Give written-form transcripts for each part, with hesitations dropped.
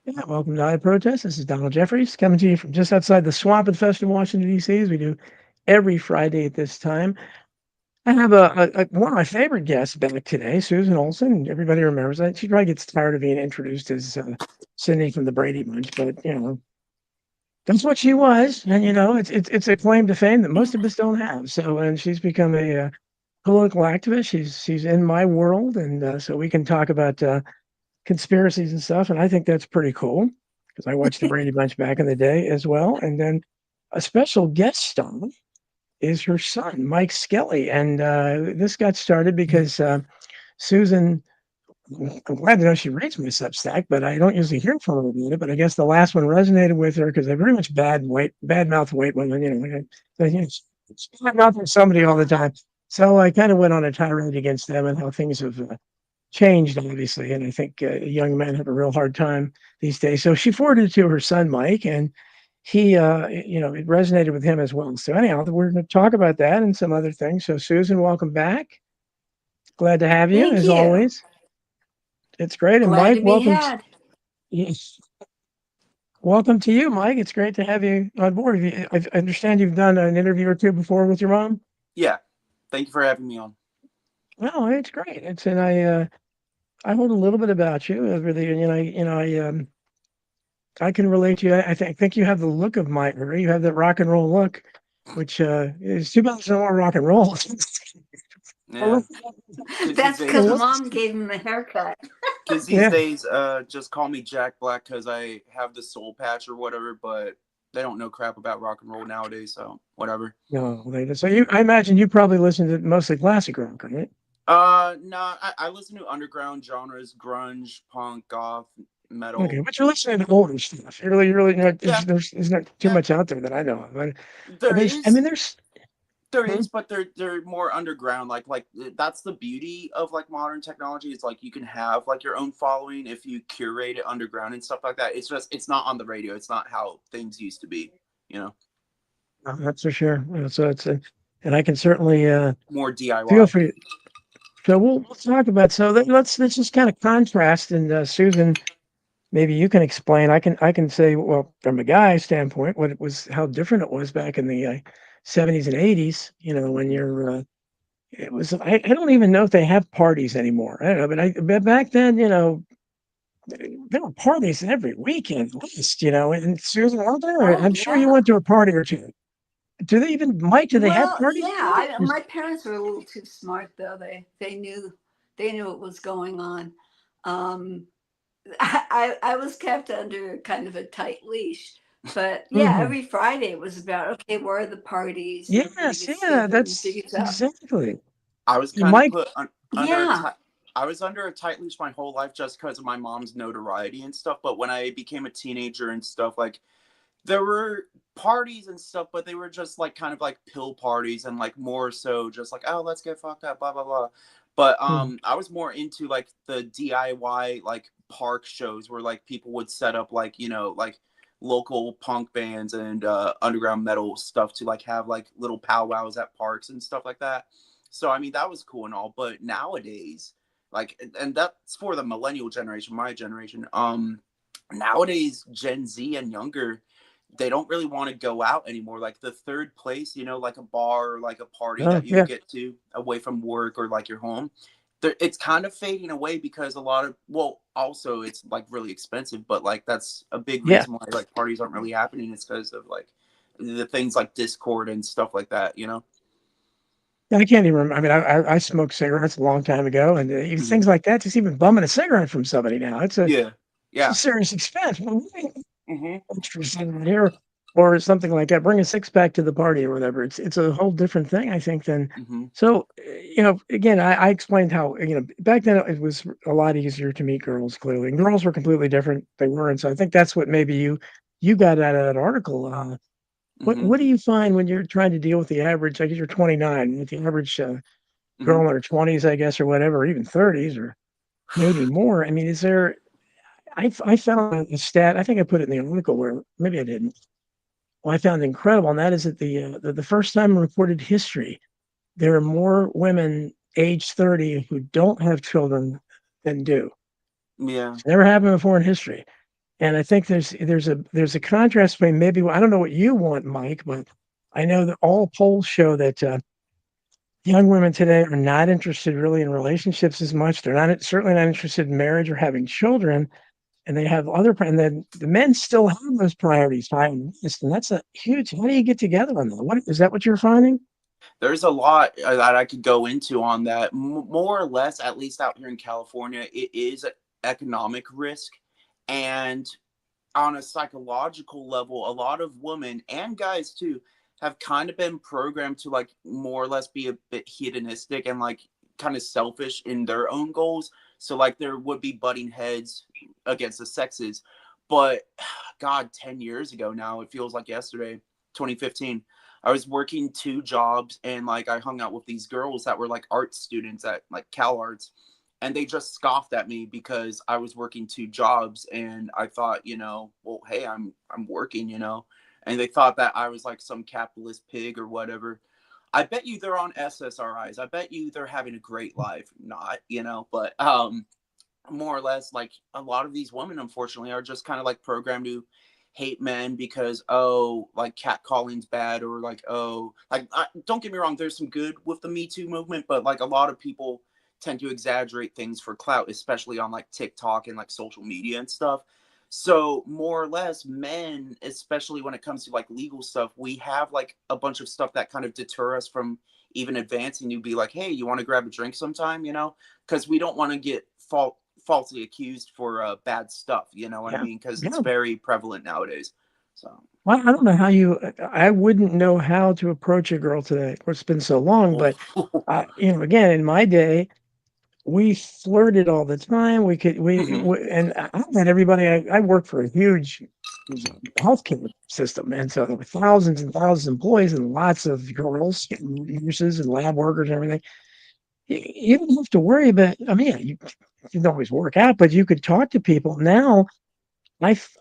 Yeah, welcome to I Protest. This is Donald Jeffries coming to you from just outside the Swamp at Fest in Washington, D.C., as we do every Friday at this time. I have one of my favorite guests back today, Susan Olson. Everybody remembers that. She probably gets tired of being introduced as Cindy from the Brady Bunch, but that's what she was, and it's a claim to fame that most of us don't have. So, and she's become a political activist. She's in my world, and so we can talk about conspiracies and stuff, and I think that's pretty cool because I watched the Brady Bunch back in the day as well. And then a special guest star is her son, Mike Skelly, and this got started because Susan. I'm glad to know she reads my Substack, but I don't usually hear from her about it. But I guess the last one resonated with her because I very much bad mouth white women. Bad mouthing somebody all the time. So I kind of went on a tirade against them and how things have changed, obviously, and I think young men have a real hard time these days. So she forwarded it to her son, Mike, and he, it resonated with him as well. So anyhow, we're going to talk about that and some other things. So Susan, welcome back. Glad to have you Thank as you. always. It's great. And Glad Mike, to be had. yes, welcome to you, Mike. It's great to have you on board. I understand you've done an interview or two before with your mom. Yeah. Thank you for having me on. No, it's great. It's and I heard a little bit about you. Really, I can relate to you. I think you have the look of Mike. Right? You have that rock and roll look, which is too bad there's no more rock and roll. Yeah. Kids these That's days because just mom gave him a haircut. kids these Yeah. days just call me Jack Black because I have the soul patch or whatever, but they don't know crap about rock and roll nowadays, so whatever. No, so I imagine you probably listen to mostly classic rock, right? No, I listen to underground genres, grunge, punk, goth, Okay, metal. but you're listening to older stuff. You're really not. Yeah, There's not too yeah. much out there that I know of. But There there's, I mean, is there's. There Hmm? is, but they're more underground. That's the beauty of like modern technology. Is like you can have like your own following if you curate it underground and stuff like that. It's not on the radio. It's not how things used to be. You know, That's for sure. So and I can certainly more feel DIY. for you. So we'll talk about. So let's just kind of contrast. And Susan, maybe you can explain. I can say, well, from a guy's standpoint, what it was, how different it was back in the 70s and 80s. When Hmm. it was. I don't even know if they have parties anymore. I don't know, but back then, there were parties every weekend at least. And Susan, weren't there? Oh I'm sure you yeah. went to a party or two. Do they even, Mike? Do they have Well, parties yeah. anymore? My parents were a little too smart though. They knew what was going on. Um, I was kept under kind of a tight leash. But yeah, Mhm. every Friday it was about okay, where are the parties? Everybody Yes, gets yeah, together and that's figures out. exactly. I was kind of Mike, put under a Yeah. tight. I was under a tight leash my whole life just because of my mom's notoriety and stuff. But when I became a teenager and stuff, like there were parties and stuff, but they were just like kind of like pill parties and like more so just like, oh, let's get fucked up, blah blah blah. But mm, I was more into like the DIY like park shows where like people would set up like like local punk bands and underground metal stuff to like have like little powwows at parks and stuff like that. So I mean that was cool and all, but nowadays, like, and that's for the millennial generation, my generation. Nowadays Gen Z and younger, they don't really want to go out anymore. Like the third place, like a bar or like a party oh, that you yeah, get to away from work or like your home, it's kind of fading away because a lot of, well, also it's like really expensive, but like that's a big yeah. reason why like parties aren't really happening. It's because of like the things like Discord and stuff like that. I can't even remember. I mean, I smoked cigarettes a long time ago, and even Hmm. things like that. Just even bumming a cigarette from somebody now, Yeah. it's a Yeah. serious expense. Well, Hmm. extra cigarette here or something like that. Bring a six pack to the party or whatever. It's a whole different thing, I think. Than Hmm. so. Again, I explained how back then it was a lot easier to meet girls. Clearly, and girls were completely different. They were, and so I think that's what maybe you got out of that article. What Hmm. do you find when you're trying to deal with the average? I guess you're 29, with the average girl Hmm. in her 20s, I guess, or whatever, or even 30s, or maybe more. I mean, is there? I found a stat. I think I put it in the article where maybe I didn't. Well, I found incredible, and that is that the first time in recorded history, there are more women age 30 who don't have children than do. Yeah. It's never happened before in history. And I think there's a contrast between maybe I don't know what you want, Mike, but I know that all polls show that young women today are not interested really in relationships as much. They're not certainly not interested in marriage or having children, and they have and then the men still have those priorities high on the list, and that's a huge. How do you get together on that? What is that? What you're finding? There's a lot that I could go into on that. More or less, at least out here in California, it is an economic risk. And on a psychological level, a lot of women and guys too have kind of been programmed to like more or less be a bit hedonistic and like kind of selfish in their own goals. So like there would be butting heads against the sexes. But God, 10 years ago now, it feels like yesterday, 2015. I was working 2 jobs and like I hung out with these girls that were like art students at like Cal Arts, and they just scoffed at me because I was working 2 jobs, and I thought, well, hey, I'm working, and they thought that I was like some capitalist pig or whatever. I bet you they're on SSRIs. I bet you they're having a great life. Not, but more or less, like a lot of these women, unfortunately, are just kind of like programmed to hate men because, oh, like catcalling's bad, or like, oh, like don't get me wrong, there's some good with the Me Too movement, but like a lot of people tend to exaggerate things for clout, especially on like TikTok and like social media and stuff. So more or less, men, especially when it comes to like legal stuff, we have like a bunch of stuff that kind of deter us from even advancing. You'd be like, hey, you want to grab a drink sometime, because we don't want to get falsely accused for bad stuff. You know what I Yeah, mean? Because it's yeah. very prevalent nowadays. So, Well, I don't know how you. I wouldn't know how to approach a girl today. Of course, it's been so long, but again, in my day, we flirted all the time. And I met everybody. I worked for a huge healthcare system, and so there were thousands and thousands of employees and lots of girls, nurses, and lab workers and everything. You don't have to worry about. I mean, you didn't always work out, but you could talk to people. Now,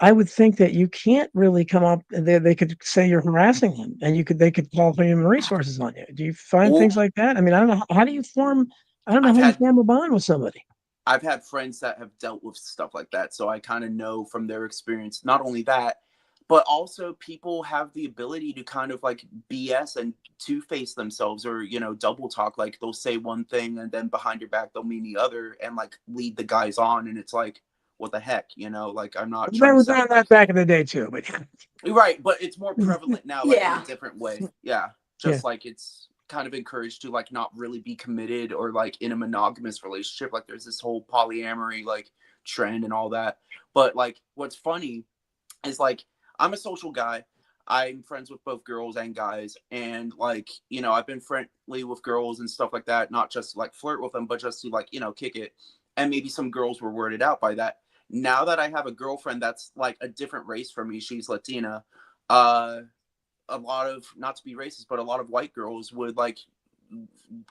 I would think that you can't really come up. They could say you're harassing them, and they could call for human resources on you. Do you find well, things like that? I mean, I don't know. How do you form? I don't know I've how you had form a bond with somebody. I've had friends that have dealt with stuff like that, so I kind of know from their experience. Not only that, but also people have the ability to kind of like BS and two-face themselves, or double talk. Like they'll say one thing and then behind your back they'll mean the other, and like lead the guys on, and it's like, what the heck, like I'm not They trying to were sound doing that like back in the day too, but right, but it's more prevalent now, like in a Yeah. different way. Yeah, yeah, just like it's kind of encouraged to like not really be committed or like in a monogamous relationship. Like there's this whole polyamory like trend and all that. But like what's funny is like I'm a social guy. I'm friends with both girls and guys, and like I've been friendly with girls and stuff like that, not just to like flirt with them, but just to like kick it. And maybe some girls were worded out by that. Now that I have a girlfriend that's like a different race from me, she's Latina. uh a lot of, not to be racist, but a lot of white girls would like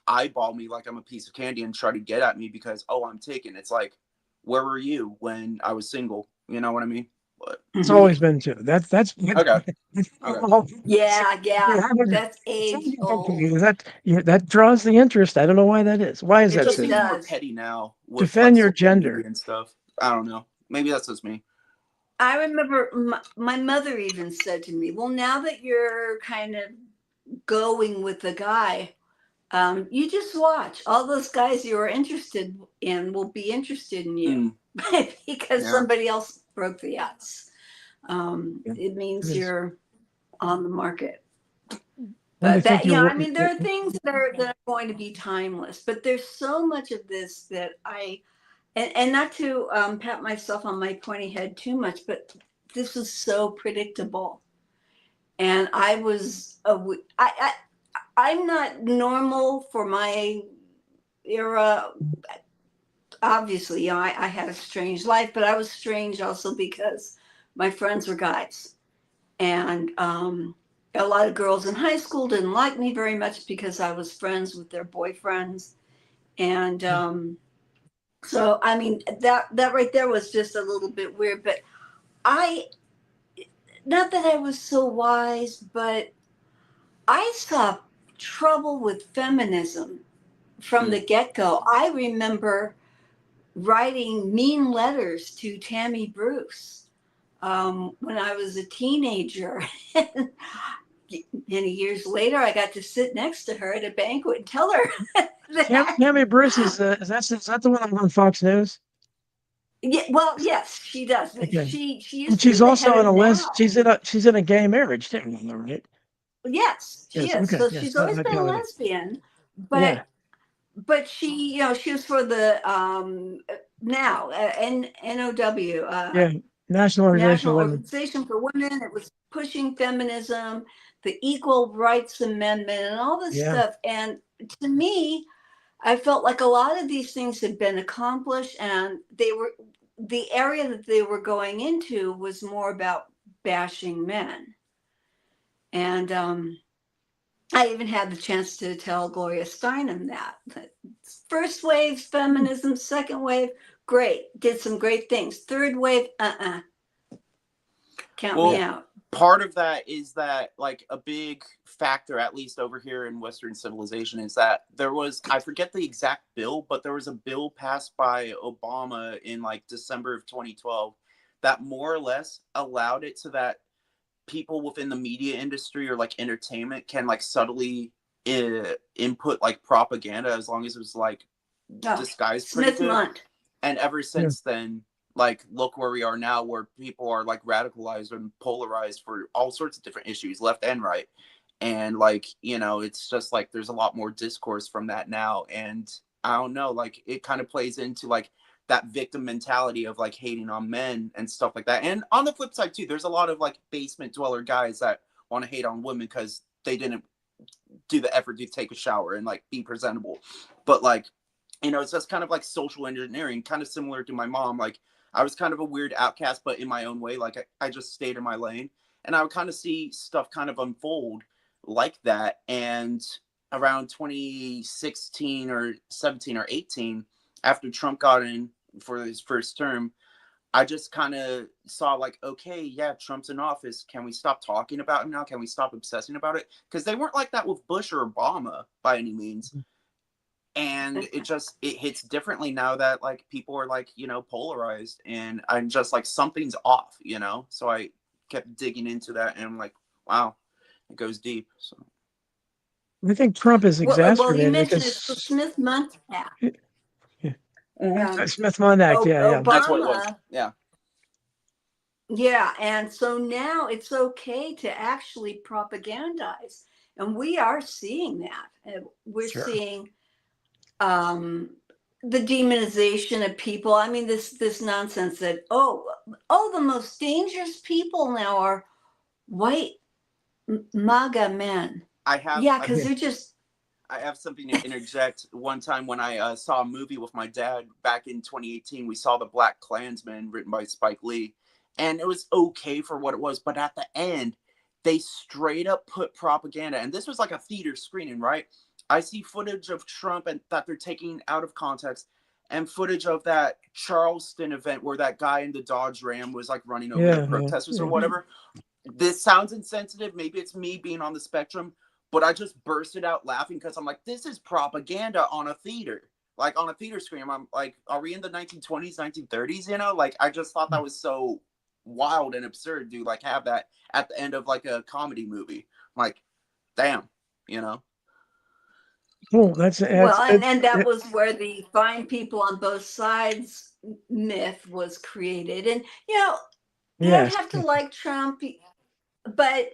eyeball me like I'm a piece of candy and try to get at me because, oh, I'm taken. It's like, where were you when I was single? You know what I mean? But it's Mhm. always been too. okay, okay. Yeah, yeah. That's age old. That draws the interest. I don't know why that is. Why is It that, just It Susan? seems more does. petty now with Defend like your social gender. media and stuff. I don't know. Maybe that's just me. I remember my mother even said to me, well, now that you're kind of going with the guy, you just watch. All those guys you are interested in will be interested in you Mm, because yeah. somebody else broke the ice. Yeah, It it means is. you're on the market. When you But think that, you're I mean, there are things that are going to be timeless, but there's so much of this that and not to pat myself on my pointy head too much, but this was so predictable. And I was, I'm not normal for my era. Obviously, I had a strange life, but I was strange also because my friends were guys. And a lot of girls in high school didn't like me very much because I was friends with their boyfriends. And so, I mean, that right there was just a little bit weird. But I, not that I was so wise, but I saw trouble with feminism from the Mm, get go. I remember writing mean letters to Tammy Bruce when I was a teenager. And many years later, I got to sit next to her at a banquet and tell her that. Tammy Bruce is that the one on Fox News? Yeah, well, yes, she does. Okay. She And used to she's be the head also in of a list. Now. She's in a gay marriage too, right? Yes, she Yes. is. Okay. So Yes. she's always I been a got it. lesbian, Yeah. but she, she was for the Now NOW, Yeah. National Organization of National Women. Organization for Women. It was pushing feminism, the Equal Rights Amendment, and all this Yeah. stuff. And to me, I felt like a lot of these things had been accomplished, and the area that they were going into was more about bashing men. And I even had the chance to tell Gloria Steinem that first wave feminism, second wave, great, did some great things. Third wave, count me Well, out. part of that is that like a big factor, at least over here in Western civilization, is that there was, I forget the exact bill, but there was a bill passed by Obama in like December of 2012 that more or less allowed it so that people within the media industry or like entertainment can like subtly input like propaganda as long as it was like disguised pretty Smith good. Munt. And ever since then, like, look where we are now, where people are like radicalized and polarized for all sorts of different issues, left and right. And like, it's just like there's a lot more discourse from that now. And I don't know, like it kind of plays into like that victim mentality of like hating on men and stuff like that. And on the flip side too, there's a lot of like basement dweller guys that want to hate on women because they didn't do the effort to take a shower and like be presentable. But like, it's just kind of like social engineering, kind of similar to my mom. Like I was kind of a weird outcast, but in my own way, like I just stayed in my lane, and I would kind of see stuff kind of unfold like that. And around 2016 or 17 or 18, after Trump got in for his first term, I just kind of saw like, okay, yeah, Trump's in office. Can we stop talking about him now? Can we stop obsessing about it? Because they weren't like that with Bush or Obama by any means. And it hits differently now that like people are like, polarized, and I'm just like, something's off, so I kept digging into that, and I'm like, wow, it goes deep. So I think Trump is Well, you exacerbated mentioned it's the because Smith Munt Act. Smith Mundt Act. Yeah. that's what it was. Obama. Yeah. Yeah, and so now it's okay to actually propagandize, and we are seeing that. We're Sure. seeing the demonization of people. I mean, this nonsense that the most dangerous people now are white MAGA men. Because they're just. I have something to interject. One time when I saw a movie with my dad back in 2018, we saw The Black Klansman, written by Spike Lee, and it was okay for what it was. But at the end, they straight up put propaganda, and this was like a theater screening, right? I see footage of Trump and that they're taking out of context, and footage of that Charleston event where that guy in the Dodge Ram was like running over the protesters or whatever. This sounds insensitive. Maybe it's me being on the spectrum, but I just bursted out laughing because I'm like, this is propaganda on a theater, like on a theater screen. I'm like, are we in the 1920s, 1930s? Like I just thought that was so wild and absurd to like have that at the end of like a comedy movie. I'm like, damn, Cool. And that was where the fine people on both sides myth was created. And you don't have to like Trump, but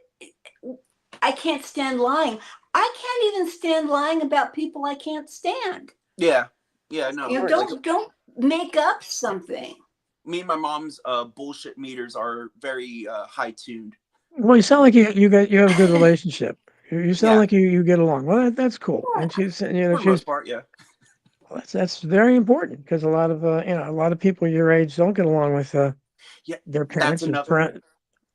I can't stand lying. I can't even stand lying about people I can't stand. Yeah, no. Don't make up something. Me and my mom's bullshit meters are very high tuned. Well, you sound like you have a good relationship. You sound like you get along. Well, that's cool. Yeah. And she's, for the most part, yeah. Well, that's very important because a lot of people your age don't get along with their parents. That's another.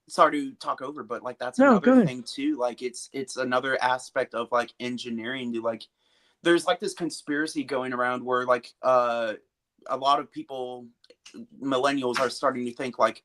Sorry to talk over, but like that's another thing too. Like it's another aspect of like engineering. To like, there's like this conspiracy going around where like a lot of people, millennials, are starting to think like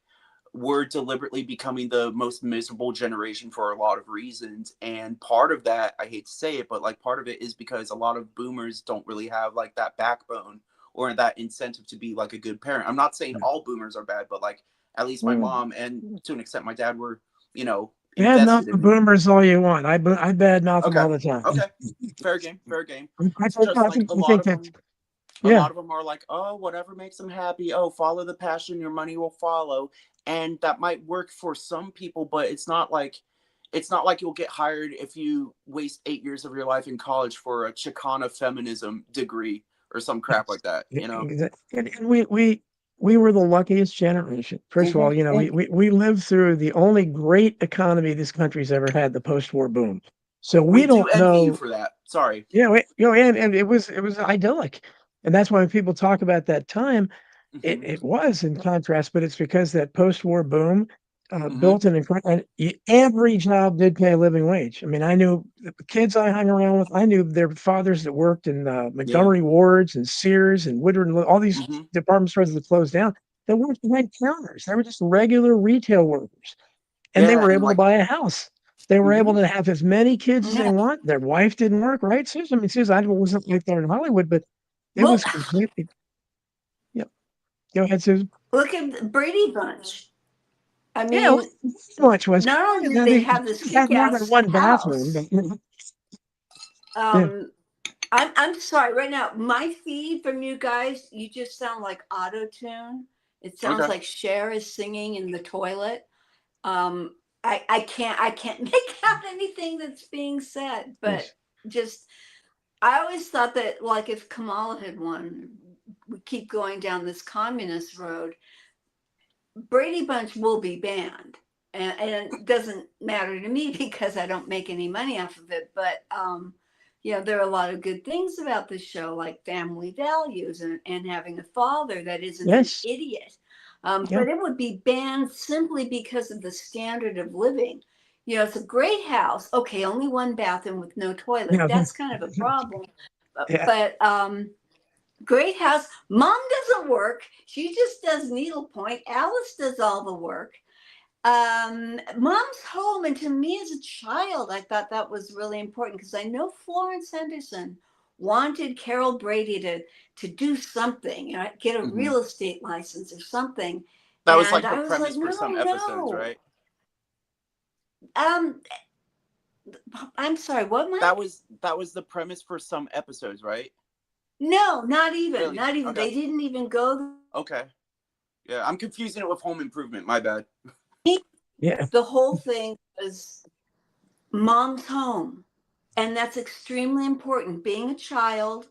we're deliberately becoming the most miserable generation for a lot of reasons. And part of that, I hate to say it, but like part of it is because a lot of boomers don't really have like that backbone or that incentive to be like a good parent. I'm not saying all boomers are bad, but like At least my Well, mom and to an extent my dad were, you know, bad mouth invested the in me. boomers all you want. I bad mouth them Okay. all the time. Okay. Fair game. Fair game. I It's think, just I like think, I think that, a yeah, lot of them are like, oh, whatever makes them happy. Oh, follow the passion, your money will follow. And that might work for some people, but it's not like you'll get hired if you waste 8 years of your life in college for a Chicana feminism degree or some crap like that, you know? and we were the luckiest generation. First of all, you know, we lived through the only great economy this country's ever had, the post-war boom. So we We do don't envy you know. for that. Sorry. Yeah, and it was idyllic, and that's why when people talk about that time, Hmm. it was in contrast, but it's because that post-war boom Hmm. built an incredible, and every job did pay a living wage. I mean, I knew the kids I hung around with. I knew their fathers that worked in Yeah. Montgomery Wards and Sears and Woodward and all these Hmm. department stores that closed down. They worked behind counters. They were just regular retail workers, and they Yeah. were And able to like, buy a house. They were able hmm, to have as many kids as they Yeah. want. Their wife didn't work, right, Susan? I mean, Susan, I wasn't like that in Hollywood, but it Well, was completely. Yeah, go ahead, Susan. look at the Brady Bunch. I Yeah, mean, much was. not only did Now they they have this had more than kick-ass one bathroom, house, but you know, yeah, um, I'm sorry. Right now, my feed from you guys, you just sound like auto tune. It sounds okay. like Cher is singing in the toilet. Um, I can't make out anything that's being said, but yes. just I always thought that like if Kamala had won, we keep going down this communist road. Brady Bunch will be banned. And it doesn't matter to me because I don't make any money off of it. But, there are a lot of good things about the show, like family values and having a father that isn't an Yes. idiot. Yeah. But it would be banned simply because of the standard of living. It's a great house. Okay, only one bathroom with no toilet. Yeah. That's kind of a problem. Yeah. But great house. Mom doesn't work. She just does needlepoint. Alice does all the work. Mom's home. And to me as a child, I thought that was really important because I know Florence Henderson wanted Carol Brady to do something, get a Hmm. real estate license or something. That was And like the I was like, premise for no, some episodes, no. right? Um, I'm sorry, what, Mike? That was the premise for some episodes, right? No, not even. Really? Not even. Okay. They didn't even go. Okay. Yeah, I'm confusing it with Home Improvement. My bad. Yeah. The whole thing was mom's home. And that's extremely important. Being a child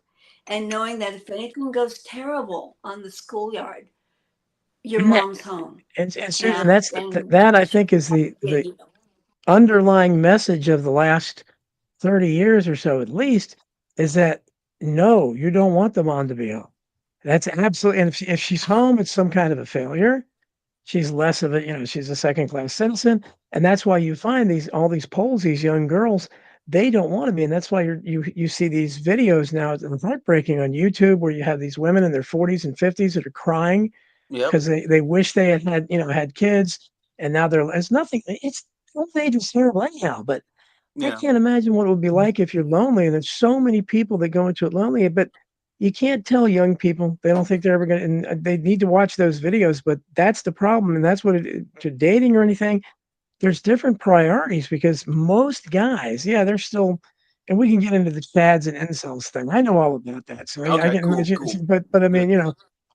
and knowing that if anything goes terrible on the schoolyard, your Yeah. mom's home. And Susan, And that's and that I think is the you. underlying message of the last 30 years or so, at least, is that no, you don't want the mom to be home. That's absolutely, and if she's home, it's some kind of a failure. She's less of a, she's a second class citizen. And that's why you find all these polls, these young girls, they don't want to be. And that's why you see these videos now, it's heartbreaking on YouTube where you have these women in their 40s and 50s that are crying Yep. because they wish they had kids. And now it's nothing. It's old age is terrible anyhow, but I Yeah. can't imagine what it would be like if you're lonely. And there's so many people that go into it lonely, but you can't tell young people they don't think they're ever going to, and they need to watch those videos. But that's the problem. And that's what to dating or anything, there's different priorities because most guys, yeah, they're still, and we can get into the chads and incels thing. I know all about that. So I Okay. can Cool. imagine, Cool. but I Yeah. mean, I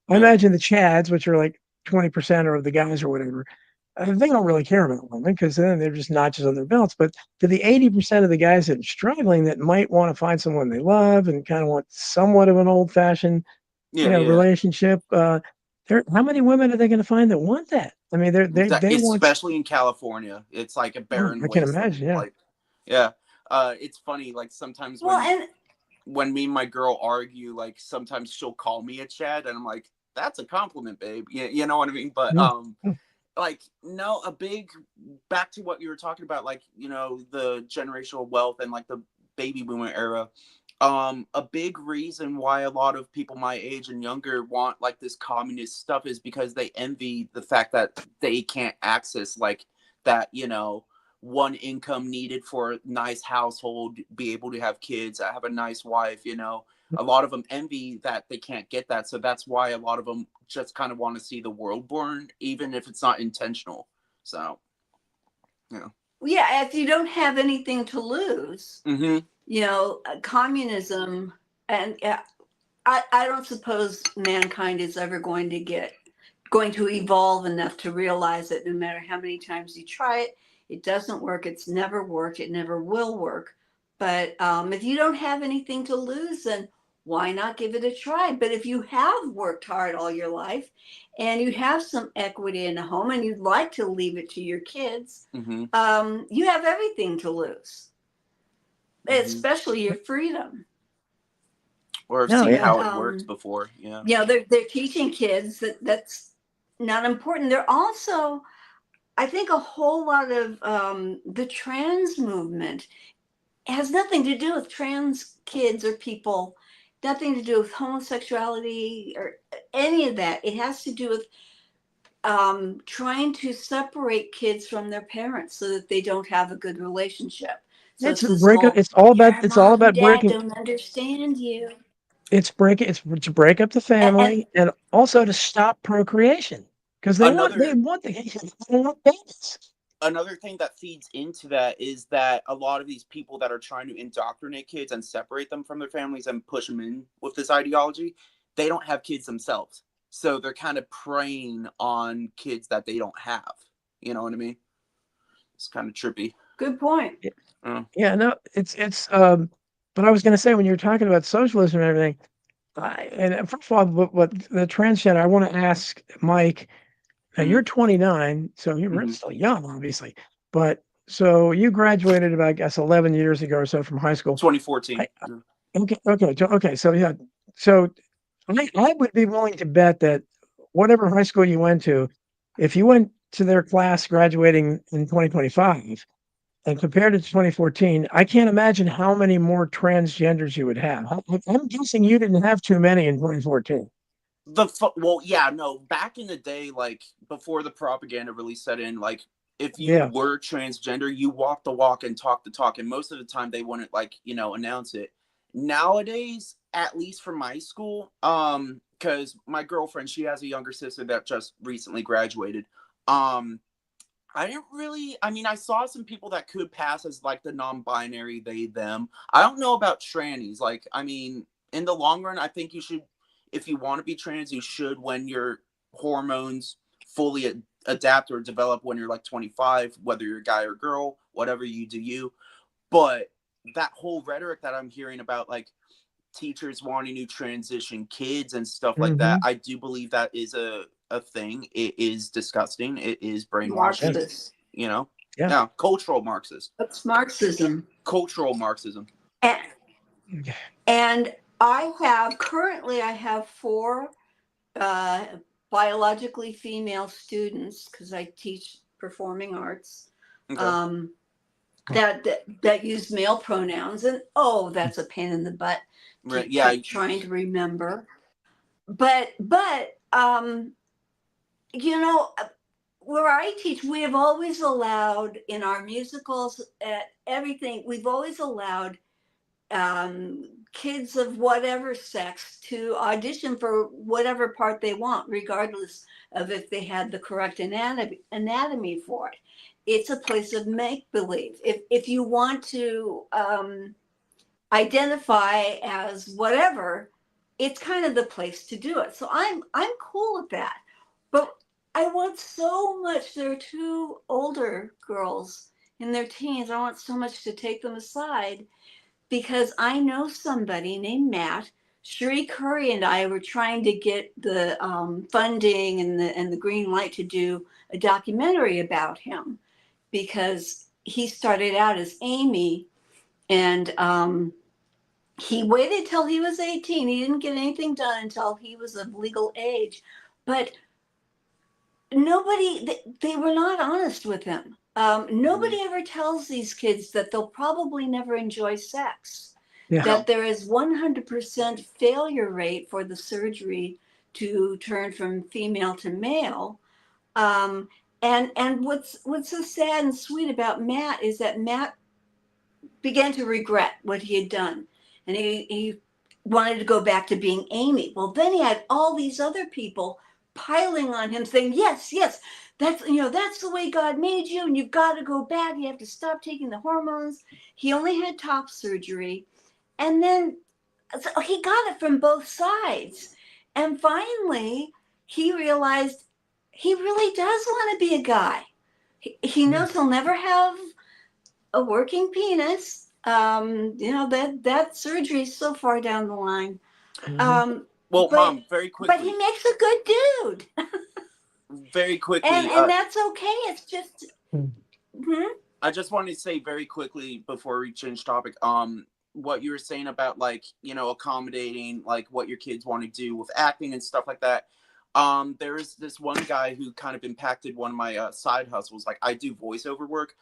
Yeah. imagine the chads, which are like 20% of the guys or whatever, they don't really care about women because then they're just notches on their belts. But to the 80% of the guys that are struggling that might want to find someone they love and kind of want somewhat of an old fashioned, Yeah. Yeah. relationship, how many women are they going to find that want that? I mean, they want, Especially in California, it's like a oh, barren I can wasteland. imagine. Yeah. Like, yeah. It's funny. Like sometimes Well, and when me and my girl argue, like sometimes she'll call me a Chad, and I'm like, that's a compliment, babe. You know what I mean? But Mm, mm, like no, a big back to what you were talking about, like the generational wealth and like the baby boomer era. A big reason why a lot of people my age and younger want like this communist stuff is because they envy the fact that they can't access like that, one income needed for a nice household, be able to have kids, have a nice wife, a lot of them envy that they can't get that. So that's why a lot of them just kind of want to see the world burn, even if it's not intentional. So, yeah. Yeah, if you don't have anything to lose, Mm-hmm. communism, and I don't suppose mankind is ever going to evolve enough to realize that no matter how many times you try it, it doesn't work. It's never worked. It never will work. But if you don't have anything to lose, then why not give it a try? But if you have worked hard all your life and you have some equity in a home and you'd like to leave it to your kids, Mm-hmm. you have everything to lose, Mm-hmm. especially your freedom. Or I've No, seen yeah. how it works before. Yeah. They're teaching kids that that's not important. They're also, I think, a whole lot of the trans movement has nothing to do with trans kids or people, nothing to do with homosexuality or any of that. It has to do with trying to separate kids from their parents so that they don't have a good relationship. So It's it's a this break up. whole, It's all about. your It's all mom and about dad breaking. don't understand you. It's to break up the And family and also to stop procreation because they Another want the they want babies. another thing that feeds into that is that a lot of these people that are trying to indoctrinate kids and separate them from their families and push them in with this ideology, they don't have kids themselves. So they're kind of preying on kids that they don't have. You know what I mean? It's kind of trippy. good point. Uh, Yeah, no, but I was gonna say when you were talking about socialism and everything, first of all, what the transgender, I want to ask Mike. Now you're 29, so you're mm-hmm. still young, obviously. But so you graduated about, I guess, 11 years ago or so from high school. 2014. I, okay. So yeah, so I would be willing to bet that whatever high school you went to, if you went to their class graduating in 2025 and compared it to 2014, I can't imagine how many more transgenders you would have. I'm guessing you didn't have too many in 2014. Well, yeah, no, back in the day, like before the propaganda really set in, like if you Yeah. were transgender, you walk the walk and talk the talk, and most of the time they wouldn't, like, announce it. Nowadays, at least for my school, because my girlfriend, she has a younger sister that just recently graduated. I didn't really, I mean, I saw some people that could pass as like the non-binary, they, them. I don't know about trannies. Like, I mean, in the long run, I think you should, if you want to be trans, you should when your hormones fully adapt or develop when you're like 25, whether you're a guy or girl, whatever you do, you. But that whole rhetoric that I'm hearing about, like teachers wanting to transition kids and stuff like that, Hmm. I do believe that is a thing. It is disgusting. It is brainwashing. Yes. Marxist. You know, Yeah. yeah, cultural Marxist, That's Marxism. cultural Marxism. And, Yeah. and currently I have four uh, biologically female students because I teach performing arts Okay. um, that use male pronouns, and that's a pain in the butt to Right. Yeah. keep trying to remember. But you know, where I teach, we have always allowed in our musicals, everything. We've always allowed kids of whatever sex to audition for whatever part they want, regardless of if they had the correct anatomy for it. It's a place of make believe. If you want to identify as whatever, it's kind of the place to do it. So I'm cool with that. But I want so much. There are two older girls in their teens. I want so much to take them aside because I know somebody named Matt. Cherie Curry and I were trying to get the funding and the green light to do a documentary about him because he started out as Amy and he waited till he was 18. He didn't get anything done until he was of legal age. But they were not honest with him. Nobody ever tells these kids that they'll probably never enjoy sex, Yeah. that there is 100% failure rate for the surgery to turn from female to male. And what's so sad and sweet about Matt is that Matt began to regret what he had done. And he wanted to go back to being Amy. Well, then he had all these other people piling on him saying, yes, yes, that's, that's the way God made you, and you've got to go back. You have to stop taking the hormones. He only had top surgery. And then so he got it from both sides. And finally, he realized he really does want to be a guy. He knows he'll never have a working penis. That surgery is so far down the line. Well, But Mom, very but he quickly, makes a good dude, very quickly. and that's okay. It's just. I just wanted to say very quickly before we change topic. What you were saying about like accommodating like what your kids want to do with acting and stuff like that. There is this one guy who kind of impacted one of my side hustles. Like I do voiceover work.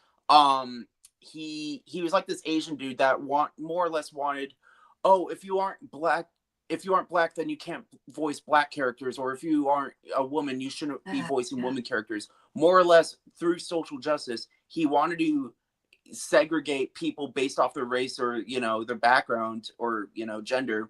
He was like this Asian dude that more or less wanted, oh, if you aren't black, then you can't voice black characters, or if you aren't a woman, you shouldn't be voicing woman characters. More or less through social justice, he wanted to segregate people based off their race or their background or gender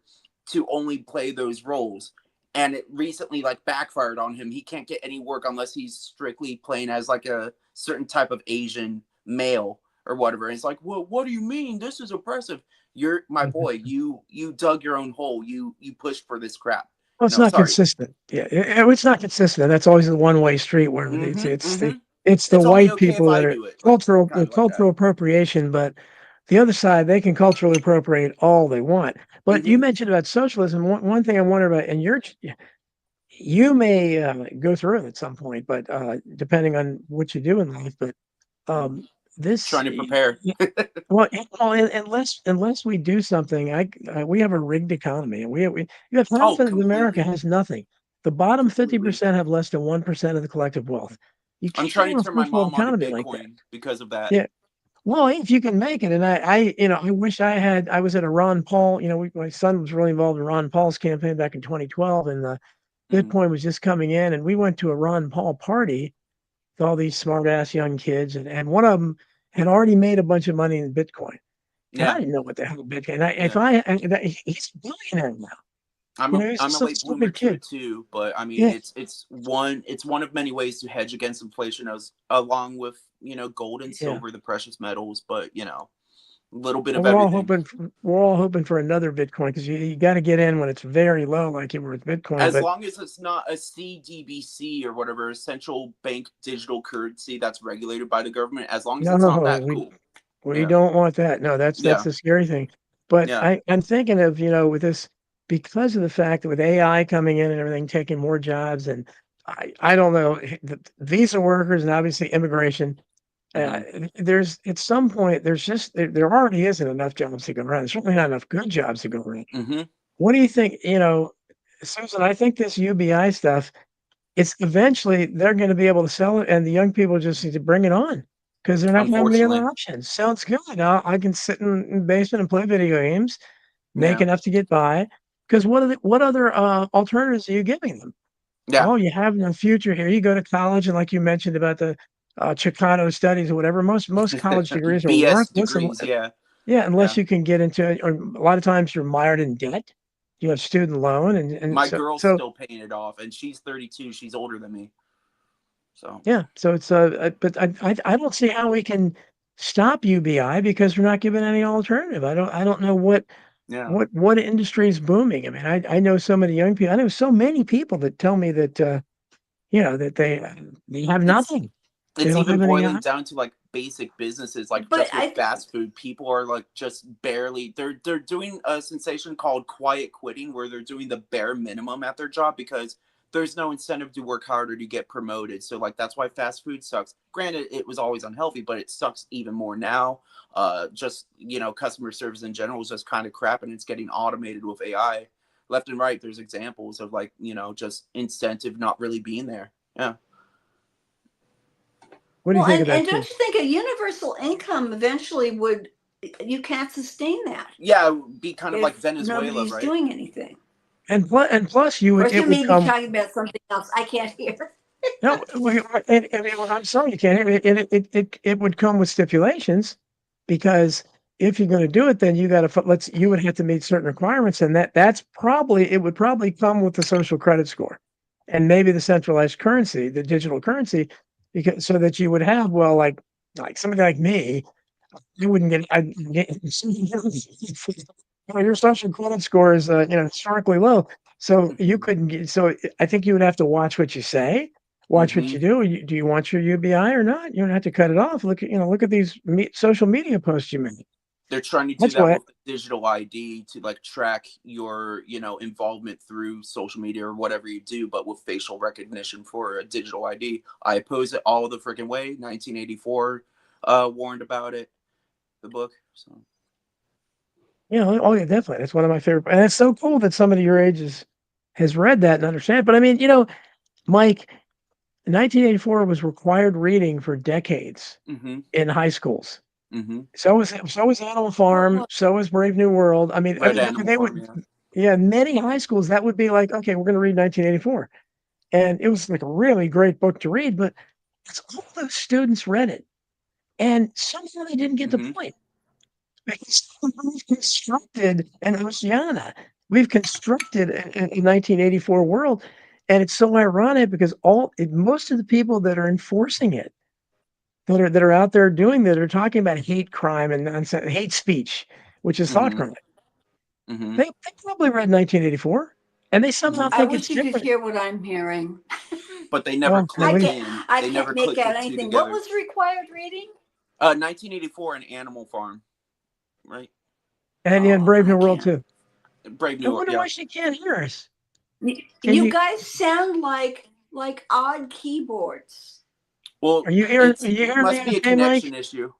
to only play those roles. And it recently like backfired on him. He can't get any work unless he's strictly playing as like a certain type of Asian male or whatever. And it's like, well, what do you mean? This is oppressive. You're my boy. You dug your own hole. You pushed for this crap. Well, it's No, not sorry. consistent. Yeah, it's not consistent. That's always a one-way street where it's the only white okay if people I that are do it. cultural Kind of like cultural that. appropriation, but the other side, they can culturally appropriate all they want. But you mentioned about socialism. One thing I wonder about, and you may go through it at some point, but depending on what you do in life, but this Trying to prepare. well, unless we do something, we have a rigged economy, and you have half of America Completely. has nothing. The bottom Completely. 50% have less than 1% of the collective wealth. You I'm can't trying have to a turn my first world mom onto economy like that. Bitcoin because of that. Yeah. Well, if you can make it, and I wish I was at a Ron Paul. My son was really involved in Ron Paul's campaign back in 2012, and Bitcoin was just coming in, and we went to a Ron Paul party with all these smart ass young kids, and one of them had already made a bunch of money in Bitcoin. And I didn't know what the hell Bitcoin. He's a billionaire now. I'm He's a just a late bloomer stupid to kid. it too, but I mean Yeah, it's one of many ways to hedge against inflation, as along with gold and yeah. silver, the precious metals, but a little bit And of everything. we're all hoping for another Bitcoin because you got to get in when it's very low, like you were with Bitcoin. As But long as it's not a CDBC or whatever, central bank digital currency that's regulated by the government, as long as it's not no, that, cool. we Yeah. don't want that. No, that's Yeah. the scary thing. But Yeah. I'm thinking of with this because of the fact that with AI coming in and everything taking more jobs, and I don't know the visa workers and obviously immigration. There's at some point there already isn't enough jobs to go around. There's certainly not enough good jobs to go around. What do you think? Susan, I think this UBI stuff, it's eventually they're going to be able to sell it, and the young people just need to bring it on because they're not going to have any other Unfortunately. options. Sounds good. I can sit in the basement and play video games, make Yeah. enough to get by. Because what other alternatives are you giving them? Yeah. Oh, you have no future here. You go to college, and like you mentioned about the Chicano studies or whatever, most college degrees are BS worthless. degrees. Yeah. Yeah, unless Yeah. you can get into it, or a lot of times you're mired in debt. You have student loan, and My so girl's so still paying it off, and she's 32. She's older than me. So yeah, so it's but I don't see how we can stop UBI because we're not given any alternative. I don't know yeah, what industry is booming. I mean, I know so many young people. I know so many people that tell me that that they have it's nothing. They it's don't even have any. boiling down to like basic businesses, like But just with fast food. People are like just barely. They're doing a sensation called quiet quitting, where they're doing the bare minimum at their job because there's no incentive to work harder to get promoted. So like that's why fast food sucks. Granted, it was always unhealthy, but it sucks even more now. Just customer service in general is just kind of crap, and it's getting automated with AI left and right. There's examples of like just incentive not really being there. Yeah. What do you well, think of that and too? don't you think a universal income eventually would? You can't sustain that Yeah, it would be kind of like if Venezuela, nobody's right? doing anything. And plus you Or would you it would may be come. talking about something else. I can't hear. No, I'm sorry you can't hear it. It would come with stipulations because if you're going to do it, then you got to you would have to meet certain requirements, and it would probably come with the social credit score, and maybe the centralized currency, the digital currency, because so that you would have like somebody like me, you wouldn't get. Your social credit score is historically low, so you Mhm. couldn't get. So I think you would have to watch what you say, watch what you Mhm. do. Do you want your UBI or not? You don't have to cut it off. Look at these social media posts you make. They're trying to do That's that why. with the digital ID to like track your, involvement through social media or whatever you do, but with facial recognition for a digital ID. I oppose it all the freaking way. 1984 warned about it, the book. So Oh yeah, definitely. That's one of my favorite, and it's so cool that somebody your age has read that and understand. But I mean, Mike, 1984 was required reading for decades mhm. in high schools. Mhm. So was Animal Farm. Oh, So was Brave New World. Red Animal They Farm, would, yeah. yeah, many high schools that would be like, okay, we're going to read 1984, and it was like a really great book to read. But it's all those students read it, and somehow they didn't get the Mhm. point. Because we've constructed an Oceana. We've constructed a 1984 world, and it's so ironic because most of the people that are enforcing it, that are out there doing that, are talking about hate crime and nonsense, hate speech, which is thought Mhm. crime. Mhm. They probably read 1984, and they somehow Mhm. I think it's wish you could different. hear what I'm hearing. But they never Well, I clicked can't. in. I They can't never make clicked out the two anything. What together. was required reading? 1984 and Animal Farm, right? and yeah, Oh, Brave I New World can't. too. Brave I New World, wonder yeah. why she can't hear us. Can You you? guys sound like odd keyboards. Well, Are you it hearing me must be a okay, connection Mike? issue.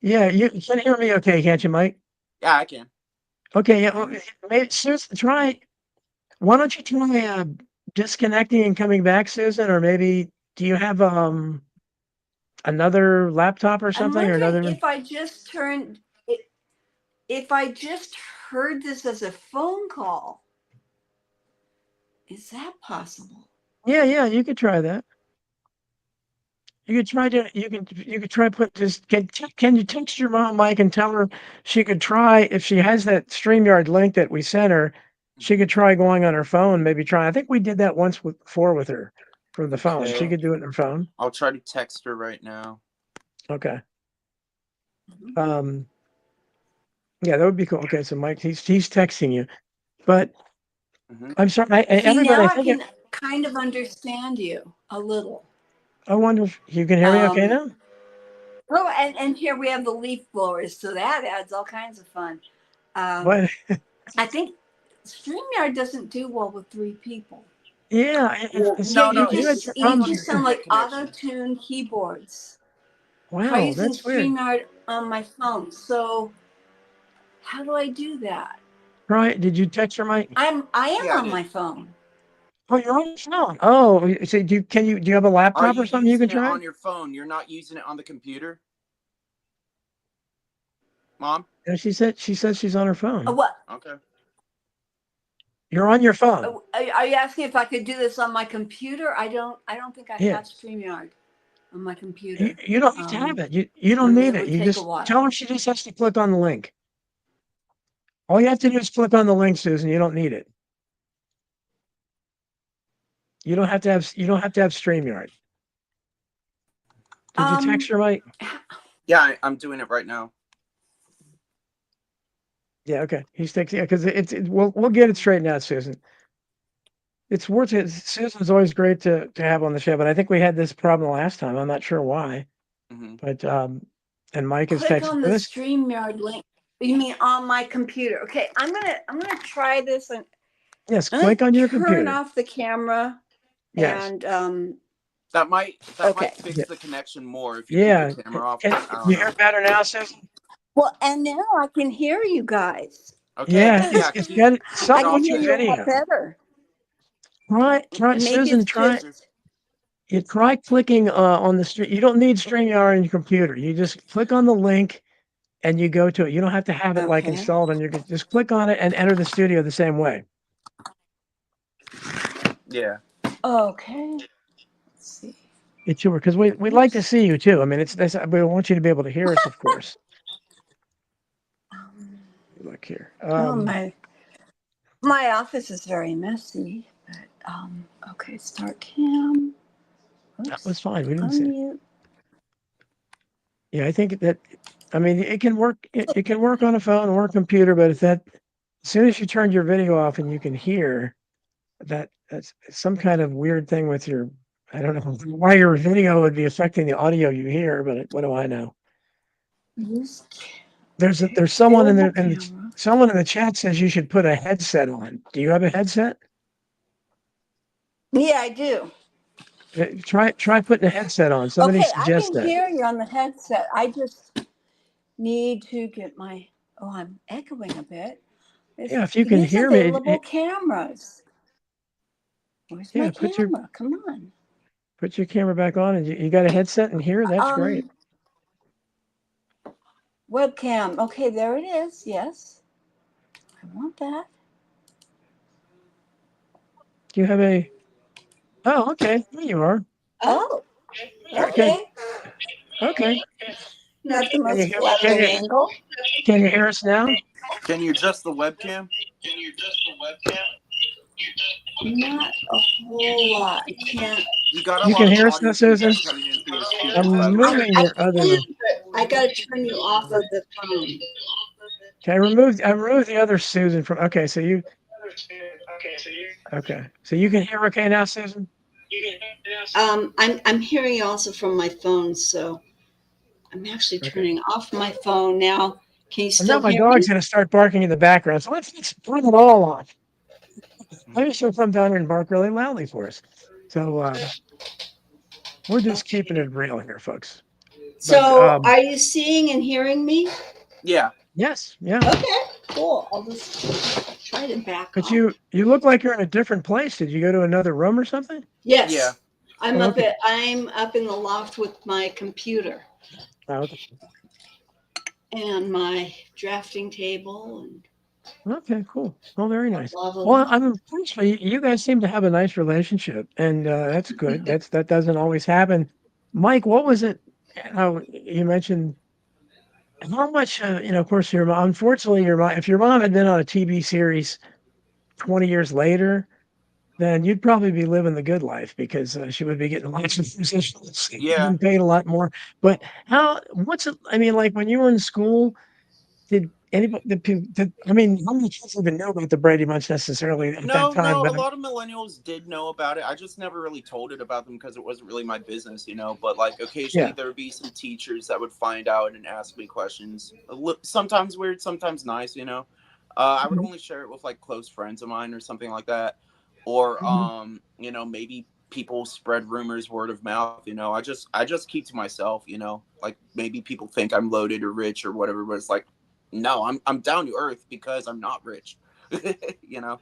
Yeah, you can hear me okay, can't you, Mike? Yeah, I can. Okay, yeah. Well, maybe Susan, try. Why don't you try disconnecting and coming back, Susan? Or maybe do you have another laptop or I'm something or wondering another? if I just heard this as a phone call. Is that possible? Yeah, yeah. You could try that. You could try put this. Can you text your mom, Mike, and tell her she could try if she has that StreamYard link that we sent her. She Mhm. could try going on her phone. Maybe try. I think we did that once before with her from the phone. She Okay. could do it on her phone. I'll try to text her right now. Okay. Mhm. Um. Yeah, that would be cool. Okay, so Mike, he's texting you, but Hmm. I'm sorry. See, Everybody, now I I think can kind of understand you a little. I wonder if you can hear me okay Um, now? oh, and here we have the leaf blowers, so that adds all kinds of fun. Um, But I think StreamYard doesn't do well with three people. yeah, Well, Yeah, no, you no, you had it's you on problems. the just sound internet like connection. auto-tune keyboards. Try Wow, using that's weird. StreamYard on my phone. So how do I do that? Right? Did you text her, Mike? I am Yeah, I on did. my phone. Oh, you're on your phone. Oh, so do you have a Are laptop you or something you can using it try? on your phone? You're not using it on the computer, Mom? Yeah, she says she's on her phone. What Okay. You're on your phone. are you asking if I could do this on my computer? I don't think I Yeah. have StreamYard on my You, computer. you don't have to have Um, it. You don't and need it it. would You take a just tell while. her she just has to click on the link. All you have to do is click on the link, Susan. You don't need it. You don't have to have StreamYard. Did you text Um, her, Mike? Yeah, I'm doing it right now. Yeah, okay. He's texting. Yeah, because we'll get it straightened out, Susan. It's worth it. Susan's always great to have on the show, but I think we had this problem last time. I'm not sure why, Hmm. but and Mike is click texting on the us. StreamYard link. You mean on my computer? Okay, I'm gonna try this and Yes, I'm gonna click on your turn computer. off the camera Yes. and That might okay. fix Yeah. the connection more if you keep the Yeah. camera off, Can but I don't you know. hear better now, Susan? Well, and now I can hear you guys. Okay, Yeah, yeah, it's keep got keep I it something can off with hear your then. you a lot video. better. Try Maybe Susan. it's Yes, because sir. You try clicking on the stream. You don't need StreamYard on your computer. You just click on the link and you go to it. You don't have to have it like okay. installed on your. Just click on it and enter the studio the same way. Yeah. Okay. Let's see. It's your because we'd like to Oops. see you too. I mean, we want you to be able to hear us, of course. look here. Oh, my office is very messy. But okay, start cam. That was Oops, fine. We didn't say. unmute. Yeah, I think that. I mean, it can work. It can work on a phone or a computer, but if that, as soon as you turn your video off and you can hear that, that's some kind of weird thing with your. I don't know why your video would be affecting the audio you hear, but what do I know? Use okay, There's someone in available the camera. someone in the chat says you should put a headset on. Do you have a headset? Yeah, I do. Try putting a headset on. Somebody Okay, I suggests can that. hear you on the headset. I just need to get my. Oh, I'm echoing a bit. Yeah, It's if you can use hear me, available cameras. Where's my yeah, camera? Come on. put your camera back on, and you got a headset and here. That's great. Um, webcam. Okay, there it is. Yes, I want that. Do you have a? Oh, okay. There you are. Oh, Okay, okay. okay. Not the Can you most hear? flattering angle. Can you hear us now? Can you adjust the webcam? Not a whole lot. I can't. You got a You lot can of hear us now, audio Susan. feedback coming in through those speakers, by I'm the way. moving I your other. can, but I gotta turn you off of the phone. Okay, I removed the other Susan from. Okay, so you. Okay, so you can hear okay now, Susan. I'm hearing you also from my phone, so I'm actually Okay. turning off my phone now. Can you And now still my hear me? dog's gonna start barking in the background. So let's bring it all on. Maybe she'll come down here and bark really loudly for us. So we're just keeping Okay. it real here, folks. But So, are you seeing and hearing me? Yeah. yes, yeah. Okay, cool. I'll just try to back But off. you look like you're in a different place. Did you go to another room or something? Yeah. Yes, Oh, okay. I'm up in the loft with my computer Oh, okay. and my drafting table and Okay, cool. Well, very nice. blah blah Well, blah. I'm impressed. You guys seem to have a nice relationship, and that's good. That doesn't always happen. Mike, what was it? How you mentioned how much? Of course, your mom. Unfortunately, your mom. If your mom had been on a TV series 20 years later, then you'd probably be living the good life because she would be getting lots of positions Yeah. and paid a lot more. But what's it? I mean, like when you were in school, did anybody, I mean, how many kids even know about the Brady Bunch necessarily at that No, time? no, a But lot of millennials did know about it. I just never really told it about them because it wasn't really my business, you know. But like occasionally yeah, there would be some teachers that would find out and ask me questions. Sometimes weird, sometimes nice, you know. I would mhm, only share it with like close friends of mine or something like that. Or mhm. maybe people spread rumors word of mouth, you know. I just keep to myself, you know. Like maybe people think I'm loaded or rich or whatever, but it's like no, I'm down to earth because I'm not rich. you know.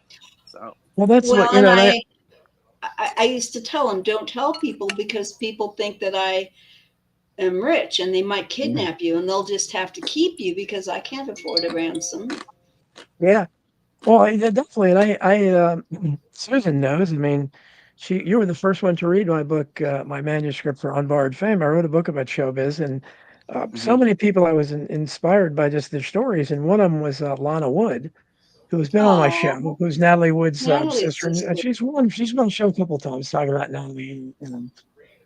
So Well, that's Well, what and and I used to tell them, don't tell people because people think that I am rich and they might yeah, kidnap you and they'll just have to keep you because I can't afford a ransom. yeah. Well, definitely, and Susan knows. I mean, you were the first one to read my book, my manuscript for Unborrowed Fame. I wrote a book about showbiz, and so mhm. many people I was inspired by just their stories. And one of them was Lana Wood, who has been on my show, Oh, who's Natalie Wood's Natalie's sister, so and sweet. she's been on the show a couple of times talking about Natalie.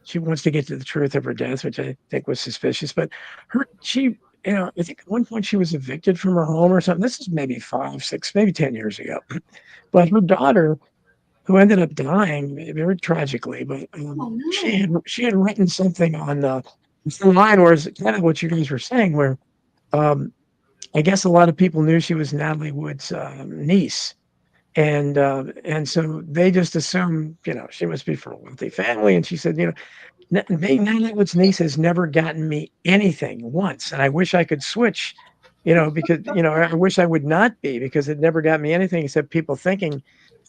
She wants to get to the truth of her death, which I think was suspicious. But I think at one point she was evicted from her home or something. This is maybe 5, 6, maybe 10 years ago. But her daughter, who ended up dying very tragically, but Oh she no. had written something on the line where it's kind of what you guys were saying, where um, I guess a lot of people knew she was Natalie Wood's niece. And so they just assumed, she must be from a wealthy family. And she said, being Natalie Wood's niece has never gotten me anything once, and I wish I could switch, because I wish I would not be because it never got me anything except people thinking.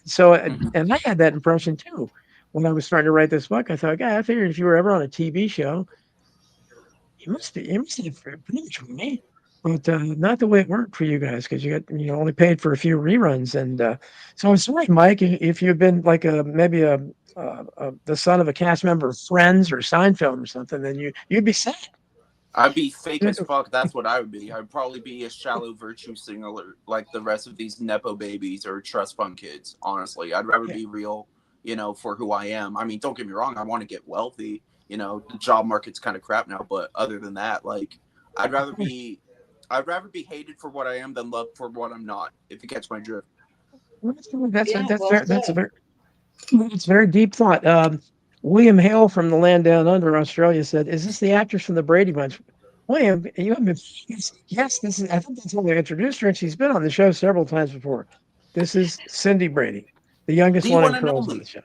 So, Mhm. and I had that impression too when I was starting to write this book. I thought, God, I figured if you were ever on a TV show, you must have pretty much money, but not the way it worked for you guys because you got only paid for a few reruns. And so I'm sorry, Mike, if you've been like maybe the son of a cast member of Friends or Seinfeld or something, then you'd be sad. I'd be fake Yeah, as fuck. That's what I would be. I'd probably be a shallow virtue signaler like the rest of these nepo babies or trust fund kids. Honestly, I'd rather yeah. be real, for who I am. I mean, don't get me wrong. I want to get wealthy. The job market's kind of crap now, but other than that, like, I'd Of rather course. be, I'd rather be hated for what I am than loved for what I'm not. If you catch my drift. Well, That's Yeah, that's well very that's a said. very it's very deep thought. William Hale from the land down under Australia said, "Is this the actress from the Brady Bunch?" William, you have been, yes, this is. I think that's how they introduced her, and she's been on the show several times before. This is Cindy Brady, the youngest The one in one and curls on the only. show.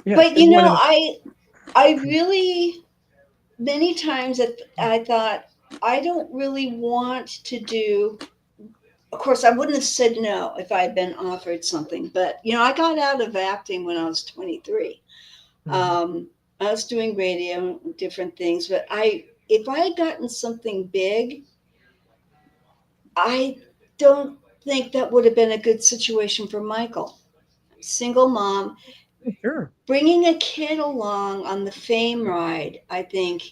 Yes, But the one in. I really many times that I thought I don't really want to do. Of course, I wouldn't have said no if I had been offered something. But I got out of acting when I was 23. Mhm. Um, I was doing radio, different things. But if I had gotten something big, I don't think that would have been a good situation for Michael. Single mom, Sure. bringing a kid along on the fame ride, I think,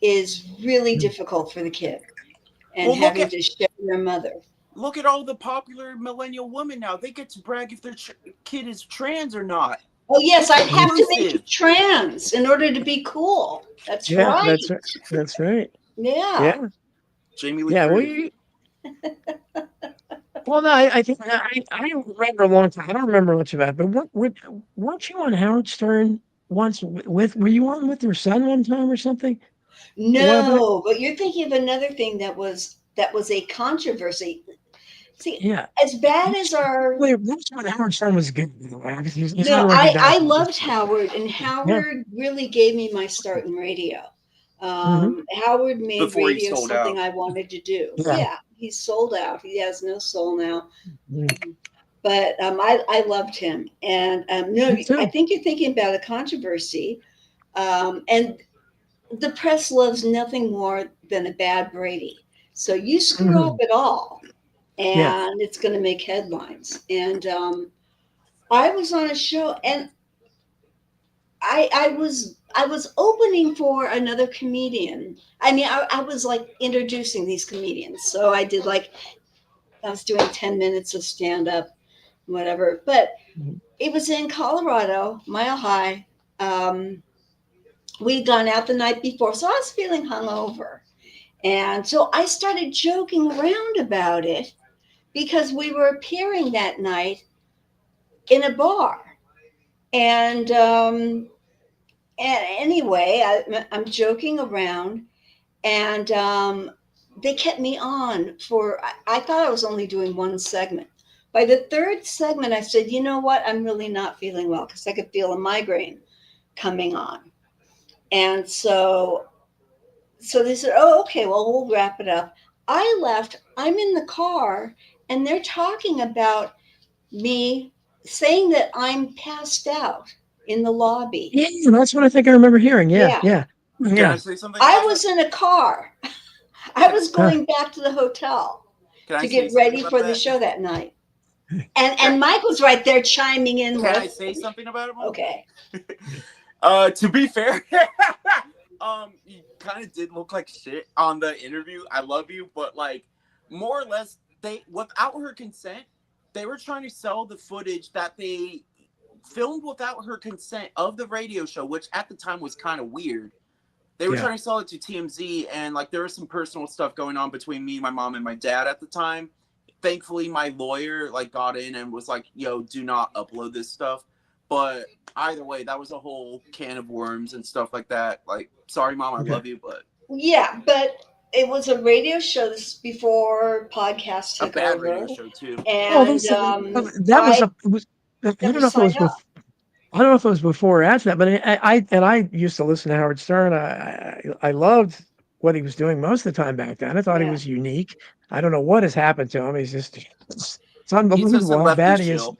is really Mm. difficult for the kid and Well, look having at to share their mother. look at all the popular millennial women now. They get to brag if their kid is trans or not. Oh, yes, It's I'd have to make exclusive. it trans in order to be cool. That's Yeah, right. that's right. That's right. Yeah. Yeah, Jamie Lee yeah. Curtis. Well, no, I think I remember a long time. I don't remember much about it, but weren't you on Howard Stern once with? Were you on with your son one time or something a while back? No, but you're thinking of another thing that was a controversy. See, Yeah. as bad as our That's when Howard Stern was good. By the way, 'cause he's no, I unrecognizable. loved Howard, and Yeah. Howard really gave me my start in radio. Hmm. Howard made Before he radio sold something out. I wanted to do. Yeah. Yeah, he's sold out. He has no soul now. Mm. But I loved him. And no, Me I too. think you're thinking about a controversy. And the press loves nothing more than a bad Brady. So you screw up Hmm. at all, Yeah. and it's going to make headlines. And I was on a show, and I was opening for another comedian. I mean, I was like introducing these comedians. So I was doing 10 minutes of stand up, whatever. But Mhm. it was in Colorado, Mile High. Um, we'd gone out the night before, so I was feeling hungover. And so I started joking around about it because we were appearing that night in a bar. And, anyway, I'm joking around, and they kept me on for, I thought I was only doing one segment. By the third segment, I said, you know what? I'm really not feeling well because I could feel a migraine coming on. And so they said, oh, okay, well, we'll wrap it up. I left. I'm in the car, and they're talking about me saying that I'm passed out in the lobby. Yeah, that's what I think I remember hearing. Yeah, Yeah. yeah, Can I yeah. say something I about was that? in a car. I was Huh. going back to the hotel Can I to say get something ready about for the that? show that night. And Can, and Mike was right there chiming in can I with, say something about it, Mom? okay. To be fair, you kind of did look like shit on the interview. I love you, but like, more or less, they without her consent, they were trying to sell the footage that they filmed without her consent of the radio show, which at the time was kind of weird. They were Yeah. trying to sell it to TMZ, and like there was some personal stuff going on between me, my mom, and my dad at the time. Thankfully, my lawyer like got in and was like, "Yo, do not upload this stuff." But either way, that was a whole can of worms and stuff like that. Like, sorry, mom, I Okay. love you, but Yeah, but it was a radio show. This is before podcasts a took bad radio over. show too. Oh, And that was a. It was. I let don't me know if it sign was before. up. I don't know if it was before or after that, but I used to listen to Howard Stern. I loved what he was doing most of the time back then. I thought he Yeah. was unique. I don't know what has happened to him. It's He just unbelievable how left the bad he is. show.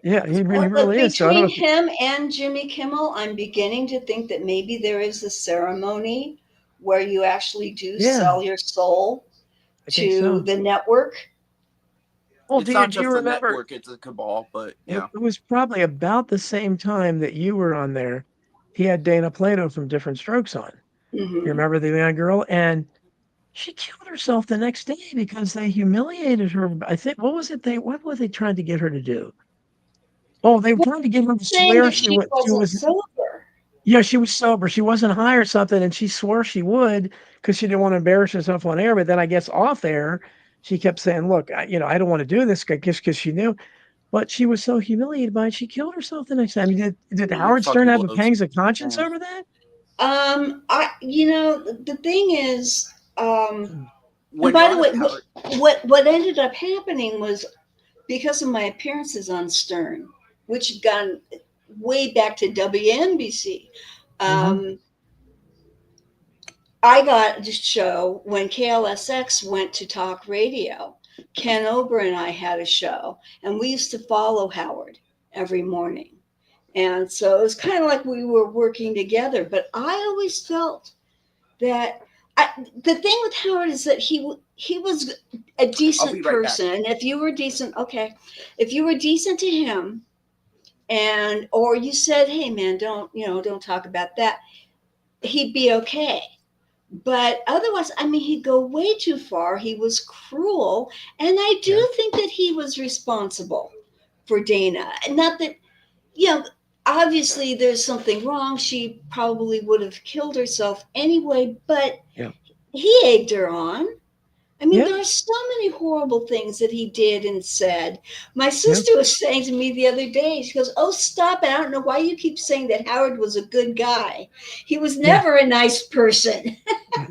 Yeah, That's he Well, really is. So I don't between know if him and Jimmy Kimmel, I'm beginning to think that maybe there is a ceremony where you actually do yeah, sell your soul I think to so. the network. Well, It's not do you just a remember network; it's a cabal. But yeah, it was probably about the same time that you were on there. He had Dana Plato from Different Strokes on. You Hmm. remember the young girl? And she killed herself the next day because they humiliated her. I think what were they trying to get her to do? Oh, they were Well, trying to get her to saying swear that she she wasn't was sober. yeah, she was sober. She wasn't high or something, and she swore she would because she didn't want to embarrass herself on air. But then I guess off air, she kept saying, "Look, I don't want to do this," I guess because she knew. But she was so humiliated by it, she killed herself the next time. I mean, did Man, that Howard Stern fucking have a blows. pangs of conscience Man. over that? The thing is, Mm. and When by you're the on a way, power, what ended up happening was because of my appearances on Stern, which had gone way back to WNBC. Mhm. Um, I got to show when KLSX went to talk radio. Ken Ober and I had a show, and we used to follow Howard every morning. And so it was kind of like we were working together. But I always felt that the thing with Howard is that he was a I'll be decent right back. person. If you were decent, okay, if you were decent to him, and or you said, "Hey, man, don't talk about that," he'd be okay. But otherwise, I mean, he'd go way too far. He was cruel, and I Yeah. do think that he was responsible for Dana. Not that you know. Obviously, there's something wrong. She probably would have killed herself anyway, but Yeah. he egged her on. I mean, Yeah. there are so many horrible things that he did and said. My Yeah. sister was saying to me the other day, she goes, "Oh, stop it. I don't know why you keep saying that Howard was a good guy. He was Yeah. never a nice person,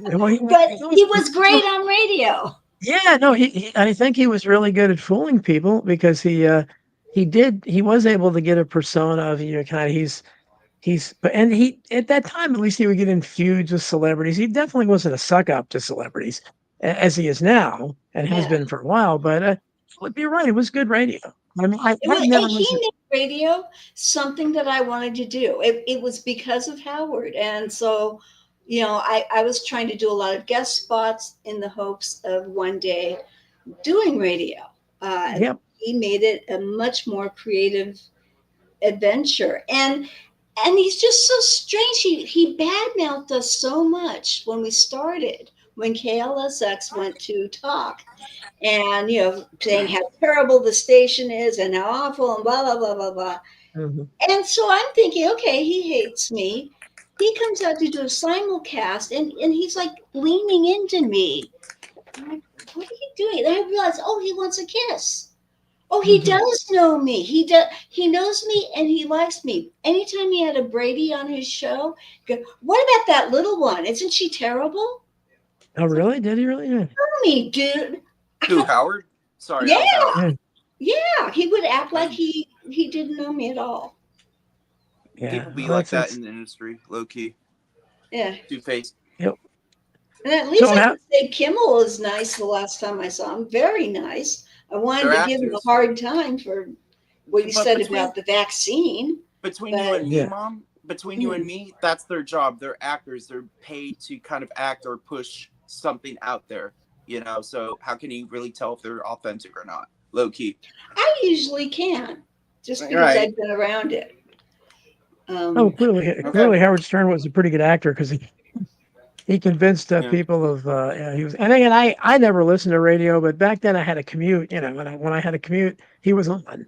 Well, but he he was great on radio." yeah, no, I think he was really good at fooling people because he was able to get a persona of, kind of but and he at that time at least he would get in feuds with celebrities. He definitely wasn't a suck up to celebrities as he is now and has Yeah. been for a while. But you're right, it was good radio. I mean, I've never He listened. made radio something that I wanted to do. It was because of Howard. And so, I was trying to do a lot of guest spots in the hopes of one day doing radio. Yep, He made it a much more creative adventure. And he's just so strange. He badmouthed us so much when we started, when KLSX went to talk and saying how terrible the station is and how awful and blah blah blah blah blah. mhm. And so I'm thinking, okay, he hates me. He comes out to do a simulcast and he's like leaning into me. I'm like, what are you doing? And I realize, oh, he wants a kiss. Oh, he Mhm. does know me. He knows me and he likes me. Anytime he had a Brady on his show, he go, what about that little one? Isn't she terrible? Oh, It's like, really? Did he really? Yeah. tell me, dude. Who, Howard? Sorry, Yeah, I was out. Yeah. yeah. He would act like Man, he didn't know me at all. Yeah. people be Well, like that that's in the industry, low key, Yeah. two faced. yep. And at least So I how? can say Kimmel was nice the last time I saw him. Very nice. I wanted They're to give him a actors. hard time for what he But said about the vaccine, between you but and me, Yeah. mom, between you and mm, me, that's their job. They're actors. They're paid to kind of act or push something out there. So how can you really tell if they're authentic or not? Low key. I usually can, just because Right. I've been around it. Oh, Um, Okay. clearly Howard Stern was a pretty good actor because he convinced Yeah. people of he was. And again, I never listened to radio, but back then I had a commute. When I had a commute, he was on.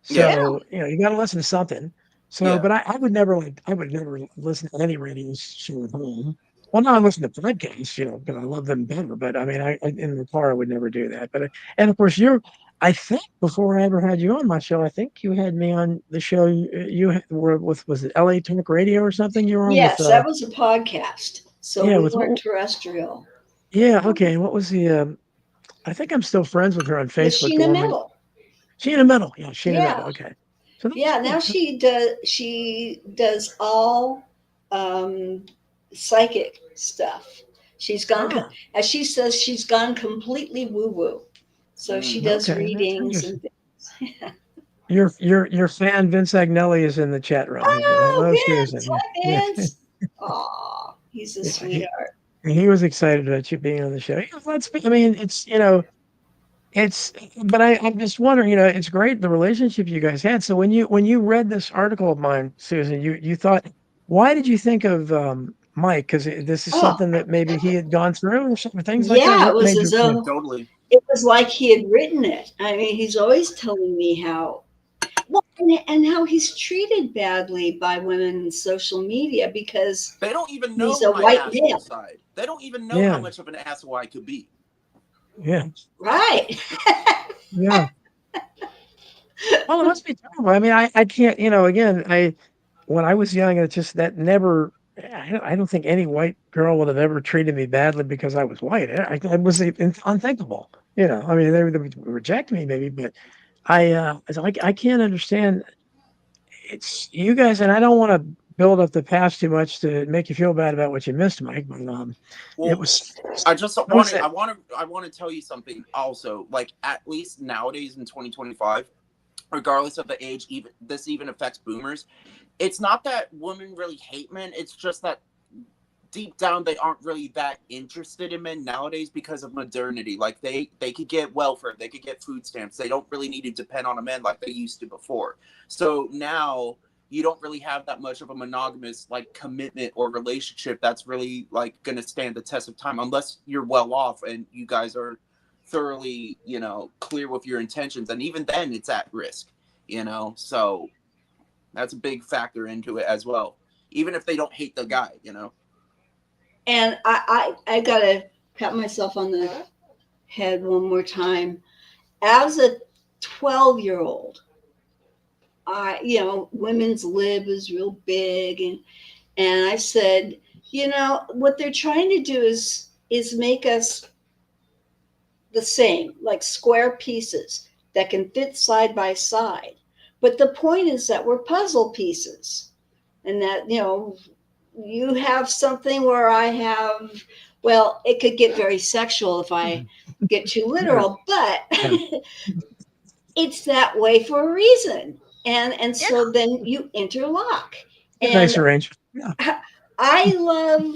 Yeah. yeah, So you got to listen to something. So, Yeah. but I would never listen to any radio show at home. Well, no, I listen to podcasts, because I love them better. But I mean, in the car I would never do that. But and of course I think before I ever had you on my show, I think you had me on the show were with was it LA Talk Radio or something? You were on with yes, that was a podcast, so yeah we with weren't what terrestrial. yeah, okay. And what was the I think I'm still friends with her on With Facebook, the Sheena woman. Metal, She in the middle. Yeah, she in the yeah, middle. Okay. So that's yeah. cool. Now she does all um, psychic stuff. She's gone, Oh, as she says, she's gone completely woo woo. So she Mm. does okay. That's readings and interesting. things. Your fan Vince Agnelli is in the chat room. He said, Oh, "Hello, Vince! Susan." Hi, Yeah, Vince! Aw, he's a yeah. sweetheart. He was excited about you being on the show. Yeah, I mean, it's. But I'm just wondering. It's great the relationship you guys had. So when you read this article of mine, Susan, you thought, why did you think of Mike? Because this is Oh, something that maybe he had gone through or something, things like that. yeah, it What was made as you? Yeah. though Totally. it was like he had written it. I mean, he's always telling me how well, and how he's treated badly by women in social media because They don't even he's know a my white asshole male, side. They don't even know how Yeah. much of an asshole I could be. Yeah. right? Yeah. Well, it must be terrible. I mean, I can't, again, when I was young, it's just that never, I don't think any white girl would have ever treated me badly because I was white. It was unthinkable. I mean, they would reject me maybe, but I can't understand. It's you guys, and I don't want to build up the past too much to make you feel bad about what you missed, Mike, but it Well, was, I just what was want to. it? I want to tell you something. Also, like at least nowadays in 2025, regardless of the age, even this even affects boomers. It's not that women really hate men. It's just that deep down they aren't really that interested in men nowadays because of modernity. Like they could get welfare, they could get food stamps. They don't really need to depend on a man like they used to before. So now you don't really have that much of a monogamous like commitment or relationship that's really like going to stand the test of time unless you're well off and you guys are thoroughly, clear with your intentions, and even then it's at risk. So that's a big factor into it as well, even if they don't hate the guy. And I gotta pat myself on the head one more time. As a 12-year-old, women's lib is real big, and I said, what they're trying to do is make us the same, like square pieces that can fit side by side. But the point is that we're puzzle pieces, and that you have something where I have. Well, it could get very sexual if I get too Yeah. literal, but Yeah. it's that way for a reason. And Yeah. so then you interlock. Nice And arrangement. Yeah. I love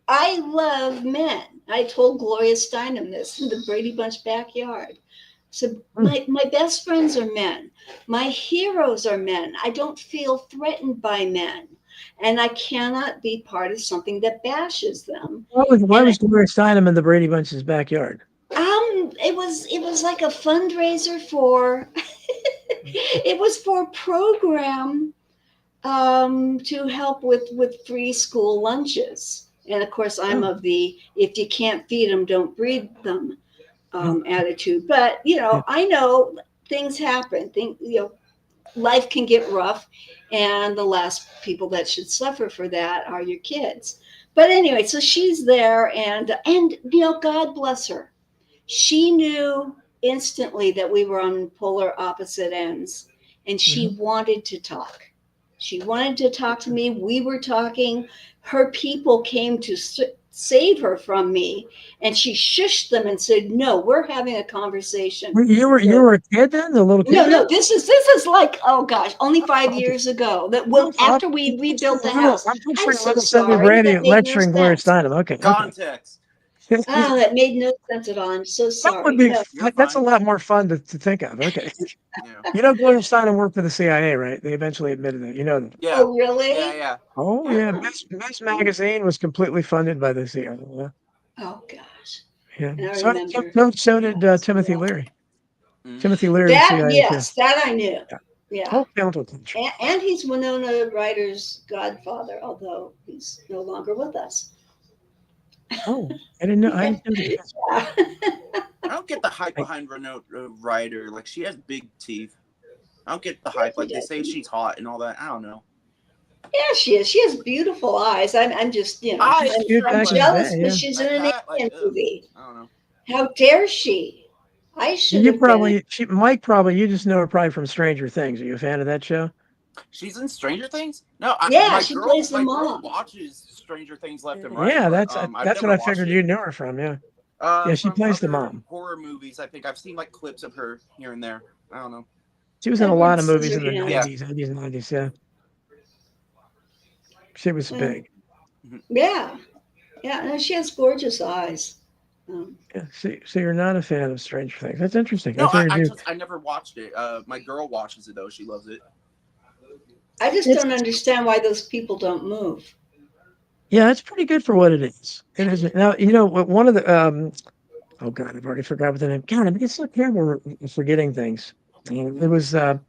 I love men. I told Gloria Steinem this in the Brady Bunch backyard. So Mm. my best friends are men. My heroes are men. I don't feel threatened by men. And I cannot be part of something that bashes them. Why And was Gloria Steinem in the Brady Bunch's backyard? it was like a fundraiser for it was for a program to help with free school lunches. And of course, I'm Oh, of the if you can't feed them, don't breed them yeah. attitude. But Yeah. I know things happen. Life can get rough, and the last people that should suffer for that are your kids. But anyway, so she's there, and God bless her. She knew instantly that we were on polar opposite ends, and she Mhm. wanted to talk. She wanted to talk to me. We were talking. Her people came to save her from me, and she shushed them and said, "No, we're having a conversation." You So were a kid then, the little no, kid no, then? this is like, oh gosh, only five Okay. years ago. That No, when so after we rebuilt the house. I'm I'm picturing so little Cindy sorry. Brady That made no lecturing Gloria sense. Steinem. Okay, okay. Context. Oh, that made no sense at all. I'm so That would sorry. be No. You're that's a fine. lot more fun to think of. Okay. Yeah. Gloria Steinem worked for the CIA, right? They eventually admitted that. You know that. Yeah. Oh, Yeah. really? Yeah. Oh Yeah. yeah, Ms. Magazine was completely funded by the CIA. Yeah. Oh gosh. Yeah. And I So, remember. so Yeah, did it's Timothy rough. Leary. Mm. Timothy Leary, the That, CIA too. yes, that I knew. Yeah. Yeah. Whole counterculture. And he's Winona Ryder's godfather, although he's no longer with us. Oh, I didn't know. I Yeah. didn't know that. I don't get the hype I, behind Renault Ryder. Like she has big teeth. I don't get the Yes, hype. he Like they does. say she's hot and all that. I don't know. Yeah, she is. She has beautiful eyes. I'm just, she was cute I'm back in the jealous day. because Yeah. she's in like an that. Like alien movie. I don't know. How dare she? I should You have been. probably, Mike probably, you just know her probably from Stranger Things. Are you a fan of that show? She's in Stranger Things. No, Yeah, she plays the my girl mom. watches Stranger Things left and right, Yeah, but I've that's what never I watched figured it. you knew her from. Yeah. Yeah, she From plays the other mom. horror movies, I think I've seen like clips of her here and there. I don't know. She was in a Edward lot of movies in the Scissorhands. Yeah. 90s, 80s, 90s. Yeah. She was Well, big. Mhm. yeah, yeah. No, she has gorgeous eyes. Um, Yeah. So you're not a fan of Stranger Things. That's interesting. I No, figured you. I never watched it. My girl watches it though. She loves it. I just It's don't understand why those people don't move. Yeah, it's pretty good for what it is. It is now. You know, one of the oh god, I've already forgot what the name. God, it's so terrible forgetting things. It was damn,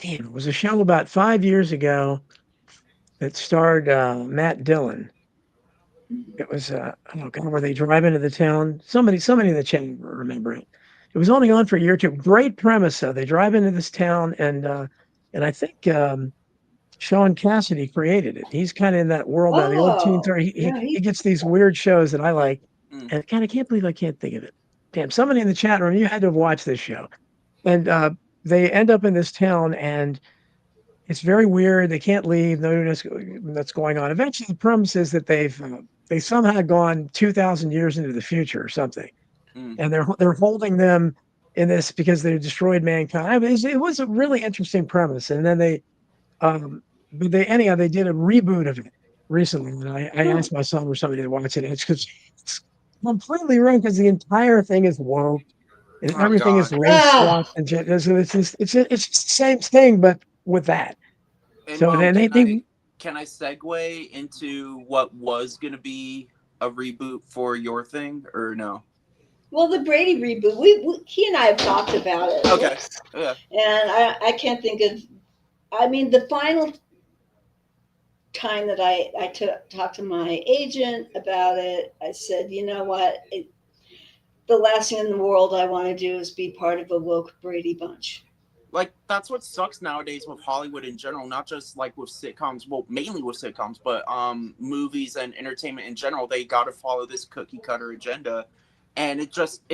it was a show about 5 years ago that starred Matt Dillon. It was oh god, where they drive into the town. Somebody in the chat will remember it. It was only on for a year or two. Great premise though. They drive into this town and I think Sean Cassidy created it. He's kind of in that world now. The old teen Oh, star. yeah, He gets these weird shows that I like, Mm, and kind of can't believe I can't think of it. Damn, somebody in the chat room, you had to have watched this show. And they end up in this town, and it's very weird. They can't leave. No one knows what's going on. Eventually, the premise is that they somehow gone 2,000 years into the future or something, mm. and they're holding them in this because they destroyed mankind. It was a really interesting premise, and then but they anyhow they did a reboot of it recently, and I huh. asked my son or somebody to watch it. It's because it's completely wrong because the entire thing is woke and Oh everything is God. race Ah, swapped and so it's the same thing but with that. And So mom, then can I segue into what was gonna be a reboot for your thing or no? well, the Brady reboot. We he and I have talked about it. Okay. Whoops. Yeah. And I can't think of. I mean, the final time that talked to my agent about it, I said, you know what? The last thing in the world I want to do is be part of a woke Brady bunch. Like that's what sucks nowadays with Hollywood in general, not just like with sitcoms, well mainly with sitcoms, but movies and entertainment in general. They got to follow this cookie cutter agenda, and it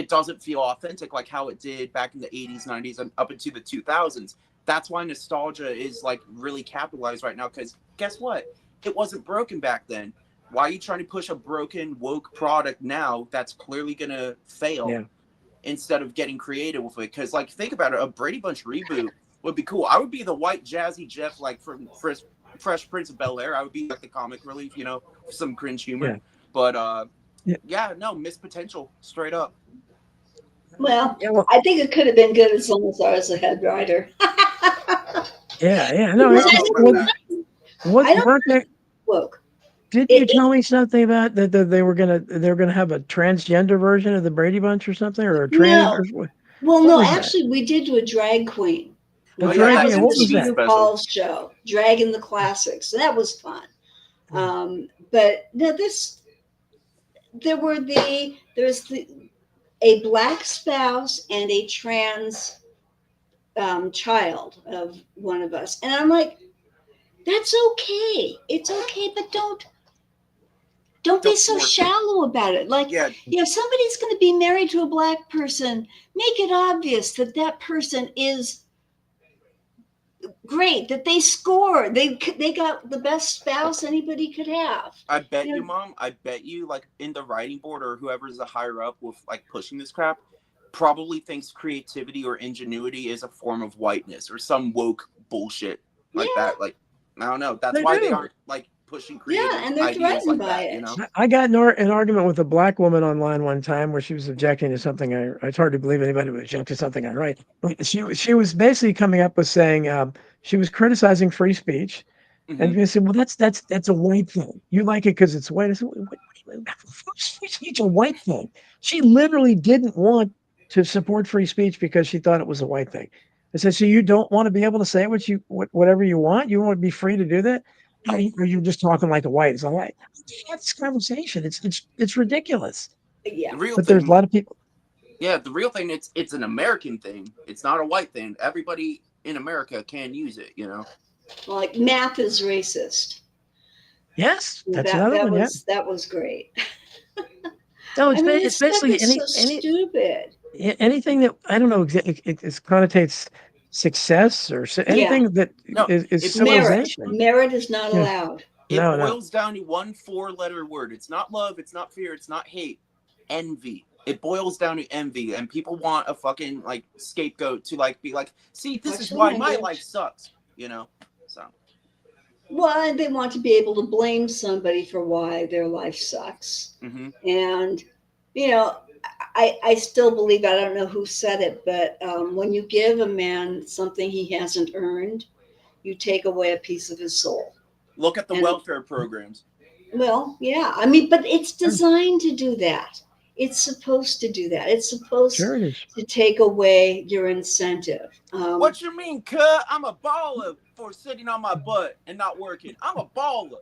doesn't feel authentic like how it did back in the 80s, 90s, and up into the 2000s. That's why nostalgia is like really capitalized right now, because guess what, it wasn't broken back then. Why are you trying to push a broken woke product now that's clearly gonna fail yeah instead of getting creative with it? Because like think about it, a Brady Bunch reboot would be cool. I would be the white jazzy Jeff like from Fresh Prince of Bel Air. I would be like the comic relief, some cringe humor. yeah But yeah yeah, no, missed potential straight up. Well, yeah well I think it could have been good as long as I was the head writer. yeah no I Because don't I know about what don't, that. I don't weren't there woke. didn't you It, it, tell me something about that they were gonna have a transgender version of the Brady Bunch or something or a tranny no, version? well, What no, was that? actually, we did do a drag queen. A Oh yeah, drag That that was yeah, for what the was TV that? Peter special. Paul show, Dragging the Classics. So that was fun. But no, there's a black spouse and a trans child of one of us, and I'm like, that's okay. It's okay, but don't be Don't so force it. shallow about it. Like, Yeah, if somebody's going to be married to a black person, make it obvious that that person is great, that they score, they got the best spouse anybody could have. I bet You you, know, mom. I bet you, like in the writing board or whoever's the higher up with like pushing this crap, probably thinks creativity or ingenuity is a form of whiteness or some woke bullshit like yeah, that. Like I don't know. That's They why they do. aren't like pushing yeah, creative and they're ideas threatened like by that. You it. know? I got in an argument with a black woman online one time where she was objecting to something it's hard to believe anybody would object to something I write. But she was basically coming up with saying she was criticizing free speech, and Hmm. you said, "Well, that's a white thing. You like it because it's white." I said, Free speech a white thing?" She literally didn't want to support free speech because she thought it was a white thing. I said, "So you don't want to be able to say whatever you want? You want to be free to do that?" Or you're just talking like a white. It's like, I can't have this conversation. It's ridiculous. The Yeah, real But there's a thing, lot of people. yeah, the real thing. It's an American thing. It's not a white thing. Everybody in America can use it. You know? like math is racist. Yes, Yeah, that's another one. Yeah. that was great. No, I mean, it's this stuff basically is so stupid. anything that I don't know. It connotates success or Yeah, anything that No, is it boils civilization. merit is not Yeah. allowed. it No, no. boils down to one four-letter word. It's not love. It's not fear. It's not hate. Envy. It boils down to envy, and people want a fucking like scapegoat to like be like, see, this Watch is the why my life language. sucks. You know? So Well, they want to be able to blame somebody for why their life sucks. hmm And, you know, I still believe, I don't know who said it, but when you give a man something he hasn't earned, you take away a piece of his soul. look at the And welfare programs. Well, yeah. I mean, but it's designed to do that. It's supposed to do that. It's supposed Sure it is. to take away your incentive. What you mean, cut? I'm a baller for sitting on my butt and not working. I'm a baller.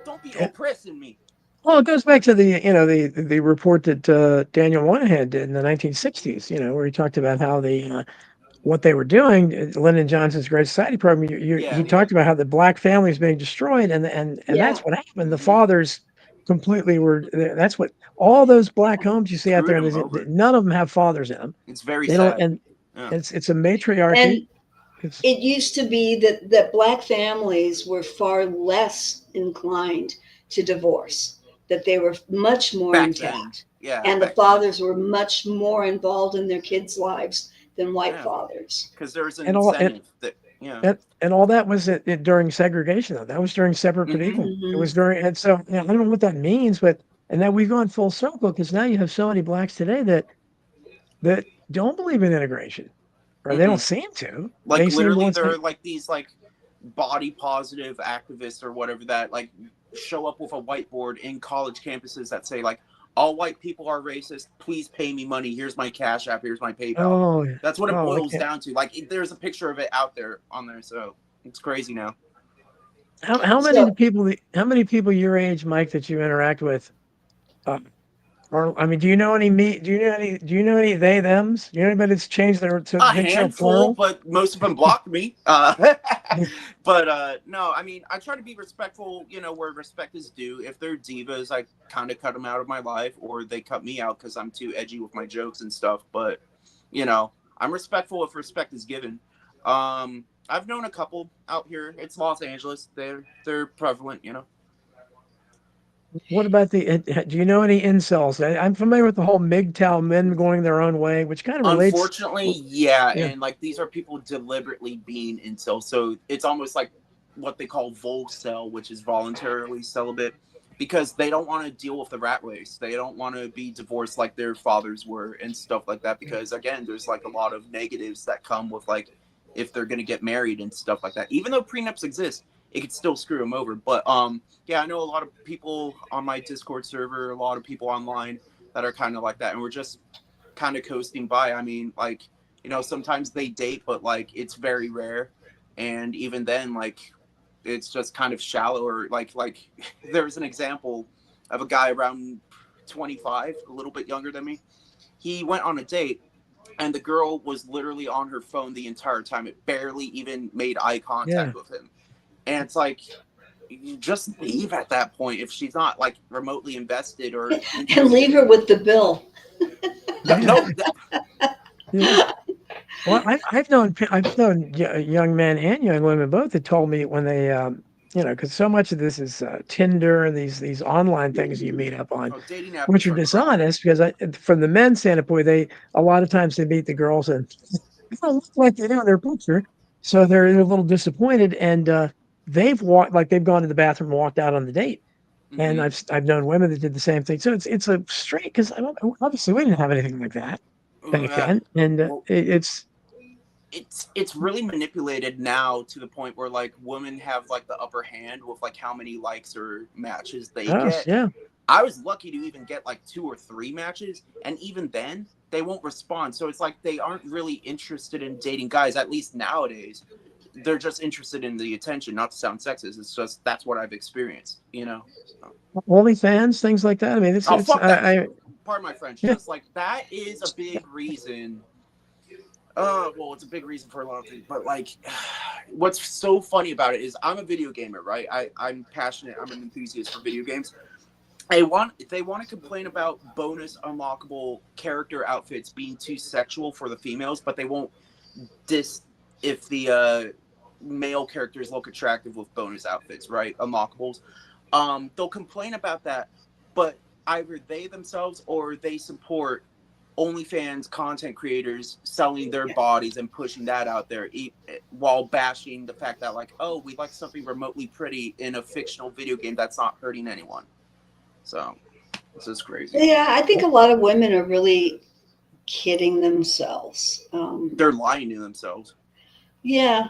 Don't be Yeah. oppressing me. Well, it goes back to the report that Daniel Moynihan did in the 1960s. Where he talked about how what they were doing. Lyndon Johnson's Great Society program. Yeah. He talked about how the black family is being destroyed, and Yeah. that's what happened. The Mhm. fathers completely were. That's what all those black homes you see out there. Screwed 'em over. None of them have fathers in them. It's very They don't, sad. and Yeah. it's a matriarchy. And It's it used to be that black families were far less inclined to divorce, that they were much more Back then. intact. Yeah. And the back then. fathers were much more involved in their kids' lives than white Yeah. fathers. Because there's an and all incentive that, and all that was during segregation. Though that was during separate but Mhm. equal. It was Mhm. during, and so I don't know what that means, but and then we've gone full circle because now you have so many blacks today that don't believe in integration, or they don't Mm-mm. seem to. Like They seem to literally, want there are to. like these like body positive activists or whatever that like show up with a whiteboard in college campuses that say like all white people are racist. Please pay me money. Here's my Cash App. Here's my PayPal. Oh, That's what it oh, I boils can't. down to. Like there's a picture of it out there on there, so it's crazy now. So How many people your age, Mike, that you interact with? Uh, or I mean, do you know any me? Do you know any they them's? Do you know anybody that's changed their to A dictionary handful, plural? but most of them blocked me. But no, I mean, I try to be respectful, where respect is due. If they're divas, I kind of cut them out of my life, or they cut me out because I'm too edgy with my jokes and stuff. But I'm respectful if respect is given. I've known a couple out here. It's Los Angeles. They're prevalent. What about do you know any incels? I'm familiar with the whole MGTOW men going their own way, which kind of relates. Unfortunately, yeah, Yeah. and like these are people deliberately being incel, so it's almost like what they call volcel, which is voluntarily celibate, because they don't want to deal with the rat race. They don't want to be divorced like their fathers were and stuff like that. Because again, there's like a lot of negatives that come with like if they're gonna get married and stuff like that. Even though prenups exist, it could still screw them over. But yeah, I know a lot of people on my Discord server, a lot of people online that are kind of like that, and we're just kind of coasting by. I mean, like, sometimes they date, but like it's very rare. And even then, like, it's just kind of shallow or like there's an example of a guy around 25, a little bit younger than me. He went on a date and the girl was literally on her phone the entire time. It barely even made eye Yeah. contact with him. And it's like, you just leave at that point if she's not like remotely invested or interested. and leave her with the bill. No, Yeah. Well, I've known young men and young women both that told me when they because so much of this is Tinder and these online things you meet up on, dating which apps are are crap. dishonest because from the men's standpoint, they a lot of times they meet the girls and they don't look like they do in their picture, so they're a little disappointed and they've gone to the bathroom and walked out on the date. And Mm-hmm. I've known women that did the same thing. So it's a straight because obviously we didn't have anything like that back then, and Well, it's it's really manipulated now to the point where like women have like the upper hand with like how many likes or matches they us, get. yeah. I was lucky to even get like 2 or 3 matches, and even then they won't respond. So it's like they aren't really interested in dating guys, at least nowadays. They're just interested in the attention, not to sound sexist. It's just that's what I've experienced. So. OnlyFans, things like that. I mean, Oh it's fuck that shit. Pardon my French. yeah, Just like that is a big reason. Well, it's a big reason for a lot of things, but like, what's so funny about it is I'm a video gamer, right? I'm passionate. I'm an enthusiast for video games. They want to complain about bonus unlockable character outfits being too sexual for the females, but they won't diss if the male characters look attractive with bonus outfits, right? Unlockables. They'll complain about that, but either they themselves or they support OnlyFans content creators selling their bodies and pushing that out there while bashing the fact that like, oh, we like something remotely pretty in a fictional video game that's not hurting anyone. So this is crazy. Yeah, I think a lot of women are really kidding themselves. They're lying to themselves. Yeah,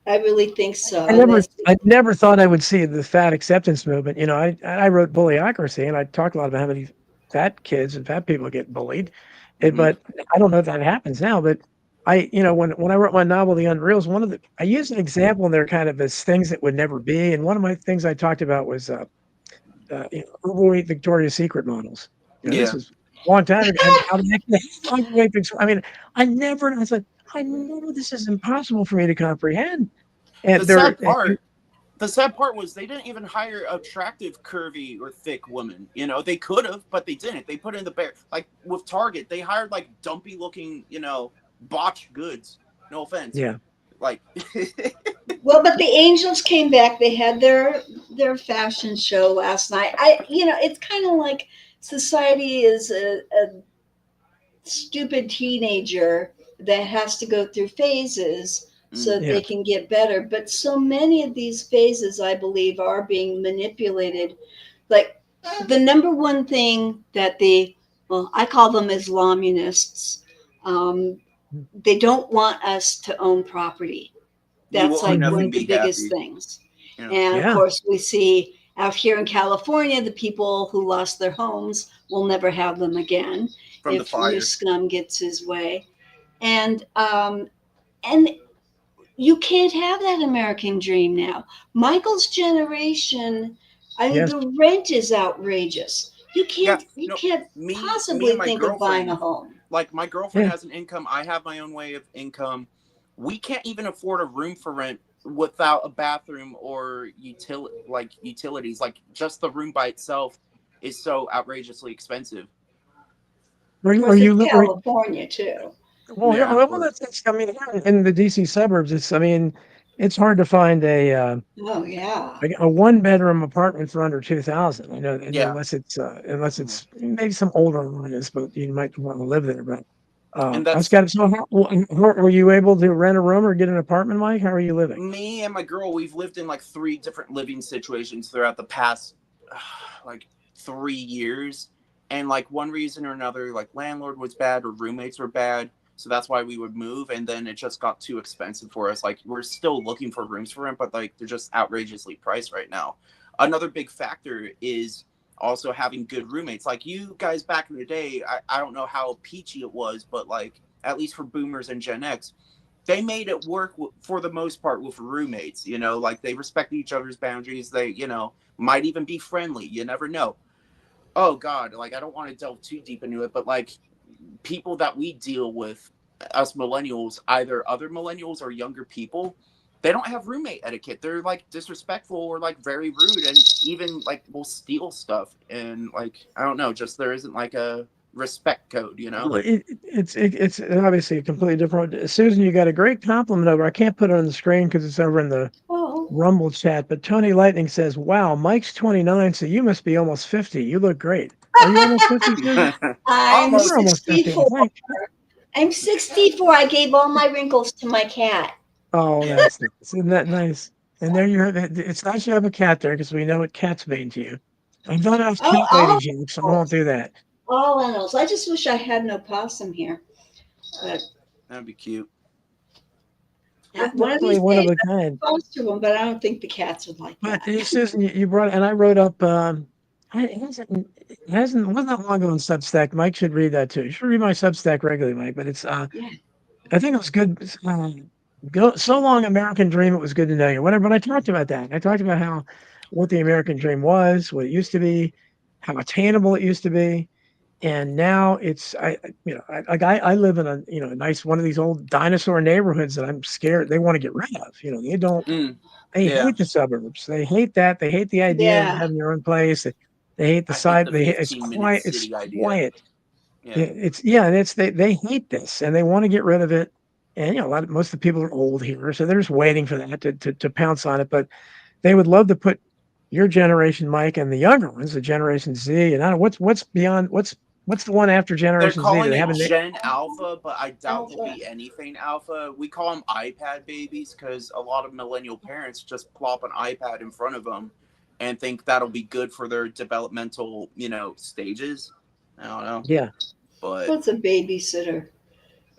I really think I so. never, That's I never thought I would see the fat acceptance movement. You know, I wrote Bullyocracy, and I talked a lot about how many fat kids and fat people get bullied. Mhm. But I don't know if that happens now. But when I wrote my novel, The Unreals, I used an example in there kind of as things that would never be. And one of my things I talked about was overweight Victoria's Secret models. This Yeah. was a long time ago, and how they actually overweight I mean, I said, I know this is impossible for me to comprehend. The And sad they're part, the sad part was they didn't even hire attractive, curvy, or thick women. You know, they could have, but they didn't. They put in the bare, like with Target, they hired like dumpy looking, botched goods. No offense. yeah. Like, well, but the Angels came back. They had their fashion show last night. It's kind of like society is a stupid teenager that has to go through phases so that Yeah. they can get better. But so many of these phases, I believe, are being manipulated. Like the number one thing that I call them Islamists, um, they don't want us to own property. you That's will own like one Mhm. nothing, of the be biggest happy. things. You know, And of Yeah. course, we see out here in California, the people who lost their homes will never have them again from the if New fire. Scum gets his way. And you can't have that American dream now. Michael's generation, I mean, Yes. the rent is outrageous. You Yeah, can't you no, can't me possibly and my think of buying a girlfriend, home. like my girlfriend Yeah. has an income, I have my own way of income. We can't even afford a room for rent without a bathroom or utilities. Like just the room by itself is so outrageously expensive. Are Of you, are course, you, it's li- are, California too. well, yeah, Yeah, well, but I mean, here in the DC suburbs, it's hard to find Oh yeah. a one bedroom apartment for under 2,000. yeah. Unless Mhm. it's maybe some older ones, but you might want to live there. But And I was that's kind of so. Were you able to rent a room or get an apartment, Mike? How are you living? me and my girl. We've lived in like three different living situations throughout the past like 3 years. And like one reason or another, like landlord was bad or roommates were bad. So that's why we would move. And then it just got too expensive for us. Like we're still looking for rooms for rent, but like they're just outrageously priced right now. Another big factor is also having good roommates. Like you guys back in the day, I don't know how peachy it was, but like at least for boomers and Gen X, they made it work for the most part with roommates. Like they respected each other's boundaries. They, might even be friendly. You never know. Oh God, like I don't want to delve too deep into it, but like people that we deal with, us millennials, either other millennials or younger people, they don't have roommate etiquette. They're like disrespectful or like very rude, and even like will steal stuff. And like I don't know, just there isn't like a respect code. Well, it's obviously a completely different. Susan, you got a great compliment over. I can't put it on the screen because it's over in the Oh, Rumble chat. But Tony Lightning says, "Wow, Mike's 29, so you must be almost 50. You look great. Are you almost 50, Susan? I'm You're Almost. almost 50, I 64. think. I'm 64. I gave all my wrinkles to my cat. Oh, that's nice. Isn't that nice? And there you have it. It's nice you have a cat there because we know what cats mean to you. I'm not ask Oh, cat lady jokes, so I won't do that. all animals. I just wish I had no possum here. But That'd be cute. They're one of definitely these one of days a I kind. will foster one, but I don't think the cats would like But that. Susan, you brought, and I wrote up. It wasn't that long ago in Substack. Mike should read that too. You should read my Substack regularly, Mike. But Yeah. I think it was good. Go so long, American Dream. It was good to know you. Whatever. But I talked about that. I talked about what the American Dream was, what it used to be, how attainable it used to be, and now it's I live in a nice one of these old dinosaur neighborhoods that I'm scared they want to get rid of. They don't. Mm, They yeah. hate the suburbs. They hate that. They hate the idea of Yeah. having your own place. They hate the I hate side. the It's 15-minute quiet. It's city idea. quiet. Yeah. And they hate this and they want to get rid of it. And most of the people are old here, so they're just waiting for that to pounce on it. But they would love to put your generation, Mike, and the younger ones, the Generation Z, and I don't know what's beyond what's the one after They're Generation Z that calling they it haven't. Gen Alpha, but I doubt they'll Alpha. be anything Alpha. We call them iPad babies because a lot of millennial parents just plop an iPad in front of them and think that'll be good for their developmental, stages. I don't know, Yeah, but What's a babysitter?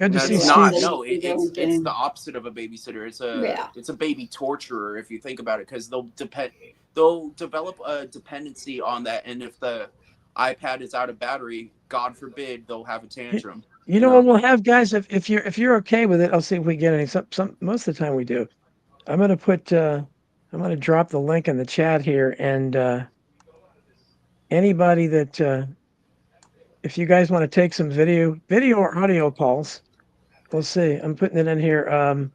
Good to No, see it's Yeah, Steve. not. they No, do their own it's thing. the opposite of a babysitter. Yeah. It's a baby torturer if you think about it, because they'll develop a dependency on that, and if the iPad is out of battery, God forbid, they'll have a tantrum. You You know what know. we'll have, guys? If you're okay with it, I'll see if we get any. Some most of the time we do. I'm gonna put. I'm gonna drop the link in the chat here, and anybody that if you guys want to take some video or audio calls, we'll see. I'm putting it in here.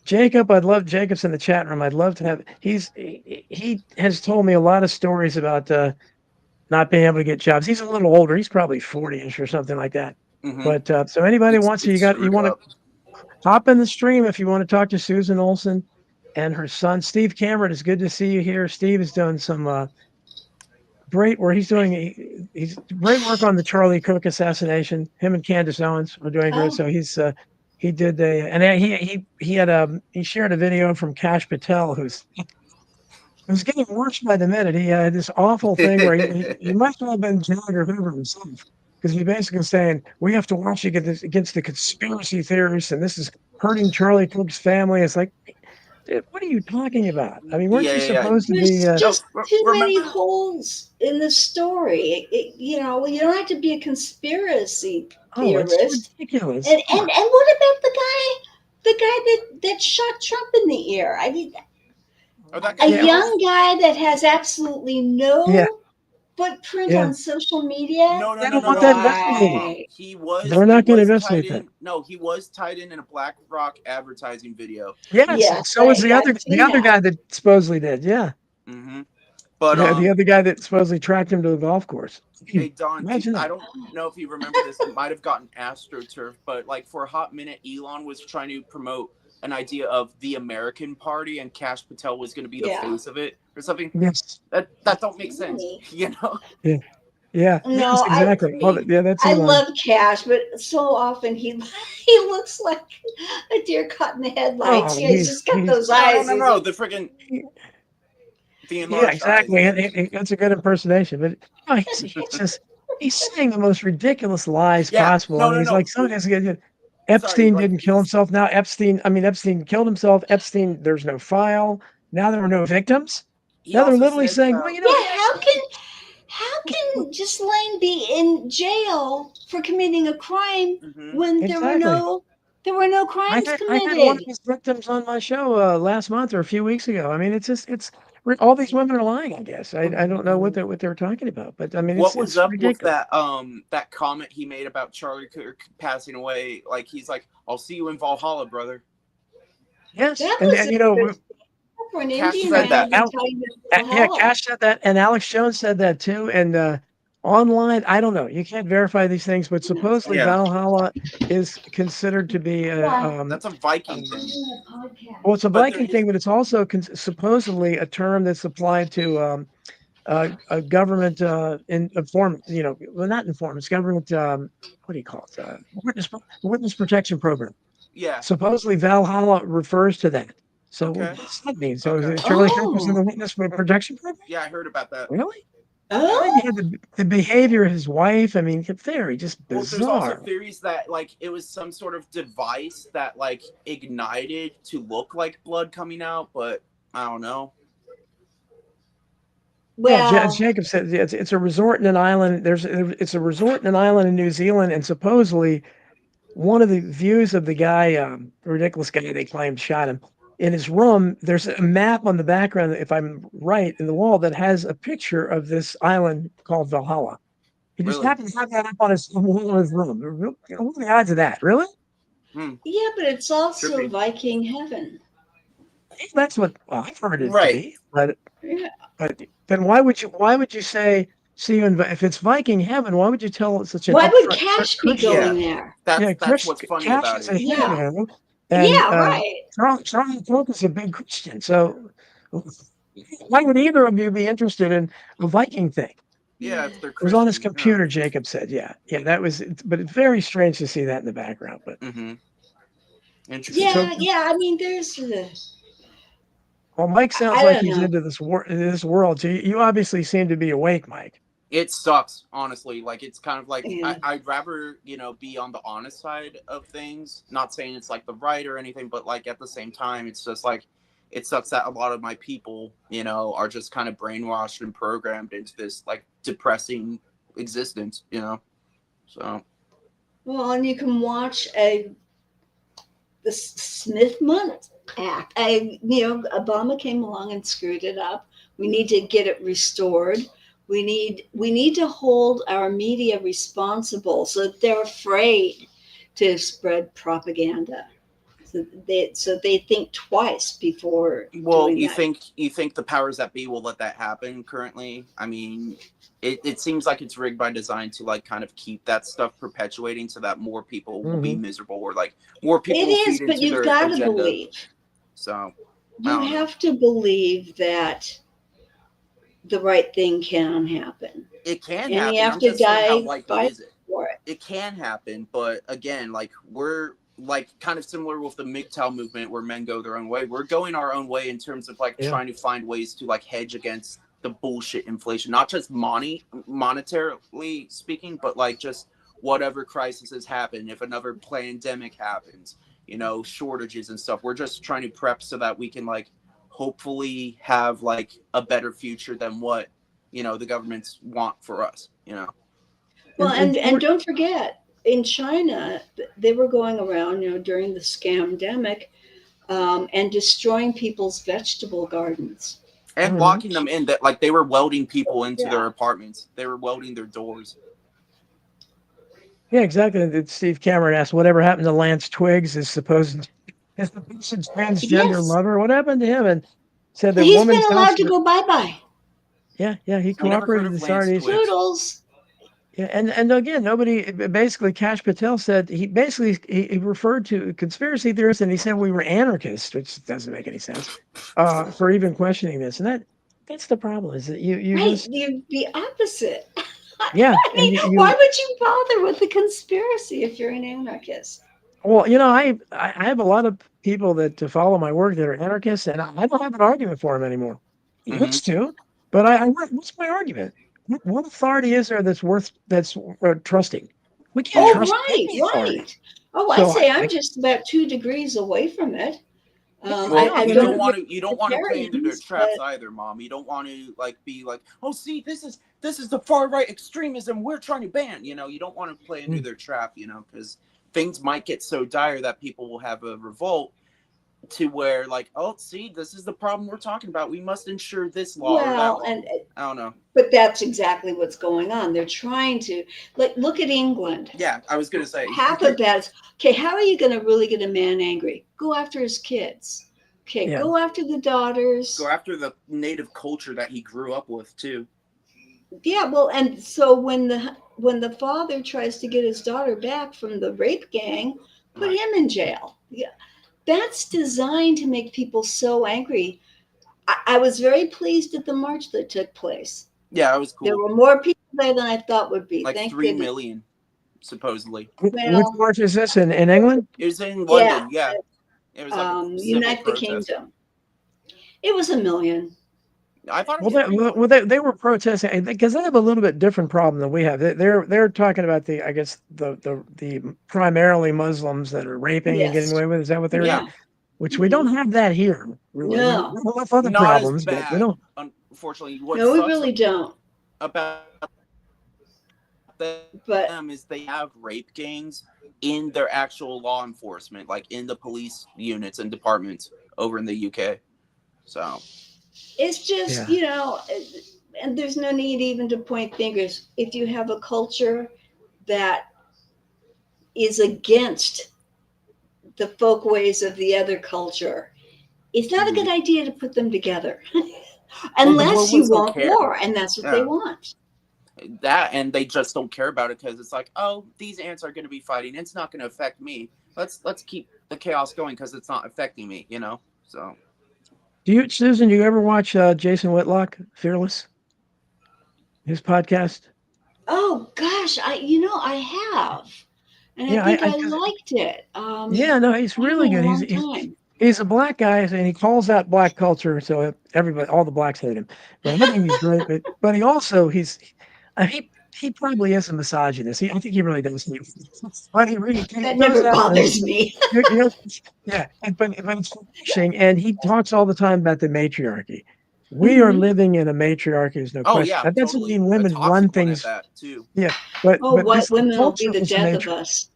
Jacob, I'd love Jacob's in the chat room. I'd love to have. He has told me a lot of stories about not being able to get jobs. He's a little older. He's probably 40ish or something like that. Mm-hmm. But so anybody wants to, It's you screwed want to up. hop in the stream if you want to talk to Susan Olson and her son Steve Cameron. It's good to see you here. Steve has done some great work. He's great work on the Charlie Cook assassination. Him and Candace Owens are doing great. Oh, So he did he had he shared a video from Kash Patel, it was getting worse by the minute. He had this awful thing where he must have been Jagger Hoover himself, because he basically saying we have to watch against the conspiracy theorists, and this is hurting Charlie Cook's family. It's like, dude, what are you talking about? I mean, weren't Yeah, you yeah, yeah. supposed to be? there's No, just too many remember? holes in the story. You know, you don't have to be a conspiracy Oh, it's theorist. ridiculous. And what about the guy that shot Trump in the ear? I mean, Oh, that a guy Yeah, young passed. guy that has absolutely yeah, no footprint yeah. on social media. No, no, They no, don't no, want no, that no, no, no, no, investigated. no. Why? They're He not going to was investigate tied that. in. No, he was tied in a BlackRock advertising video. Yes, and Yes, so was yeah, I've the seen other that. guy that supposedly did. Yeah, Mm-hmm. But the other guy that supposedly tracked him to the golf course. hey Don, Imagine I that. don't know if you remember this. It might have gotten AstroTurf, but like for a hot minute, Elon was trying to promote an idea of the American Party, and Kash Patel was going to be the Yeah. face of it or something. Yes. That don't make sense, you know? Yeah. Yeah. Yes. No, Exactly. Oh, yeah. That's I Elon. love Cash, but so often he looks like a deer caught in the headlights. Oh, You know, he's just got those No, no, eyes. no, He's no. like, The friggin' the yeah. enlarged eyes. Exactly. And that's a good impersonation. But no, he's saying the most ridiculous lies Yeah. possible. I No, mean, no, he's like no. some of these. Sorry. Epstein Like didn't kill himself. Now Epstein killed himself. Epstein, there's no file. Now there are no victims. he Now they're also literally said saying, well, about. you know, yeah, he actually. how can Ghislaine be in jail for committing a crime Mm-hmm. when Exactly. there were no crimes I had one of committed? his victims on my show last month or a few weeks ago. I mean, it's all these women are lying. I guess I don't know what they're talking about, but I mean, What was it's up with ridiculous. that comment he made about Charlie Kirk passing away? Like he's like, "I'll see you in Valhalla, brother." Yes, That and was and a you know, for an Cash Indian said man to that. be tied to Yeah, Valhalla. Cash said that, and Alex Jones said that too. And online, I don't know. You can't verify these things, but supposedly Yeah, Valhalla is considered to be Why? that's a Viking um, thing. A podcast. well, it's a But there Viking is, thing, but it's also supposedly a term that's applied to a government inform, well, not informants, government, what do you call it? Witness protection program. yeah. Supposedly Valhalla refers to that. So what Okay, does that mean? So is okay. it Charlie Kirk was in Oh, the witness protection program? Yeah, I heard about that. Really? I mean, oh, you had the behavior of his wife. I mean, very just Well, there's also bizarre. theories that like it was some sort of device that like ignited to look like blood coming out, but I don't know. Yeah, well, Jacob said it's a resort in an island. It's a resort in an island in New Zealand, and supposedly one of the views of the guy, ridiculous guy they claimed shot him, in his room, there's a map on the background, if I'm right, in the wall that has a picture of this island called Valhalla. He just Really? happened to have that up on the wall of his room. What are the odds of that? Really? Hmm. yeah, but it's also Trippy. Viking heaven. That's what I've heard it to Right. be. But Yeah. but then why would you say see you in, if it's Viking heaven? Why would you tell such an Why would upfront Cash be Christian? Yeah. going there? Yeah, That's what's funny Cash about is it. a Yeah, Hindu, and yeah, right. Charlie Kirk is a big Christian. So why would either of you be interested in a Viking thing? Yeah, if they're It was on his Christian. Yeah. computer, Jacob said. Yeah, yeah, that was. But it's very strange to see that in the background. But Mm-hmm. Interesting. so, Yeah, yeah. I mean, there's, well, Mike sounds I like don't he's know. into this world. So you obviously seem to be awake, Mike. It sucks, honestly. Like it's kind of like Yeah. I'd rather, be on the honest side of things. Not saying it's like the right or anything, but like at the same time, it's just like it sucks that a lot of my people, are just kind of brainwashed and programmed into this like depressing existence. So Well, and you can watch the Smith-Mundt Act. Obama came along and screwed it up. We need to get it restored. We need to hold our media responsible so that they're afraid to spread propaganda. So they think twice before well, doing you that. think you think the powers that be will let that happen currently? I mean, it seems like it's rigged by design to like kind of keep that stuff perpetuating so that more people will be Hmm. miserable or like more It people will is, feed but into you've their got to agenda. believe. So I You don't know. have to believe that the right thing can happen, It can and you happen. have I'm to just saying, how die likely fighting is it? for it. It can happen, but again, like we're like kind of similar with the MGTOW movement where men go their own way. We're going our own way in terms of like Yeah. trying to find ways to like hedge against the bullshit inflation, not just monetarily speaking, but like just whatever crisis has happened. If another pandemic happens, shortages and stuff, we're just trying to prep so that we can like hopefully have like a better future than what the governments want for us. Well, And and don't forget, in China, they were going around, during the scamdemic, and destroying people's vegetable gardens. And mhm. locking them in, that like they were welding people into Yeah. their apartments, they were welding their doors. Yeah, exactly. Steve Cameron asked, "Whatever happened to Lance Twiggs, his supposed his transgender Yes, lover? What happened to him?" And said the he's been woman's house. allowed to go bye bye. Yeah, yeah, he I never heard cooperated of with the Lance authorities. Twigs. Toodles. Yeah, and again, nobody basically. Cash Patel said he referred to conspiracy theorists, and he said we were anarchists, which doesn't make any sense for even questioning this. And that's the problem is that you Right, just the opposite. yeah, I and mean, why you would you bother with the conspiracy if you're an anarchist? well, I have a lot of people that to follow my work that are anarchists, and I don't have an argument for them anymore. I Hmm. used to, but what's my argument? What authority is there that's trusting? We can't Oh, Yeah. trust right, any authority. right. Oh, I'd So say I'm just about 2 degrees away from it. yeah, Well, I you don't don't agree want with to you don't want to play into their libertarians, traps but either, Mom. You don't want to like be like, oh, see, this is the far right extremism we're trying to ban. You don't want to play into mm, their trap. Because things might get so dire that people will have a revolt to where like, oh, see, this is the problem we're talking about. We must ensure this law or that well, law. and I don't know. but that's exactly what's going on. They're trying to like look at England. Yeah, I was gonna say. Half of that is okay. How are you going to really get a man angry? Go after his kids. Okay, yeah. go after the Go daughters. after the native culture that he grew up with too. Yeah, well, and so when the father tries to get his daughter back from the rape gang, put Right. him in jail. Yeah, that's designed to make people so angry. I was very pleased at the march that took place. Yeah, it was There cool. were more people there than I thought would be. Like Thank 3 million goodness. supposedly. Which Well, march is this in England? It was in yeah, London. Yeah, it was like a civil Unite the protest. Kingdom. It was 1 million. I thought it Well, was 3 million. they were protesting because they have a little bit different problem than we have. They're talking about the I guess the primarily Muslims that are raping and getting Yes. away with. Is that what they were Yeah, saying? Yeah. Which we don't Mhm. have that here, really. We No, have enough other not as problems, but we bad. don't. Unfortunately, what no, we sucks really don't. about But them is they have rape gangs in their actual law enforcement, like in the police units and departments over in the UK. So it's just, Yeah. and there's no need even to point fingers. If you have a culture that is against the folk ways of the other culture, it's not a good mhm. idea to put them together Well, the unless you globalists don't want care. war, and that's what they Yeah, want. that and they just don't care about it because it's like, oh, these ants are going to be fighting. It's not going to affect me. Let's keep the chaos going because it's not affecting me. So Susan? Do you ever watch Jason Whitlock, Fearless, his podcast? Oh gosh, I have, and I Yeah, think I because liked it. yeah, no, he's I really haven't in a good. long time. He's a black guy, and he calls out black culture, so everybody, all the blacks hate him. But I think he's great. But he also he probably is a misogynist. I think he really does. But he That goes never out and bothers me. you know, yeah, but it's interesting, and he talks all the time about the matriarchy. We are Mhm. living in a matriarchy, there's no Oh question. yeah, That doesn't totally mean a women run toxic one at things. that too. Yeah, Oh, but white this the women will be culture the is a death of matri. us.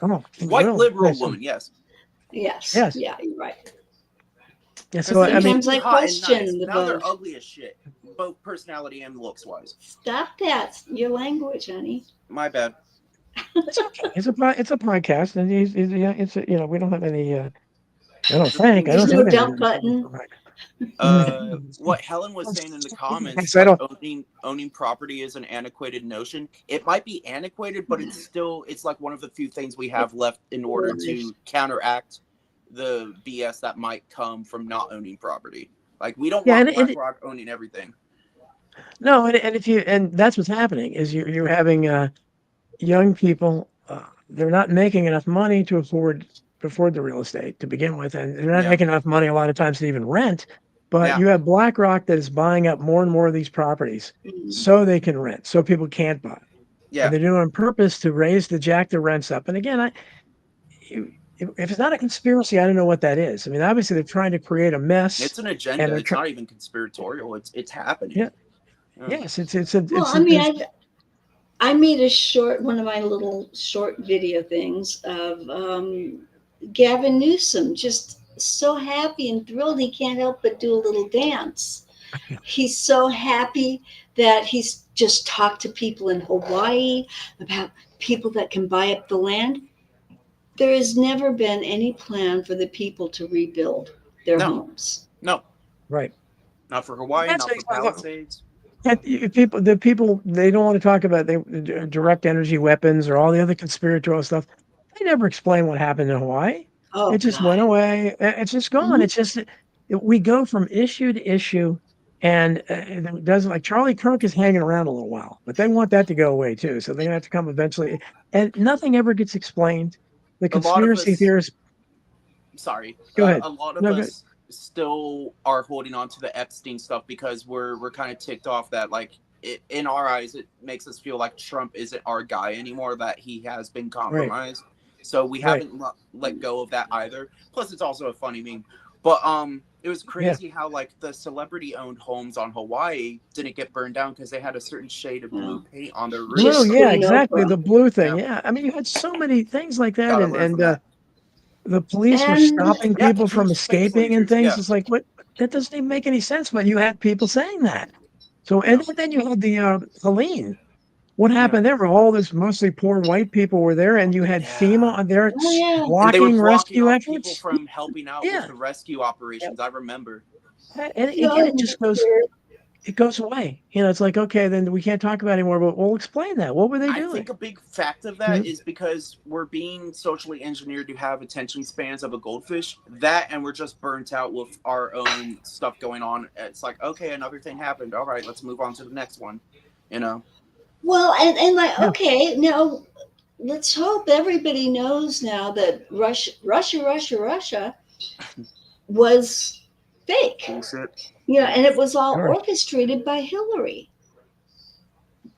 Oh, it White will. liberal woman, yes. Yes. Yes. Yeah, you're right. Yeah. Because So they I used to mean, Sometimes be I hot and nice. question the Now they're both. ugly as shit, both personality and looks wise. Stop that. Your language, honey. My bad. it's okay. It's a podcast, and yeah, we don't have any. I don't Just think being I There's don't chill. no think dump anybody's. button. What Helen was saying in the comments, So I like don't. owning property is an antiquated notion. It might be antiquated, but it's like one of the few things we have left in order to counteract the BS that might come from not owning property. Like we don't Yeah, want and BlackRock owning everything. no, and if you and that's what's happening is you're having young people. They're not making enough money to afford the real estate to begin with, and they're not Yeah, making enough money a lot of times to even rent. But yeah, you have BlackRock that is buying up more and more of these properties Mm. so they can rent, so people can't buy, and yeah. they're doing it on purpose to jack the rents up. And again, if it's not a conspiracy, I don't know what that is. I mean, obviously they're trying to create a mess, It's an and agenda. they're It's trying. not even conspiratorial. It's happening. Yeah, Yeah. yes, Well, I mean, I made one of my little short video things of Gavin Newsom just so happy and thrilled he can't help but do a little dance. He's so happy that he's just talked to people in Hawaii about people that can buy up the land. There has never been any plan for the people to rebuild their No, homes. no, right. not for Hawaii. That's Not for Palisades. the people they don't want to talk about the direct energy weapons or all the other conspiratorial stuff. They never explain what happened in Hawaii. Oh It just God. went away. It's just gone. Mhm. It's just we go from issue to issue, and it doesn't like Charlie Kirk is hanging around a little while, but they want that to go away too. So they're gonna have to come eventually, and nothing ever gets explained. The A lot of conspiracy us theorists. sorry, Go ahead. a lot of No, good. us still are holding on to the Epstein stuff because we're kind of ticked off that like in our eyes it makes us feel like Trump isn't our guy anymore, that he has been Right. compromised. So we Right. haven't let go of that either. Plus, it's also a funny meme. But it was Yeah. crazy how like the celebrity owned homes on Hawaii didn't get burned down because they had a certain shade of blue Yeah. paint on their Blue. roofs. Just Yeah. clean Exactly. Oprah. The blue thing. Yeah, Yeah. I mean, you had so many things like that, gotta learn from that. the police were And stopping Yeah, the people true from space escaping and lasers. things. Yeah, It's like, what? That doesn't even make any sense. But you had people saying that. So, and no, then you had the Helene. What yeah. happened there? Were all this mostly poor white people were there, and you had FEMA Yeah. on there oh yeah. And they were blocking blocking rescue off people efforts. from helping out with Yeah. the rescue Yep. operations. I remember. And again, No, it goes away. It's like, okay, then we can't talk about it anymore. But we'll explain that. What were they I doing? think a big fact of that Hmm? is because we're being socially engineered to have attention spans of a goldfish. That, and we're just burnt out with our own stuff going on. It's like, okay, another thing happened. All right, let's move on to the next one. You know? well, and like, Yeah. okay, now let's hope everybody knows now that Russia was fake. Bullshit. And it was all Sure. orchestrated by Hillary.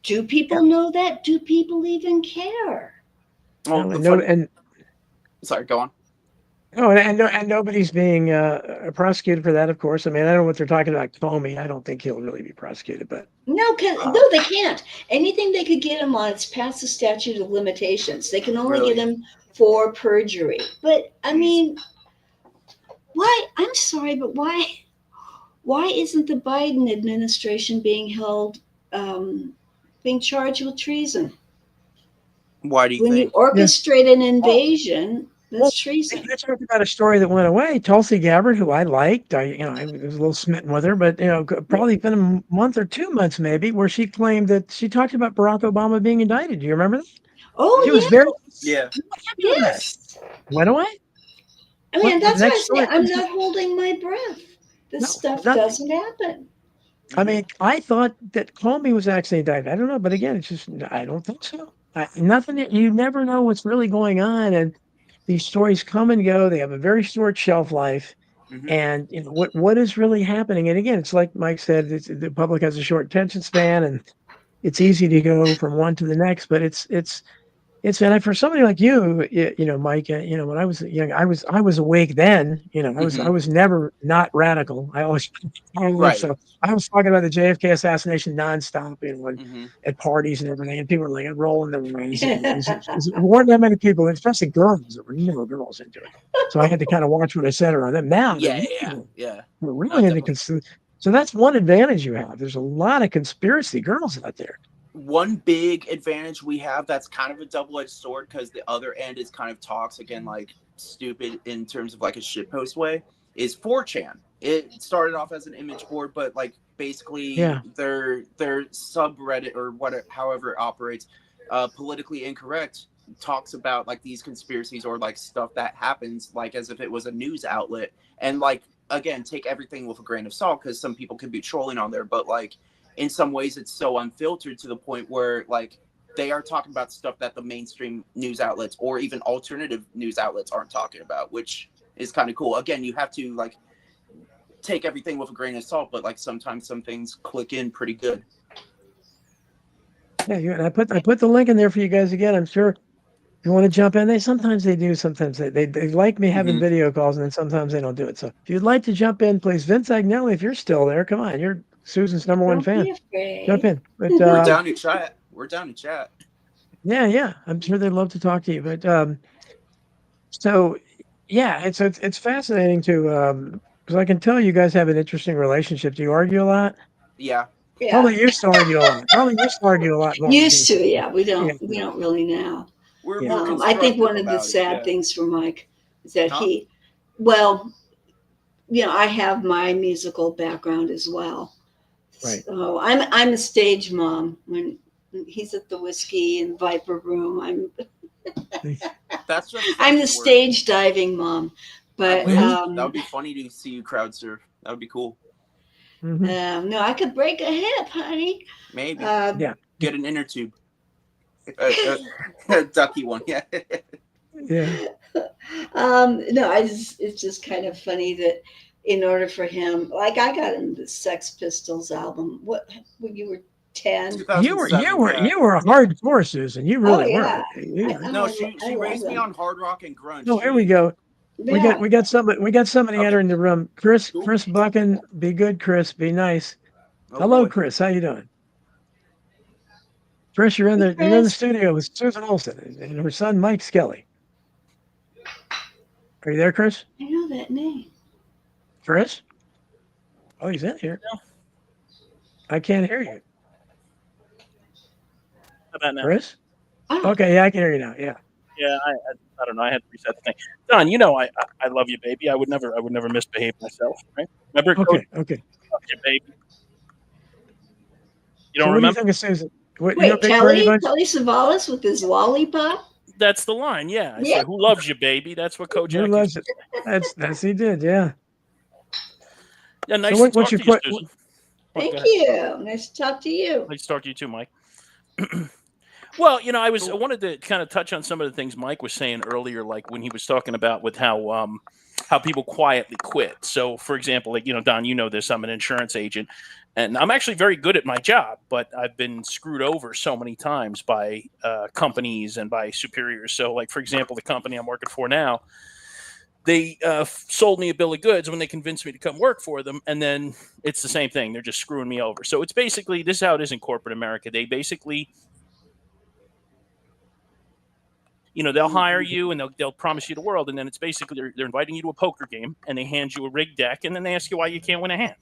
Do Yeah. people know that? Do people even care? Well, No, the and no, fun. and Sorry, go on. no, and nobody's being prosecuted for that. Of course, I mean, I don't know what they're talking about. Comey, I don't think he'll really be prosecuted, but No, they can't. Anything they could get him on, it's past the statute of limitations. They can only get Really? him for perjury. But I Jeez. mean, why? I'm sorry, but why isn't the Biden administration being charged with treason? Why do you When you think? yeah. orchestrate an Well, invasion, well, that's treason. let's talk about a story that went away. Tulsi Gabbard, who I liked, I was a little smitten with her, but probably been a month or 2 months maybe, where she claimed that she talked about Barack Obama being indicted. Do you remember that? She was Oh very Yeah. happy with that. yes. Went away. I What mean, the that's why I next say story I'm comes not holding my breath. This no, stuff nothing. doesn't happen. I Mhm. mean, I thought that Comey was actually indicted. I don't know, but again, it's just I don't think so. Nothing. You never know what's really going on, and these stories come and go. They have a very short shelf life, Mhm. and what is really happening? And again, it's like Mike said, the public has a short attention span, and it's easy to go from one to the next, but it's and for somebody like you, Mike, when I was young, I was awake then. I Hmm. was never not radical. Right. So I was talking about the JFK assassination nonstop, Hmm. at parties and everything, and people were like rolling their eyes. There weren't that many people, especially girls. There were no girls into it, so I had to kind of watch what I said around them. Now Yeah, yeah, yeah. they're No, really into definitely. so that's one advantage you have. There's a lot of conspiracy girls out there. One big advantage we have that's kind of a double-edged sword because the other end is kind of toxic and like stupid in terms of like a shitpost way is 4chan. It started off as an image board, but like basically Yeah, their subreddit or whatever, however it operates, politically incorrect talks about like these conspiracies or like stuff that happens like as if it was a news outlet, and like again take everything with a grain of salt because some people could be trolling on there, but like in some ways it's so unfiltered to the point where like they are talking about stuff that the mainstream news outlets or even alternative news outlets aren't talking about, which is kind of cool. Again, you have to like take everything with a grain of salt, but like sometimes some things click in pretty good. yeah. And I put the link in there for you guys again. I'm sure you want to jump in. Sometimes they do. Sometimes they like me having Hmm. video calls, and then sometimes they don't do it. So if you'd like to jump in, please, Vince Agnelli, if you're still there, come on. You're Susan's number one Don't fan. be Jump afraid. in. But We're down to chat. We're down to chat. yeah, I'm sure they'd love to talk to you. But so yeah, it's fascinating to because I can tell you guys have an interesting relationship. Do you argue a lot? Yeah. Yeah. Probably used to argue a lot. Probably used to argue a lot more. Used to, yeah. We Yeah, don't really now. We're yeah, more I think constructive one of the about it. sad Yeah. things for Mike is that Huh? well, I have my musical background as well. right. So I'm a stage mom. When he's at the Whiskey and Viper Room, That's just I'm the session work. stage diving mom. I But Mhm. wish. That would be funny to see you crowd surf. That would be cool. Mhm. no, I could break a hip, honey. Maybe. Uh, Yeah. Get an inner tube. Ducky one. Yeah. Yeah. no, it's just kind of funny that in order for him, like I got him the Sex Pistols album. What when you were 10? You 2007. were Yeah. you were hardcore, Susan. You Oh really yeah, were. Yeah. No, I she love raised me them. on hard rock and grunge. Oh, here we She go. Yeah, We got somebody okay. entering the room. Chris Cool. Chris Buchan, be good, Chris. Be nice. Oh Hello, boy. Chris. How you doing? Chris, hey, you're in the Chris, studio with Susan Olsen and her son Mike Skelly. Are you there, Chris? I know that name. Chris? Oh, he's in here. No, I can't hear you. how about now? Chris? Oh, Okay, yeah, I can hear you now. Yeah. Yeah, I don't know. I had to reset the thing. Don, I love you, baby. I would never misbehave myself, right? Remember, Coach Okay, okay. loves you, baby. You So don't what do you remember? think of Susan? What you're a wait, big Brady Bunch? Kelly Savalas with his lollipop. That's the line. Yeah, I Yeah, said, "Who loves you, baby?" That's what Who Kojak used loves to it? say. That's he did, yeah. Yeah, So nice to what's talk your to you, question? Susan. What? Go thank ahead. you. Nice to talk to you. Nice to talk to you too, Mike. Well, I Cool. wanted to kind of touch on some of the things Mike was saying earlier, like when he was talking about with how people quietly quit. So, for example, like Don, you know this. I'm an insurance agent, and I'm actually very good at my job, but I've been screwed over so many times by companies and by superiors. So, like for example, the company I'm working for now, they sold me a bill of goods when they convinced me to come work for them, and then it's the same thing. They're just screwing me over. So it's basically this is how it is in corporate America. They basically they'll hire you and they'll promise you the world, and then it's basically they're inviting you to a poker game and they hand you a rigged deck and then they ask you why you can't win a hand.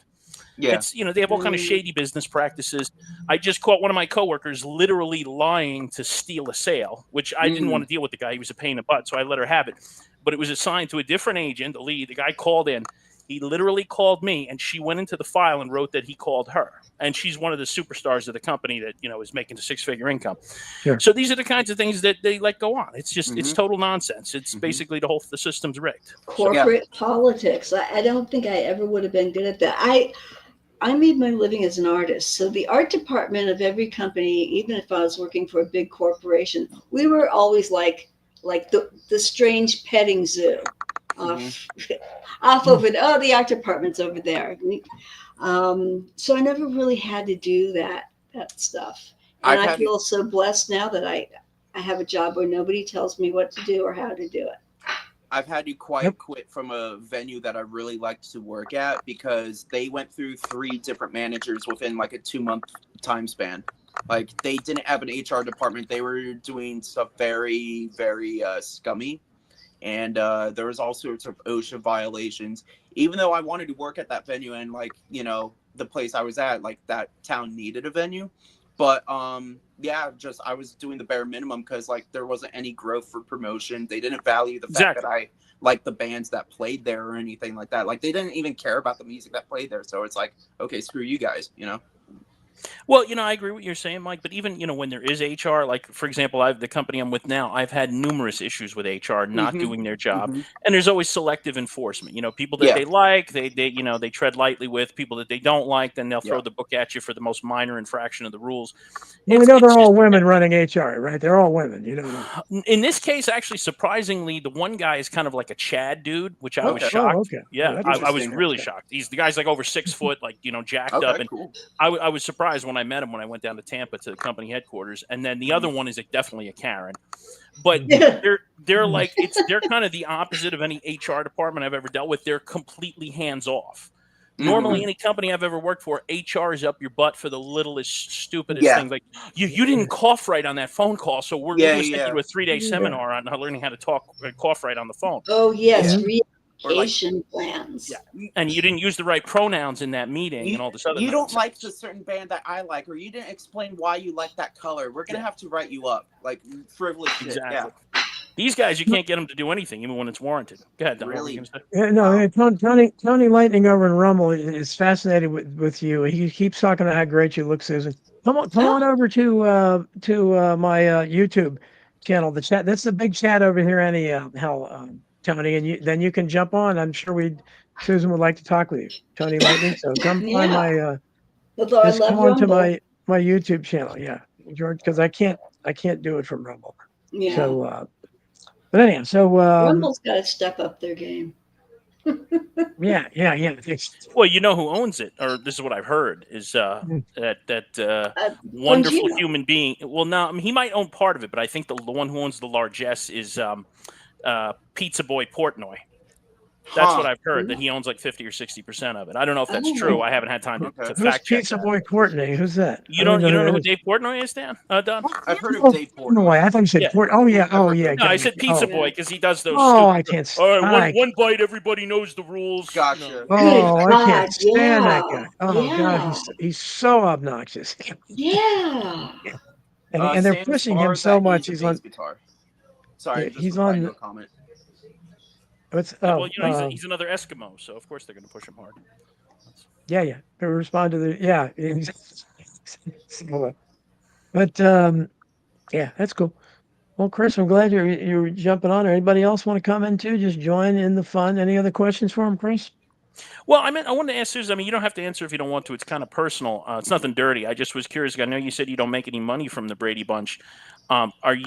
Yeah. It's they have all kind of shady business practices. I just caught one of my coworkers literally lying to steal a sale, which I didn't want to deal with the guy. He was a pain in the butt, so I let her have it. But it was assigned to a different agent, the lead. The guy called in. He literally called me, and she went into the file and wrote that he called her. And she's one of the superstars of the company that is making a six-figure income. Sure. So these are the kinds of things that they let go on. It's just it's Mhm. total nonsense. It's Mhm. basically the system's rigged. So, Corporate politics. I don't think I ever would have been good at that. I made my living as an artist. So the art department of every company, even if I was working for a big corporation, we were always like the strange petting zoo off off over the art department's over there. So I never really had to do that stuff. And I've I had feel so blessed now that I have a job where nobody tells me what to do or how to do it. I've had to quiet quit from a venue that I really liked to work at because they went through 3 different managers within like a 2-month time span. Like they didn't have an HR department. They were doing stuff very, very scummy. And there was all sorts of OSHA violations. Even though I wanted to work at that venue and like, the place I was at, like that town needed a venue. But yeah, just I was doing the bare minimum because like there wasn't any growth for promotion. They didn't value the fact that I liked the bands that played there or anything like that. Like they didn't even care about the music that played there. So it's like, okay, screw you guys, Well, I agree with what you're saying, Mike. But even when there is HR, like for example, the company I'm with now, I've had numerous issues with HR not doing their job, and there's always selective enforcement. People that they like, they tread lightly with. People that they don't like, then they'll throw the book at you for the most minor infraction of the rules. Well, we know they're all women running HR, right? They're all women. In this case, actually, surprisingly, the one guy is kind of like a Chad dude, which I was Okay. shocked. Oh, okay. Yeah, Oh, I was really shocked. The guy's like over 6 foot, like jacked up, and cool. I was surprised when I met him when I went down to Tampa to the company headquarters. And then the other one is definitely a Karen, but they're like they're kind of the opposite of any HR department I've ever dealt with. They're completely hands off. Normally, any company I've ever worked for, HR is up your butt for the littlest, stupidest things. Like you didn't cough right on that phone call, so we're going to take you to a 3-day seminar on learning how to cough right on the phone. Oh yes, Or like, plans. Yeah, and you didn't use the right pronouns in that meeting and all this other. You don't like the certain band that I like, or you didn't explain why you like that color. We're gonna have to write you up, like frivolous shit. Exactly. Yeah. These guys, you can't get them to do anything, even when it's warranted. Go ahead, Don. Really? No, Tony Lightning over in Rumble is fascinated with you. He keeps talking about how great you look, Susan. Come on over to my YouTube channel. The chat. That's the big chat over here. Tony, and then you can jump on. I'm sure Susan would like to talk with you, Tony Lightning. So come find my. Just come on to my YouTube channel, George, because I can't do it from Rumble. Yeah. So, but anyhow, Rumble's got to step up their game. Yeah. Well, you know who owns it, or this is what I've heard, is that wonderful human being. Well, no, I mean, he might own part of it, but I think the one who owns the largesse is Pizza Boy Portnoy. That's what I've heard, that he owns like 50 or 60% of it. I don't know if that's true. I haven't had time to Who's fact check. Pizza Boy Courtney? Who's that? You don't know who Dave Portnoy is, Dan? Don? I've heard of Dave Portnoy. I thought you said Port. Oh yeah. No, I said Pizza Boy because he does those. I can't. All right, one bite. Everybody knows the rules. Gotcha. Oh, I can't stand that guy. Oh God, he's so obnoxious. Yeah. And they're pushing him so much. He's on guitar. Sorry, he's on no comment. Well, he's another Eskimo, so of course they're going to push him hard. Yeah. To respond to but that's cool. Well, Chris, I'm glad you're jumping on. Anybody else want to come in too? Just join in the fun. Any other questions for him, Chris? Well, I wanted to ask Susan. I mean, you don't have to answer if you don't want to. It's kind of personal. It's nothing dirty. I just was curious. I know you said you don't make any money from the Brady Bunch. Are you?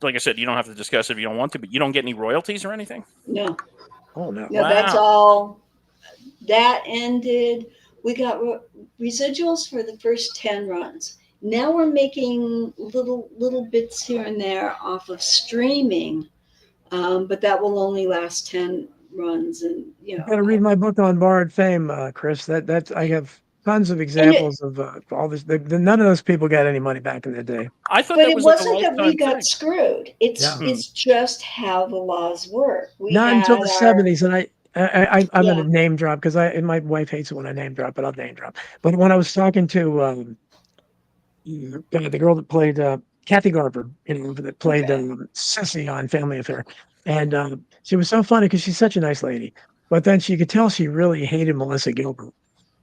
Like I said, you don't have to discuss if you don't want to, but you don't get any royalties or anything. No. Oh no. No, that's all. That ended. We got residuals for the first 10 runs. Now we're making little bits here and there off of streaming, but that will only last 10 runs. And you got to read my book on borrowed fame, Chris. That's I have tons of examples of all this. None of those people got any money back in the day. I thought but that it was wasn't like that we got screwed. It's just how the laws work. Not until the 70s, and I'm going to name drop because my wife hates it when I name drop, but I'll name drop. But when I was talking to the girl that played Kathy Garber, that played Sissy on Family Affair, and she was so funny because she's such a nice lady. But then you could tell she really hated Melissa Gilbert,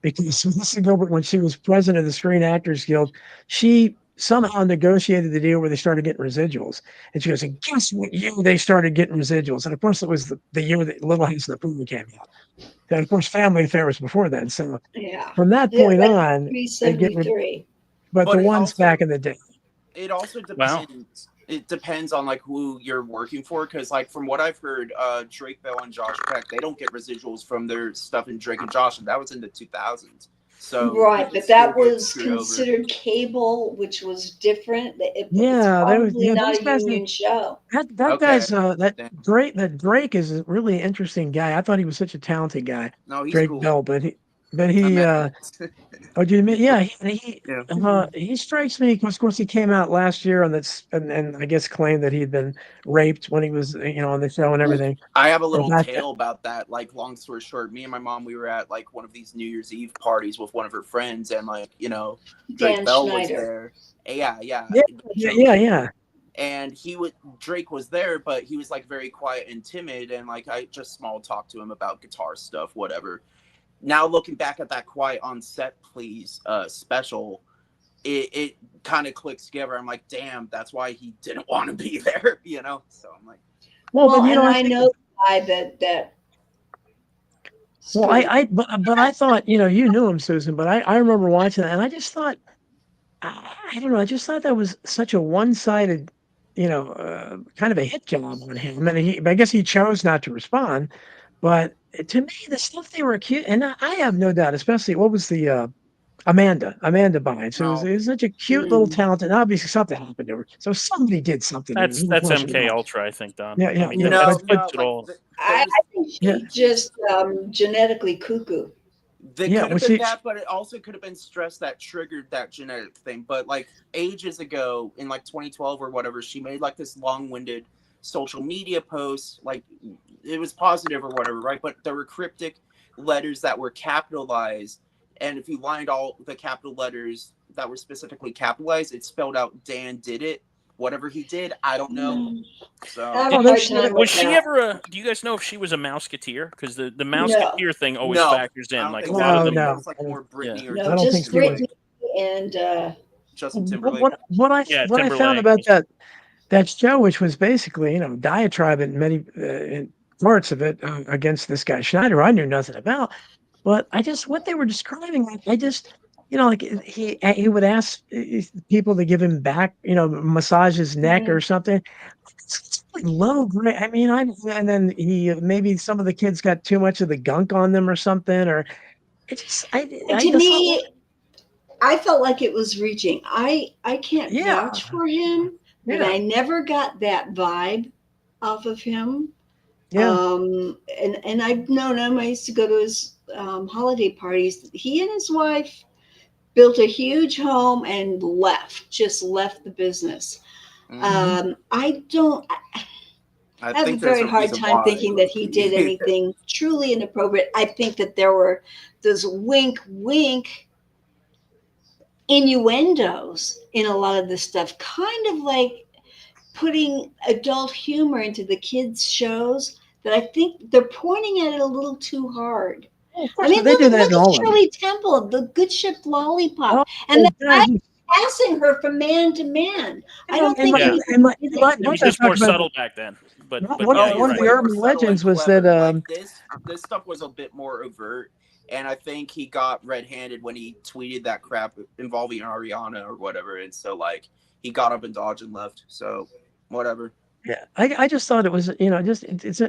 because Melissa Gilbert, when she was president of the Screen Actors Guild, she somehow negotiated the deal where they started getting residuals. And she goes, and guess what year they started getting residuals? And of course, it was the year that Little House on the Prairie came out. And of course, Family Affair was before then. So from that point on, they get but the ones also, back in the day. It also depends. Wow. It depends on like who you're working for, because like from what I've heard, Drake Bell and Josh Peck, they don't get residuals from their stuff in Drake and Josh, and that was in the 2000s. So Right, he but still that gets was screwed over. considered cable, which was different. It's Yeah, there was probably not those a guys. union show. That Okay. guy's that Damn. Drake is a really interesting guy. I thought he was such a talented guy, No, he's Drake cool. Bell, but I he met him. oh, do you mean? Yeah, Yeah. he strikes me because, of course, he came out last year on that's and I guess claimed that he'd been raped when he was on the show and everything. I have a So little back tale about that. Like, long story short, me and my mom, we were at like one of these New Year's Eve parties with one of her friends, and like, Drake Dan Bell was Schneider. there. Yeah, yeah, yeah, joking. yeah. And Drake was there, but he was like very quiet and timid, and like I just small talked to him about guitar stuff, whatever. Now looking back at that Quiet on Set Please special, it kind of clicks together. I'm like, damn, that's why he didn't want to be there, So I'm like, Well, but Well, and I I think know the guy that well, screwed. but I thought you knew him, Susan, but I remember watching that, and I just thought I don't know, I just thought that was such a one-sided, kind of a hit job on him, and I guess he chose not to respond. But to me, the stuff they were accused, and I have no doubt, especially what was the Amanda Bynes, who no, was such a cute little Mm. talent, and obviously something happened to her. So somebody did something to her. That's Who that's was it? MK Ultra, I think, Don. Yeah, I yeah, mean, yeah. that's no, But no. it Like all. I there's think yeah, she just genetically cuckoo. There yeah. could Well, have been that, but it also could have been stress that triggered that genetic thing. But like ages ago, in like 2012 or whatever, she made like this long-winded social media post. Like it was positive or whatever, right? But there were cryptic letters that were capitalized, and if you lined all the capital letters that were specifically capitalized, it spelled out Dan did it. Whatever he did, I don't know. I So have oh, a they hard should time have. with Was she that. ever a? Do you guys know if she was a Mouseketeer? Because the No, Mouseketeer thing always no, factors I in. don't Like a think lot so. of I No, think them. that no, was like more Yeah, Britney or I no, don't think just she was. Britney and Justin What Timberlake. yeah. what I found Timberlake about was. that show, which was basically diatribe in many in parts of it against this guy Schneider, I knew nothing about. But I just what they were describing, I just like he would ask people to give him back, massage his neck or Mhm. something. It's like low grade. I mean, and then he maybe some of the kids got too much of the gunk on them or something, or it just I To just thought, well, me, I felt like it was reaching. I can't yeah, vouch for him, but yeah, I never got that vibe off of him. yeah. And I've known him. I used to go to his holiday parties. He and his wife built a huge home and just left the business. Mm. I don't. I I have a think there's very a hard reason time why, thinking that low he key. did anything truly inappropriate. I think that there were those wink, wink innuendos in a lot of this stuff, kind of like putting adult humor into the kids' shows that I think they're pointing at it a little too hard. Well, of I course, mean, they do that look in at all of them. Shirley Temple, the good ship lollipop, Oh, and the God, guy passing her from man to man. I don't and think my Yeah, anybody did that it was I today. just more talked about subtle back then. But one yeah, Oh, it you're one was of right. the way more urban subtle and legends was that clever. Like this stuff was a bit more overt, and I think he got red-handed when he tweeted that crap involving Ariana or whatever, and so like he got up and dodged and left. So whatever. yeah, I just thought it was, just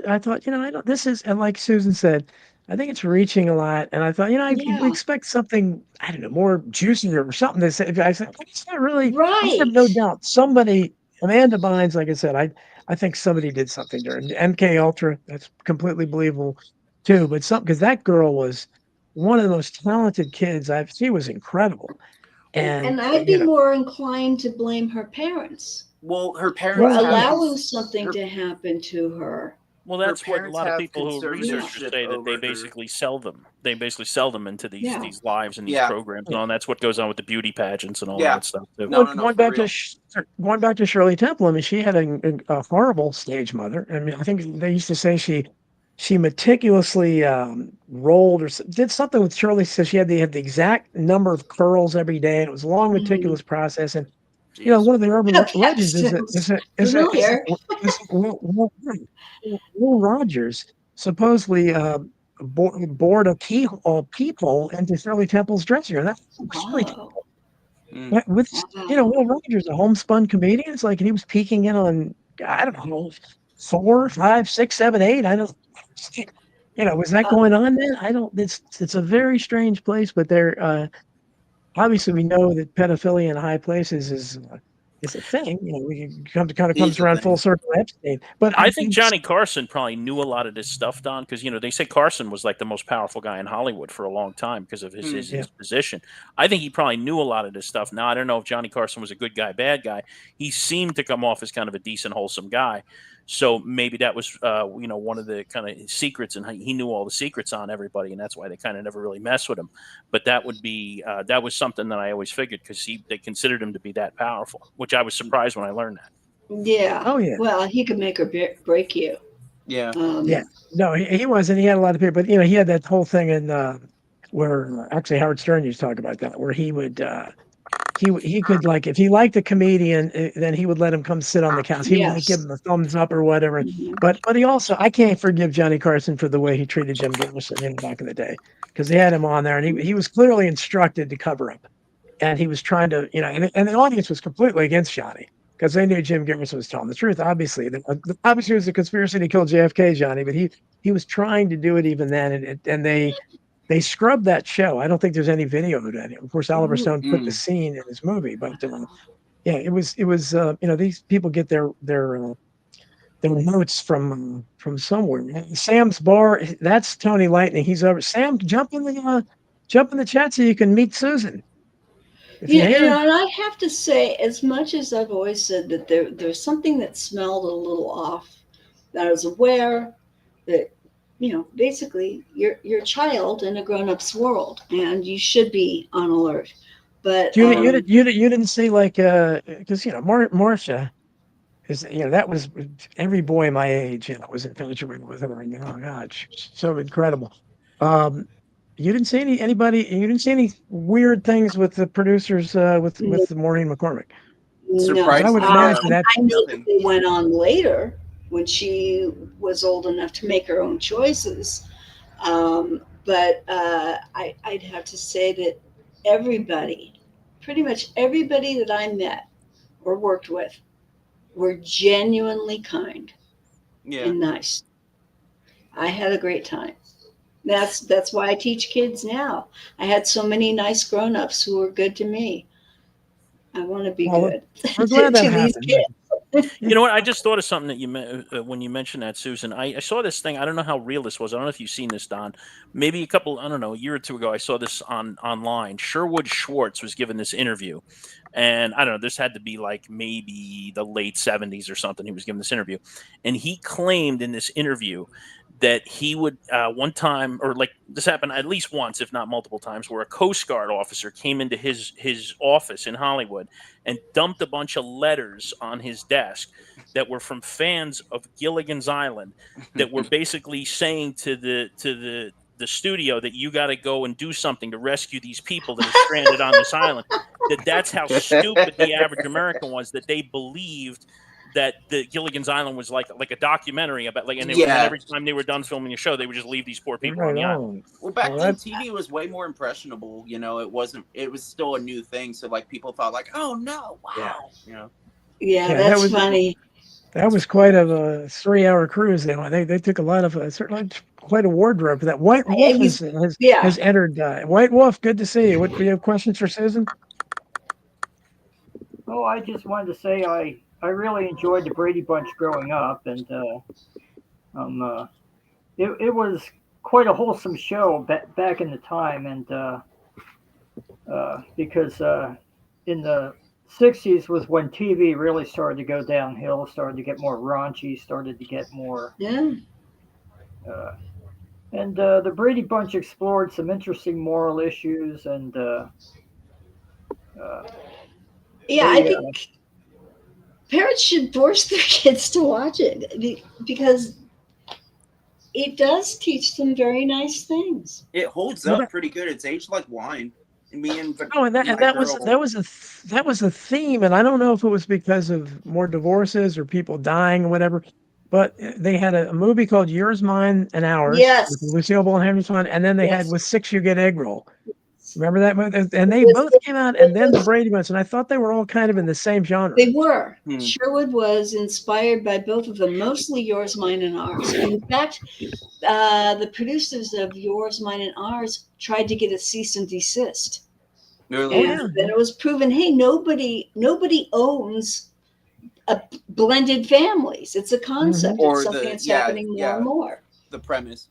I thought, I don't this is and like Susan said, I think it's reaching a lot, and I thought, I we Yeah, expect something, I don't know, more juicier or something to say. I said, "But it's not really." I have right. no doubt somebody, Amanda Bynes, like I said, I think somebody did something to her. And MK Ultra, that's completely believable too. But because that girl was one of the most talented kids she was incredible, Well, and And I'd be more inclined to blame her parents her for parents well, have allowing something to happen to her. Well, her that's what a parents lot of have people who researchers conservatorship say that they over her. basically sell them. They basically sell them into Yeah. these lives and these Yeah. programs and all. And that's what goes on with the beauty pageants and all Yeah. that stuff too. No, no, Going for back to real. going back to Shirley Temple, I mean, she had a horrible stage mother. I mean, I think they used to say she meticulously rolled or did something with Shirley. So they had the exact number of curls every day, and it was a long, Mhm. meticulous process. And Jeez. one of the urban That legends is that sounds familiar. Will Rogers supposedly bored a peephole into Shirley Temple's dressing room. That's Shirley Oh, Mm. yeah, with wow. Will Rogers, a homespun comedian, it's like he was peeking in on I don't know 4, 5, 6, 7, 8. I don't was that going on then? I don't. It's a very strange place, but there. Obviously, we know that pedophilia in high places is a thing. We kind of comes Is a around full thing. circle. Epstein, but I think Johnny Carson probably knew a lot of this stuff, Don, because they say Carson was like the most powerful guy in Hollywood for a long time because of his Yeah. position. I think he probably knew a lot of this stuff. Now I don't know if Johnny Carson was a good guy, bad guy. He seemed to come off as kind of a decent, wholesome guy. So maybe that was one of the kind of secrets, and he knew all the secrets on everybody, and that's why they kind of never really messed with him. But that would be that was something that I always figured because they considered him to be that powerful, which I was surprised when I learned that. Yeah. Oh yeah. Well, he could make or break you. Yeah. Yeah. No, he wasn't. He had a lot of people, but he had that whole thing in where actually Howard Stern used to talk about that, where he would he could, like, if he liked a comedian, then he would let him come sit on the couch. He would like, give Yes. him a thumbs up or whatever. Mhm. But he also, I can't forgive Johnny Carson for the way he treated Jim Garrison back in the day, because they had him on there and he was clearly instructed to cover up, and he was trying to and the audience was completely against Johnny because they knew Jim Garrison was telling the truth. Obviously, obviously it was a conspiracy to kill JFK, Johnny, but he was trying to do it even then, and they scrubbed that show. I don't think there's any video of it. Of course, Oliver Stone put the scene in his movie, but yeah, it was these people get their notes from somewhere. Sam's Bar, that's Tony Lightning. He's over. Sam, jump in the chat so you can meet Susan. If Yeah, you're here. and I have to say, as much as I've always said that there's something that smelled a little off, that I was aware that, basically you're a child in a grown-up's world and you should be on alert. But You didn't see, like, because Marcia is, that was, every boy my age was infatuated with her, and oh god, she's so incredible. You didn't see you didn't see any weird things with the producers, with Maureen McCormick? no, I would imagine that. I know that they went on later when she was old enough to make her own choices. But I'd have to say that pretty much everybody that I met or worked with, were genuinely kind and nice. I had a great time. That's why I teach kids now. I had so many nice grown-ups who were good to me. I want to be good I'm glad that to these happened. kids. You know what? I just thought of something that when you mentioned that, Susan. I saw this thing. I don't know how real this was. I don't know if you've seen this, Don. Maybe a year or two ago, I saw this online. Sherwood Schwartz was given this interview, and I don't know. This had to be like maybe the late 70s or something. He was given this interview, and he claimed in this interview that he would one time, or like this happened at least once, if not multiple times, where a Coast Guard officer came into his office in Hollywood and dumped a bunch of letters on his desk that were from fans of Gilligan's Island that were basically saying to the studio that you got to go and do something to rescue these people that are stranded on this island. That's how stupid the average American was, that they believed that the Gilligan's Island was like a documentary about, like, and every time they were done filming a show, they would just leave these poor people on the island. Well, back then TV was way more impressionable. It was still a new thing. So like people thought like, oh no, wow. Yeah, that's funny. That was quite a 3-hour cruise. They took a lot of certainly quite a wardrobe for that. White Wolf has entered. White Wolf, good to see you. What do you have questions for Susan? Oh, I just wanted to say I really enjoyed the Brady Bunch growing up, and it was quite a wholesome show back in the time, and because in the 60s was when TV really started to go downhill, started to get more raunchy, started to get more and the Brady Bunch explored some interesting moral issues, and I think parents should force their kids to watch it because it does teach them very nice things. It holds up pretty good. It's aged like wine. That was a theme, and I don't know if it was because of more divorces or people dying or whatever. But they had a movie called Yours, Mine, and Ours with Lucille Ball and Henry Swan, and then they had With Six You Get Egg Roll. Remember that movie? And they both came out, and then the Brady Bunch, and I thought they were all kind of in the same genre. They were. Hmm. Sherwood was inspired by both of them, mostly Yours, Mine, and Ours. And in fact, the producers of Yours, Mine, and Ours tried to get a cease and desist. Really? Oh, And yeah. then it was proven, hey, nobody owns blended families. It's a concept. Or It's something the- that's yeah, happening more yeah. and more. The premise.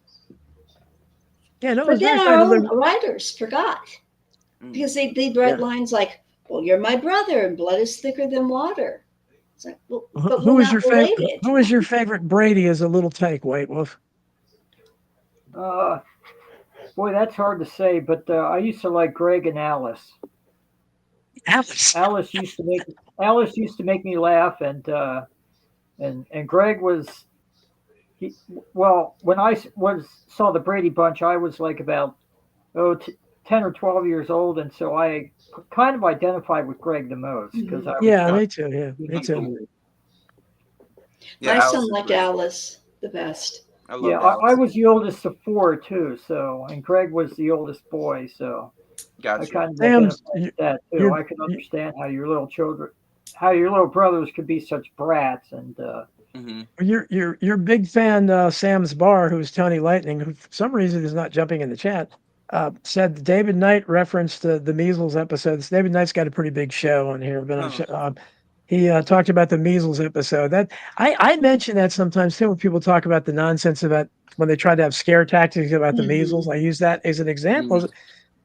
Yeah, no, it But was very then our fun. own writers forgot Mm. because they'd write Yeah. lines like, well, you're my brother and blood is thicker than water. It's like, well, but Who we're was not your favorite? related. Who was your favorite Brady as a little take, White Wolf? Boy, that's hard to say, but I used to like Greg and Alice. Alice. Alice used to make me laugh, and Greg was when I saw the Brady Bunch, I was like about 10 or 12 years old, and so I kind of identified with Greg the most because I was Yeah, me too. Yeah, me That's too. Yeah, My Alice son is liked great. Alice the best. I love Yeah, Alice. I was the oldest of four too, so and Greg was the oldest boy, so I Gotcha. kind of Sam's, identified with that too. you're, I could understand how your little brothers could be such brats, and Hmm. you're a big fan, Sam's Bar, who's Tony Lightning, who for some reason is not jumping in the chat, said David Knight referenced the measles episodes. David Knight's got a pretty big show on here, but he talked about the measles episode. That I mention that sometimes too when people talk about the nonsense about when they try to have scare tactics about the measles. I use that as an example.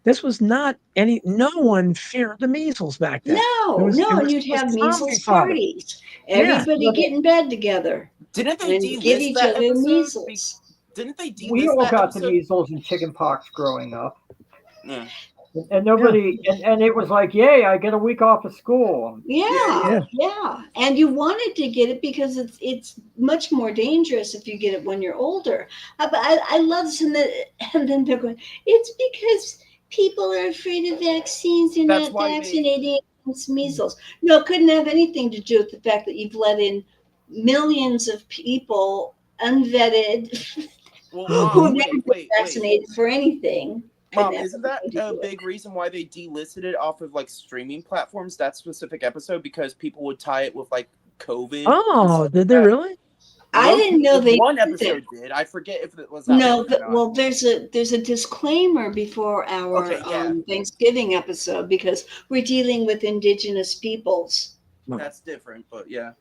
This was not no one feared the measles back then. No, It and was you'd have zombie measles fodder. parties. Yeah. Everybody get in bed together Didn't they and give delist each that other episode? measles. Didn't they delist we all that got the episode? measles and chicken pox growing up. Yeah. And nobody, and it was like, yay, I get a week off of school. Yeah. And you wanted to get it because it's much more dangerous if you get it when you're older. But I love this, and then they're going, it's because people are afraid of vaccines. They're That's not why vaccinating against measles. No, it couldn't have anything to do with the fact that you've let in millions of people unvetted Well, who've Mom, never been wait. vaccinated for anything. Mom, Couldn't have isn't that anything to a do with it. big reason why they delisted it off of like streaming platforms? That specific episode, because people would tie it with like COVID. and Oh, stuff did like they that. really? I didn't know they One did episode it. did. I forget if it was that No, one or not. well, there's a disclaimer before our Okay, yeah. Thanksgiving episode because we're dealing with indigenous peoples. That's different, but yeah.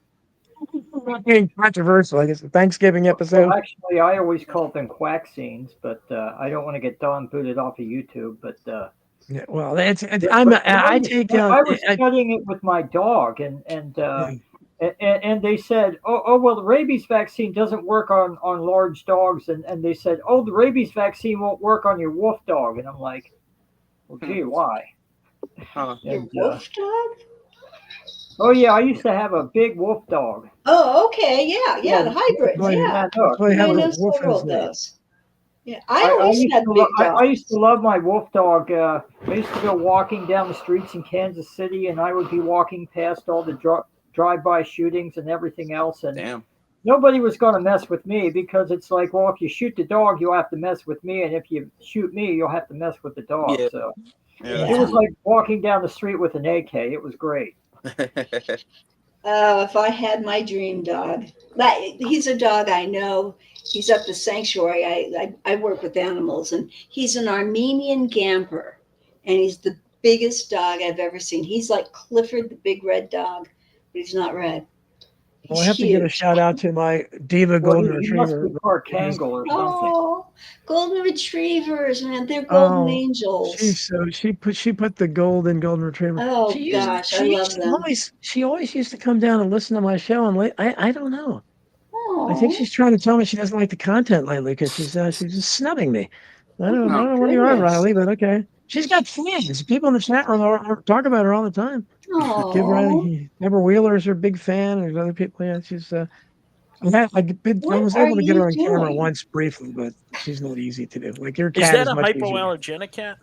Not being controversial. I guess a Thanksgiving episode. Well, actually, I always call them quack scenes, but I don't want to get Don booted off of YouTube. But Yeah, well, I take I was studying it with my dog, and they said, oh, well, the rabies vaccine doesn't work on large dogs, and they said, oh, the rabies vaccine won't work on your wolf dog, and I'm like, well, gee, why? Huh. Your And, wolf dog? oh yeah, I used to have a big wolf dog. Oh, okay, yeah, the hybrids, Boy, yeah. boy, I have a know wolf several in of his name. those. Yeah, I always had big dogs. I used to love my wolf dog. I used to go walking down the streets in Kansas City, and I would be walking past all the drive-by shootings and everything else, and Damn. nobody was going to mess with me because it's like, well, if you shoot the dog, you'll have to mess with me, and if you shoot me, you'll have to mess with the dog. Yeah. So Yeah, it was like walking down the street with an AK. It was great. Oh, if I had my dream dog. He's a dog I know. He's up the sanctuary. I work with animals, and he's an Armenian Gamper, and he's the biggest dog I've ever seen. He's like Clifford the big red dog, but he's not red. Well, I have to give a shout out to my Diva Golden He must Retriever. be part Kangal or something. Oh, golden retrievers, man, they're golden angels. She put the golden Retriever. Oh gosh, I love them. She always used to come down and listen to my show, and I don't know. Oh, I think she's trying to tell me she doesn't like the content lately because she's just snubbing me. I don't know what you are, goodness. Riley, but okay. She's got fans. People in the chat room talk about her all the time. oh. Deborah Wheeler's her big fan. There's other people. Yeah, she's. I was able to get her on camera once briefly, but she's not easy to do. Like your cat Is that a much easier. hypoallergenic cat?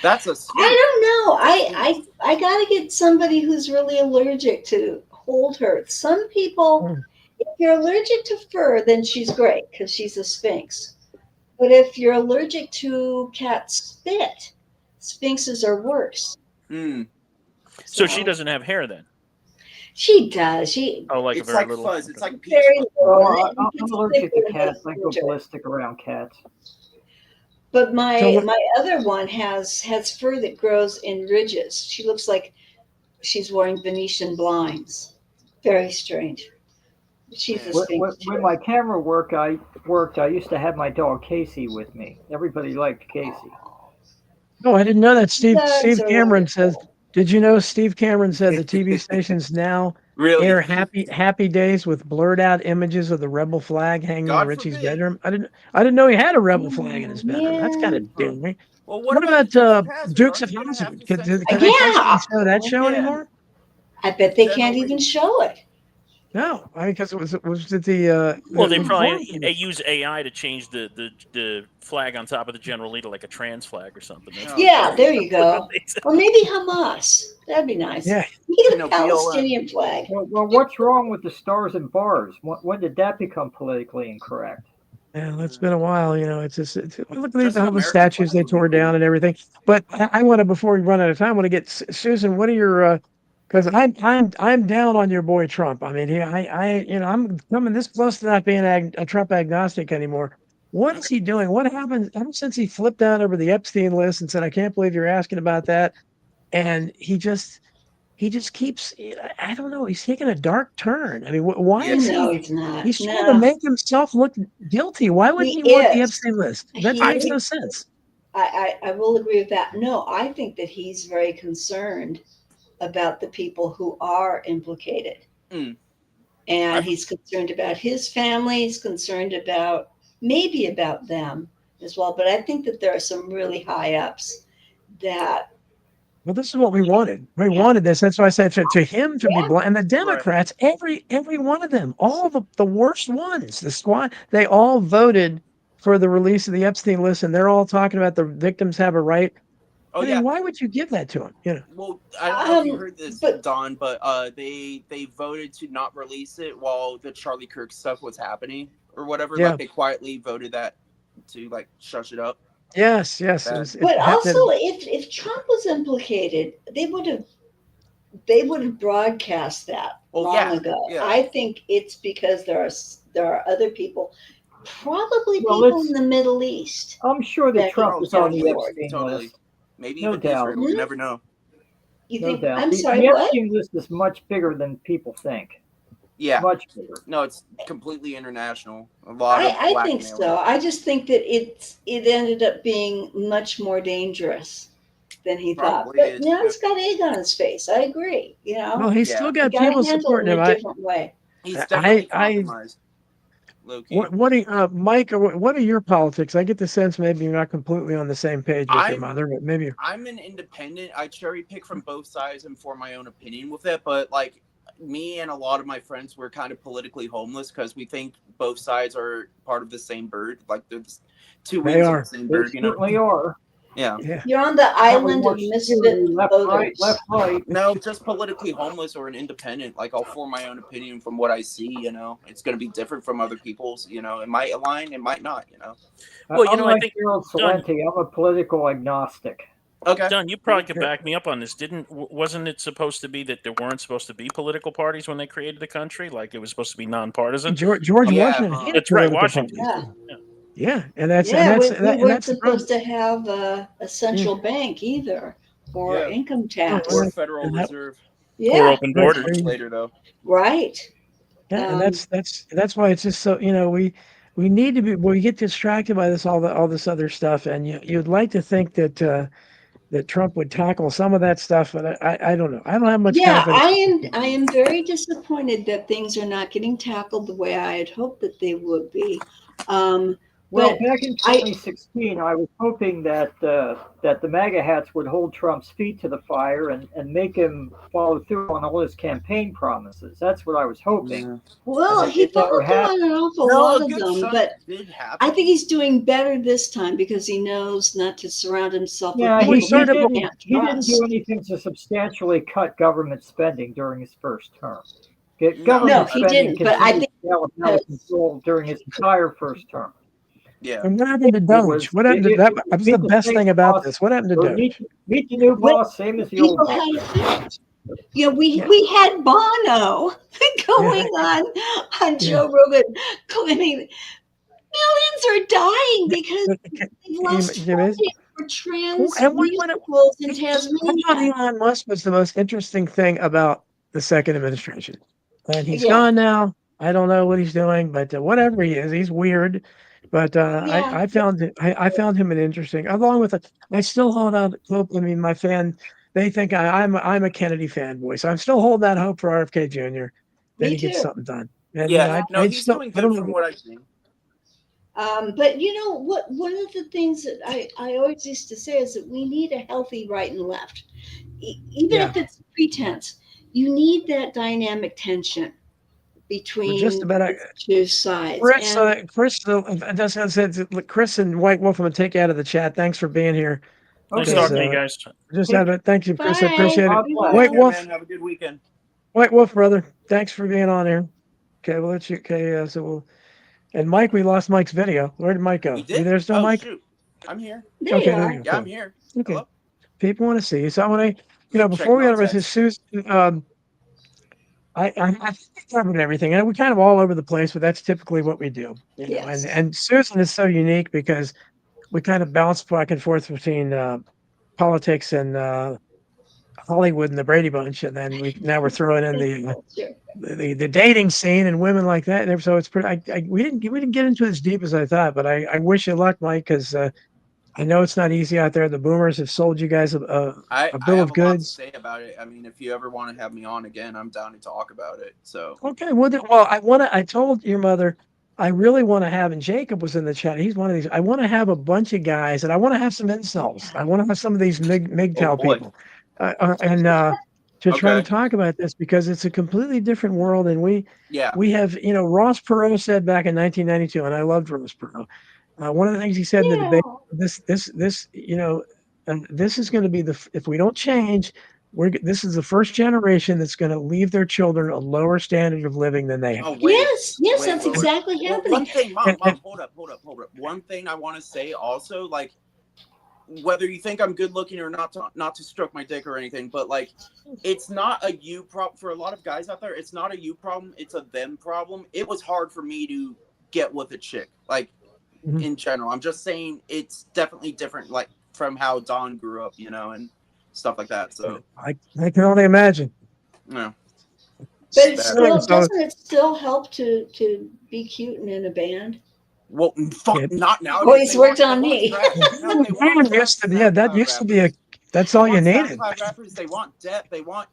That's a I don't know. I gotta get somebody who's really allergic to hold her. Some people, if you're allergic to fur, then she's great because she's a Sphinx. But if you're allergic to cat spit, Sphinxes are worse. Hmm. So she doesn't have hair then? She does. She Oh, like a It's very like little. fuzz. It's like peach very fuzz. little. Well, and I'm it's allergic to thicker cats. I than go ginger. ballistic around cats. But So my what- my other one has fur that grows in ridges. She looks like she's wearing Venetian blinds. Very strange. She's a Yeah. sphinx When too. my camera worked, I used to have my dog Casey with me. Everybody liked Casey. Oh, I didn't know that. Dogs Steve are Cameron says. wonderful. Did you know Steve Cameron said the TV stations now Really? air happy days with blurred out images of the rebel flag hanging in God Richie's forbid. bedroom? I didn't know he had a rebel flag in Oh his bedroom. That's kind man. of damning. Well, what What about the about Dukes of Hazzard? Dukes Aren't of they gonna have Hazzard? to Could, censor can that? they possibly Yeah. show that show Yeah. anymore? I bet they can't Generally. even show it. No, I mean because was it the Well, they it was probably horrible. use AI to change the flag on top of the General Lee to like a trans flag or something. That's Oh, Yeah, God. there you go. Or maybe Hamas. That'd be nice. Yeah, Make it a BLM. Palestinian flag. Well, what's wrong with the stars and bars? When did that become politically incorrect? yeah, it's been a while. It's just look at Just all an the American statues flag they would be tore down cool. and everything. But I want to before we run out of time, I want to get Susan. What are your because I'm down on your boy Trump. I mean, I'm coming this close to not being a Trump agnostic anymore. What is he doing? What happened ever since he flipped out over the Epstein list and said, "I can't believe you're asking about that," and he just keeps I don't know, he's taking a dark turn. I mean, why Yeah. is No, he's not. he's trying to No, make himself look guilty. Why wouldn't he he want the is. Epstein list? That He makes is. no sense. I will agree with that. No, I think that he's very concerned about the people who are implicated. Mm. And he's concerned about his family. He's concerned about maybe about them as well. But I think that there are some really high ups that, Well, this is what we wanted. We yeah, wanted this. That's why I said to him to be yeah, blind. And the Right. Democrats, every one of them, all the worst ones, the squad, they all voted for the release of the Epstein list, and they're all talking about the victims have a right. Oh I mean, yeah. why would you give that to him? Well, I don't know if you heard this, but Don, but they voted to not release it while the Charlie Kirk stuff was happening or whatever. Yeah. Like they quietly voted that to like shush it up. Yes. Bad. It but also happened. if Trump was implicated, they would have broadcast that Oh long yeah. ago. Yeah. I think it's because there are other people, probably Well, people it's in the Middle East. I'm sure that That Trump Oh, is on he the can't Epstein totally. list. Maybe No even doubt. Israel. You never know. You No think? doubt. I'm The, sorry. the What? Epstein list is much bigger than people think. Yeah. Much bigger. No, it's completely international. A lot of I think blackmail. so. I just think that it ended up being much more dangerous than he thought. Probably But is. now Yeah. he's got egg on his face. I agree. Well, he's Yeah. still You got got to people handle it supporting in him. a different way. He's definitely I compromised. Low key. what do you, Mike? What are your politics? I get the sense maybe you're not completely on the same page with your I'm mother, but maybe. I'm an independent. I cherry pick from both sides and form my own opinion with it. But like me and a lot of my friends were kind of politically homeless because we think both sides are part of the same bird. Like they're two They wings are. of the same They bird, you know? certainly are. Yeah. Yeah. You're on the Probably island of watch misfit theory, left, right, voters. left, right. No, just politically homeless or an independent. Like I'll form my own opinion from what I see, you know. It's gonna be different from other people's, you know. It might align, it might not, you know. Well, you I'm know, I like think Gerald Don, Salenti. I'm a political agnostic. Okay. Don, you probably could Yeah. back me up on this. Wasn't it supposed to be that there weren't supposed to be political parties when they created the country? Like it was supposed to be nonpartisan. George Yeah, Washington hated That's right, political Washington. parties. Yeah. Yeah, and that's Yeah, we and weren't that's the problem. supposed to have a central bank either, or Yeah. income tax. Or Right. Federal And that- Reserve. Or Yeah, open Right, borders. Much later though. right. Yeah, and Um, that's why it's just so we need to be we get distracted by all this other stuff, and you'd like to think that Trump would tackle some of that stuff, but I don't know. I don't have much Yeah, confidence. I am very disappointed that things are not getting tackled the way I had hoped that they would be. Well, But back in I 2016, I was hoping that that the MAGA hats would hold Trump's feet to the fire and make him follow through on all his campaign promises. That's what I was hoping. well, And he it never followed through on an awful No, lot a of good them, chunk but did happen. I think he's doing better this time because he knows not to surround himself Yeah, with We people started- he didn't, can't he didn't trust. do anything to substantially cut government spending during his first term. No, Government he spending didn't, but I continued think to be out of control during his entire first term. Yeah. And what happened to It Doge? was What happened to that? it That was the meet the best face thing about boss this. What happened to or Doge? meet the new Well, boss, same as the people old had boss. effect. You know, we Yeah, we had Bono yeah, going on yeah. Joe Rogan claiming millions are dying because they've lost Jim, funding for trans and musicals in I thought Tasmania. Elon Musk was the most interesting thing about the second administration. And he's Yeah, gone now. I don't know what he's doing, but whatever he is, he's weird. But yeah, I found him an interesting. Along with it, I still hold out hope. I mean, my fan, they think I'm a Kennedy fanboy, so I'm still holding that hope for RFK Jr. that me he gets too. something done. And Yeah. No, I he's still doing I good don't from know. what I've seen. But you know what? One of the things that I always used to say is that we need a healthy right and left, even Yeah, if it's pretense. You need that dynamic tension we're just between about. the two sides. Chris, And just said Chris and White Wolf, I'm gonna take you out of the chat. Thanks for being here. Nice Okay, Because talking to you guys. just take have it. Thank you, Chris. I bye. appreciate it. God Be bless. Take White well. care, Wolf, man. Have a good weekend. White Wolf, brother. Thanks for being on here. Okay, we'll let you. Okay, so we'll. And Mike, we lost Mike's video. Where did Mike We go? You did? there still, Oh Mike? shoot. I'm here. There you Okay, there are. you go. Yeah, I'm Cool. here. Okay, Hello? people want to see you. So I want to, before Checking we go out to this, text. Susan, I think we covered everything, and we're kind of all over the place, but that's typically what we do. And Yes. Susan is so unique because we kind of bounce back and forth between politics and Hollywood and the Brady Bunch, and then now we're throwing in Sure. the dating scene and women like that. And so it's pretty. We didn't get into it as deep as I thought, but I wish you luck, Mike, because I know it's not easy out there. The boomers have sold you guys a I bill have of a lot to goods. say about it. I mean, if you ever want to have me on again, I'm down to talk about it. So Okay, well, I told your mother I really want to have, and Jacob was in the chat. He's one of these. I want to have a bunch of guys, and I want to have some incels. I want to have some of these oh MGTOW boy. people, and to try to Okay. talk about this because it's a completely different world, and Yeah. we have, Ross Perot said back in 1992, and I loved Ross Perot. One of the things he said in the debate, Yeah. this is going to be if we don't change, this is the first generation that's going to leave their children a lower standard of living than they Oh, have. Yes, way that's lower. exactly Well, happening. one thing, And, mom, hold up. One thing I want to say also, like, whether you think I'm good looking or not to stroke my dick or anything, but like, it's not a you problem for a lot of guys out there. It's not a you problem. It's a them problem. It was hard for me to get with a chick, like Mhm. in general. I'm just saying it's definitely different, like from how Don grew up, and stuff like that. So, I can only imagine. yeah. But it Bad. Anyway, still so doesn't it still help to be cute and in a band? Well, fuck, yeah, not nowadays. Always worked on They want me. trash. No, they want band trash used to, yeah, that SoundCloud used to be rappers. that's They all you want needed. SoundCloud rappers. They want debt. They want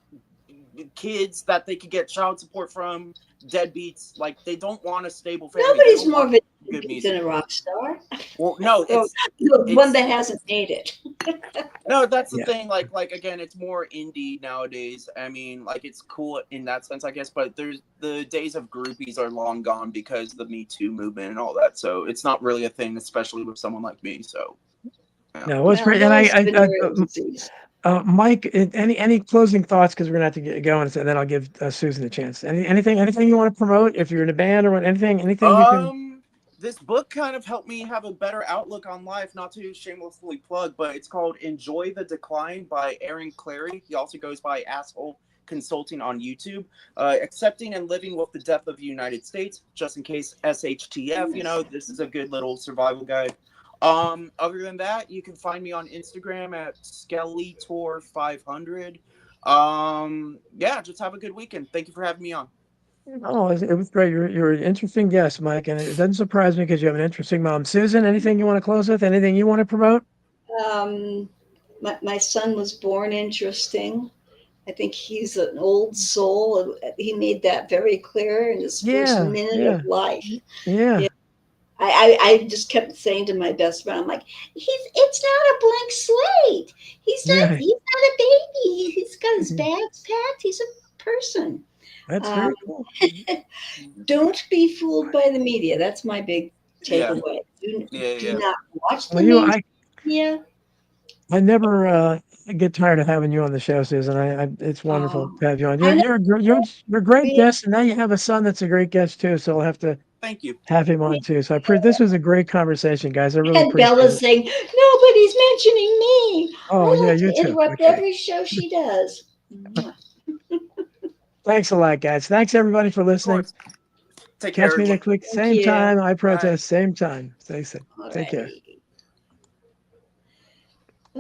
kids that they could get child support from, deadbeats. Like, they don't want a stable family. They Nobody's don't more of want a good deadbeat music. than a rock star. Well, no, So, the one it's that hasn't made it. no, that's the Yeah. thing. Like again, it's more indie nowadays. I mean, like, it's cool in that sense, I guess. But there's the days of groupies are long gone because of the Me Too movement and all that. So it's not really a thing, especially with someone like me. So yeah. No, it was Well, great. And that is a venereal disease. Mike, any closing thoughts? Because we're gonna have to get going, and then I'll give Susan a chance. Anything you want to promote? If you're in a band or anything you can. This book kind of helped me have a better outlook on life. Not to shamelessly plug, but it's called "Enjoy the Decline" by Aaron Clary. He also goes by Asshole Consulting on YouTube. Accepting and living with the death of the United States, just in case SHTF. This is a good little survival guide. Other than that, you can find me on Instagram at Skeletor500. Yeah, just have a good weekend. Thank you for having me on. Oh, it was great. You're an interesting guest, Mike, and it doesn't surprise me because you have an interesting mom. Susan, anything you want to close with? Anything you want to promote? Um, my son was born interesting. I think he's an old soul. He made that very clear in his first Yeah, minute yeah, of life. yeah, Yeah. I just kept saying to my best friend, I'm like, it's not a blank slate. yeah. He's not a baby. He's got his bags packed. He's a person. That's Um, very cool. don't be fooled by the media. That's my big Yeah, takeaway. Do yeah. not watch the Well, media. I never get tired of having you on the show, Susan. It's wonderful Um, to have you on. I know. You're a great guest, and now you have a son that's a great guest too. So I'll have to Thank you. have him on too. So this was a great conversation, guys. I really And appreciate Bella's it. saying, nobody's mentioning me. Oh, I yeah, like you to too. interrupt Okay. every show she does. Thanks a lot, guys. Thanks everybody for Of listening. course. Take care. Catch me everyone. next week, Thank same you. time. I Bye. protest, same time. Stay safe. Take care. Alrighty.